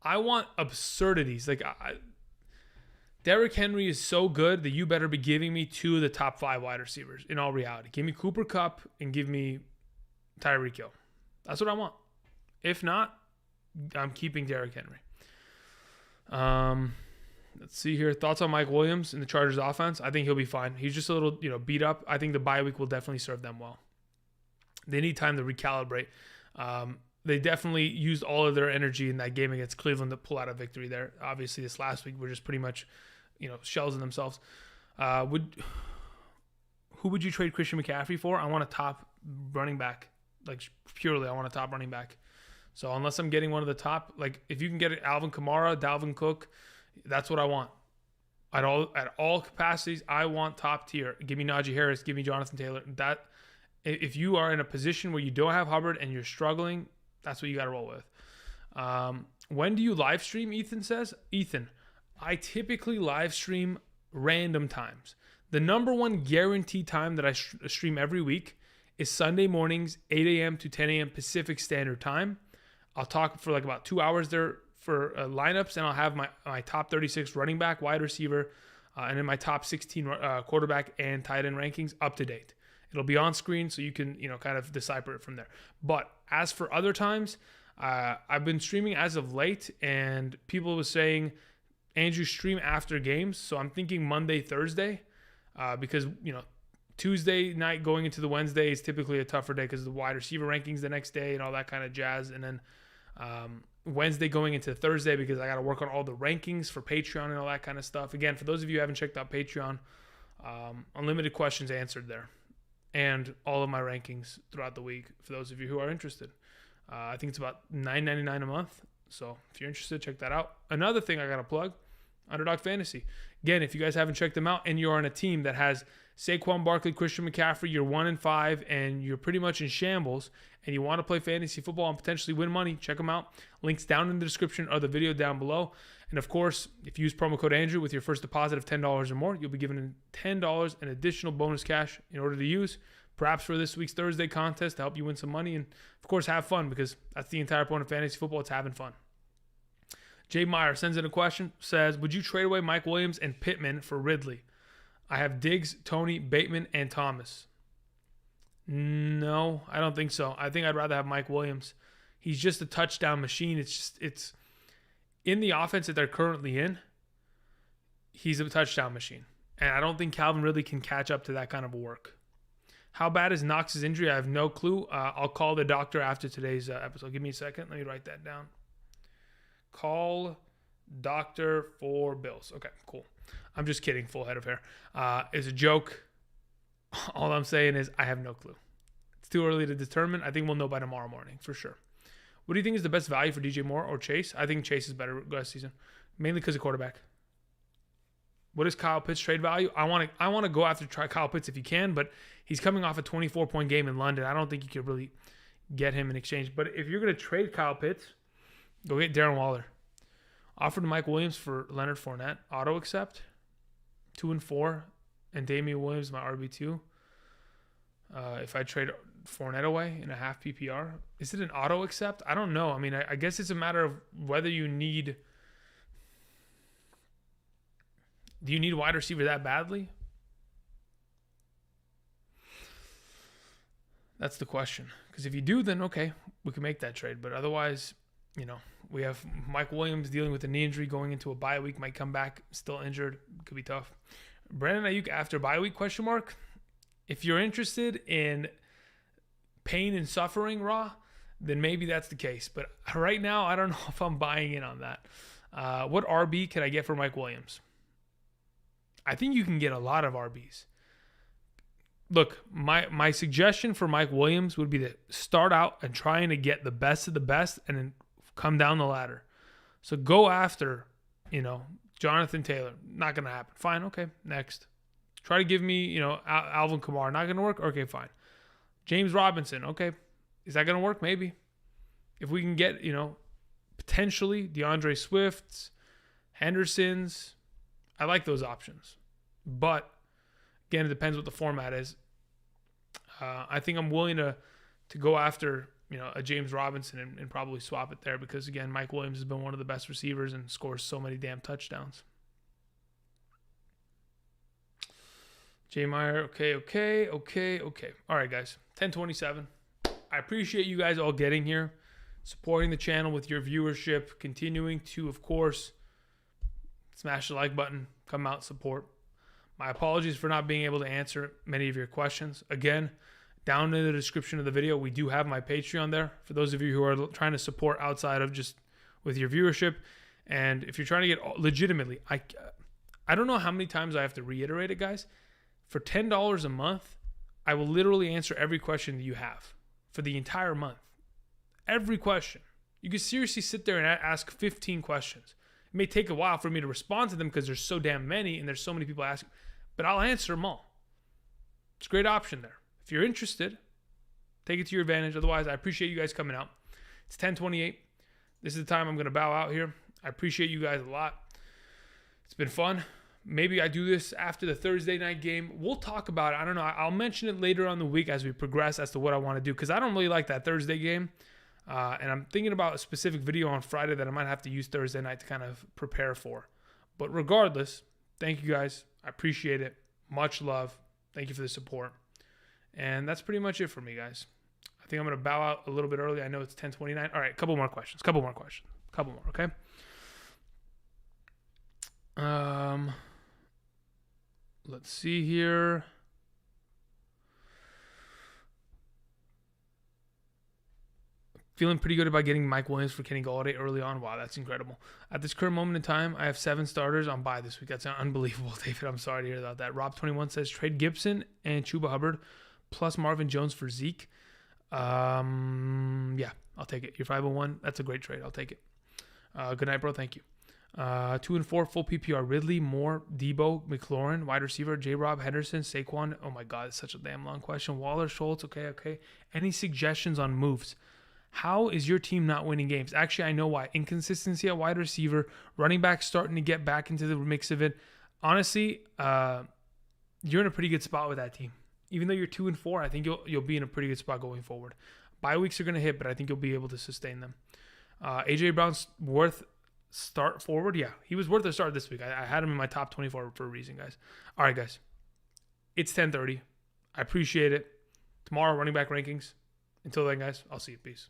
[SPEAKER 1] I want absurdities. Like, Derrick Henry is so good that you better be giving me 2 of the top 5 wide receivers in all reality. Give me Cooper Kupp and give me Tyreek Hill. That's what I want. If not, I'm keeping Derrick Henry. Let's see here. Thoughts on Mike Williams in the Chargers offense? I think he'll be fine. He's just a little, beat up. I think the bye week will definitely serve them well. They need time to recalibrate. They definitely used all of their energy in that game against Cleveland to pull out a victory there. Obviously, this last week were just pretty much, shells in themselves. Who would you trade Christian McCaffrey for? I want a top running back. Like, purely, I want a top running back. So unless I'm getting one of the top, like if you can get Alvin Kamara, Dalvin Cook, that's what I want. At all capacities, I want top tier. Give me Najee Harris, give me Jonathan Taylor. That if you are in a position where you don't have Hubbard and you're struggling, that's what you got to roll with. When do you live stream? Ethan says. Ethan, I typically live stream random times. The number one guaranteed time that I stream every week is Sunday mornings, 8 a.m. to 10 a.m. Pacific Standard Time. I'll talk for like about 2 hours there for lineups, and I'll have my top 36 running back, wide receiver, and then my top 16 quarterback and tight end rankings up to date. It'll be on screen, so you can kind of decipher it from there. But as for other times, I've been streaming as of late, and people were saying, Andrew, stream after games. So I'm thinking Monday, Thursday, because Tuesday night going into the Wednesday is typically a tougher day because of the wide receiver rankings the next day and all that kind of jazz. And then Wednesday going into Thursday because I got to work on all the rankings for Patreon and all that kind of stuff. Again, for those of you who haven't checked out Patreon, unlimited questions answered there, and all of my rankings throughout the week for those of you who are interested. I think it's about $9.99 a month. So if you're interested, check that out. Another thing I got to plug, Underdog Fantasy. Again, if you guys haven't checked them out and you're on a team that has Saquon Barkley, Christian McCaffrey, you're 1-5, and you're pretty much in shambles, and you want to play fantasy football and potentially win money, check them out. Links down in the description or the video down below. And of course, if you use promo code Andrew with your first deposit of $10 or more, you'll be given $10 in additional bonus cash in order to use, perhaps for this week's Thursday contest to help you win some money. And of course, have fun, because that's the entire point of fantasy football. It's having fun. Jay Meyer sends in a question, says, would you trade away Mike Williams and Pittman for Ridley? I have Diggs, Tony, Bateman, and Thomas. No, I don't think so. I think I'd rather have Mike Williams. He's just a touchdown machine. It's in the offense that they're currently in, he's a touchdown machine. And I don't think Calvin Ridley can catch up to that kind of work. How bad is Knox's injury? I have no clue. I'll call the doctor after today's episode. Give me a second. Let me write that down. Call doctor for Bills. Okay, cool. I'm just kidding. Full head of hair. It's a joke. All I'm saying is I have no clue. It's too early to determine. I think we'll know by tomorrow morning for sure. What do you think is the best value for DJ Moore or Chase? I think Chase is better last season, mainly because of quarterback. What is Kyle Pitts' trade value? I want to go after Kyle Pitts if you can, but he's coming off a 24-point game in London. I don't think you could really get him in exchange. But if you're going to trade Kyle Pitts, go get Darren Waller. Offered Mike Williams for Leonard Fournette. Auto accept. 2 and 4. And Damian Williams, my RB2. If I trade Fournette away in a half PPR, is it an auto accept? I don't know. I mean, I guess it's a matter of whether you need. Do you need wide receiver that badly? That's the question. Because if you do, then okay, we can make that trade. But otherwise, we have Mike Williams dealing with a knee injury going into a bye week. Might come back still injured. Could be tough. Brandon Ayuk after bye week, question mark. If you're interested in pain and suffering raw, then maybe that's the case. But right now, I don't know if I'm buying in on that. What RB can I get for Mike Williams? I think you can get a lot of RBs. Look, my suggestion for Mike Williams would be to start out and trying to get the best of the best and then come down the ladder. So go after, Jonathan Taylor. Not going to happen. Fine. Okay. Next. Try to give me, Alvin Kamara. Not going to work? Okay, fine. James Robinson. Okay. Is that going to work? Maybe. If we can get, potentially DeAndre Swift's, Henderson's, I like those options. But, again, it depends what the format is. I think I'm willing to go after, a James Robinson and probably swap it there because, again, Mike Williams has been one of the best receivers and scores so many damn touchdowns. Jay Meyer, okay. All right, guys, 10:27. I appreciate you guys all getting here, supporting the channel with your viewership, continuing to, of course, smash the like button, come out, support. My apologies for not being able to answer many of your questions. Again, down in the description of the video, we do have my Patreon there for those of you who are trying to support outside of just with your viewership. And if you're trying to get legitimately, I don't know how many times I have to reiterate it, guys. For $10 a month, I will literally answer every question that you have for the entire month. Every question. You can seriously sit there and ask 15 questions. It may take a while for me to respond to them because there's so damn many and there's so many people asking, but I'll answer them all. It's a great option there. If you're interested, take it to your advantage. Otherwise, I appreciate you guys coming out. It's 10:28. This is the time I'm going to bow out here. I appreciate you guys a lot. It's been fun. Maybe I do this after the Thursday night game. We'll talk about it. I don't know. I'll mention it later on the week as we progress as to what I want to do because I don't really like that Thursday game. And I'm thinking about a specific video on Friday that I might have to use Thursday night to kind of prepare for. But regardless, thank you guys. I appreciate it. Much love. Thank you for the support. And that's pretty much it for me, guys. I think I'm going to bow out a little bit early. I know it's 10:29. All right, couple more questions, okay? Let's see here. Feeling pretty good about getting Mike Williams for Kenny Golladay early on. Wow, that's incredible. At this current moment in time, I have 7 starters on bye this week. That's unbelievable, David. I'm sorry to hear about that. Rob21 says trade Gibson and Chuba Hubbard plus Marvin Jones for Zeke. Yeah, I'll take it. You're 5-1. That's a great trade. I'll take it. Good night, bro. Thank you. 2 and 4 full PPR. Ridley, Moore, Debo, McLaurin, wide receiver, J-Rob, Henderson, Saquon. Oh my God, it's such a damn long question. Waller, Schultz. Okay. Any suggestions on moves? How is your team not winning games? Actually, I know why. Inconsistency at wide receiver, running back starting to get back into the mix of it. Honestly, you're in a pretty good spot with that team. Even though you're 2 and 4, I think you'll be in a pretty good spot going forward. Bye weeks are going to hit, but I think you'll be able to sustain them. AJ Brown's worth start forward. Yeah, he was worth a start this week. I had him in my top 24 for a reason, guys. All right, guys. It's 10:30. I appreciate it. Tomorrow, running back rankings. Until then, guys, I'll see you. Peace.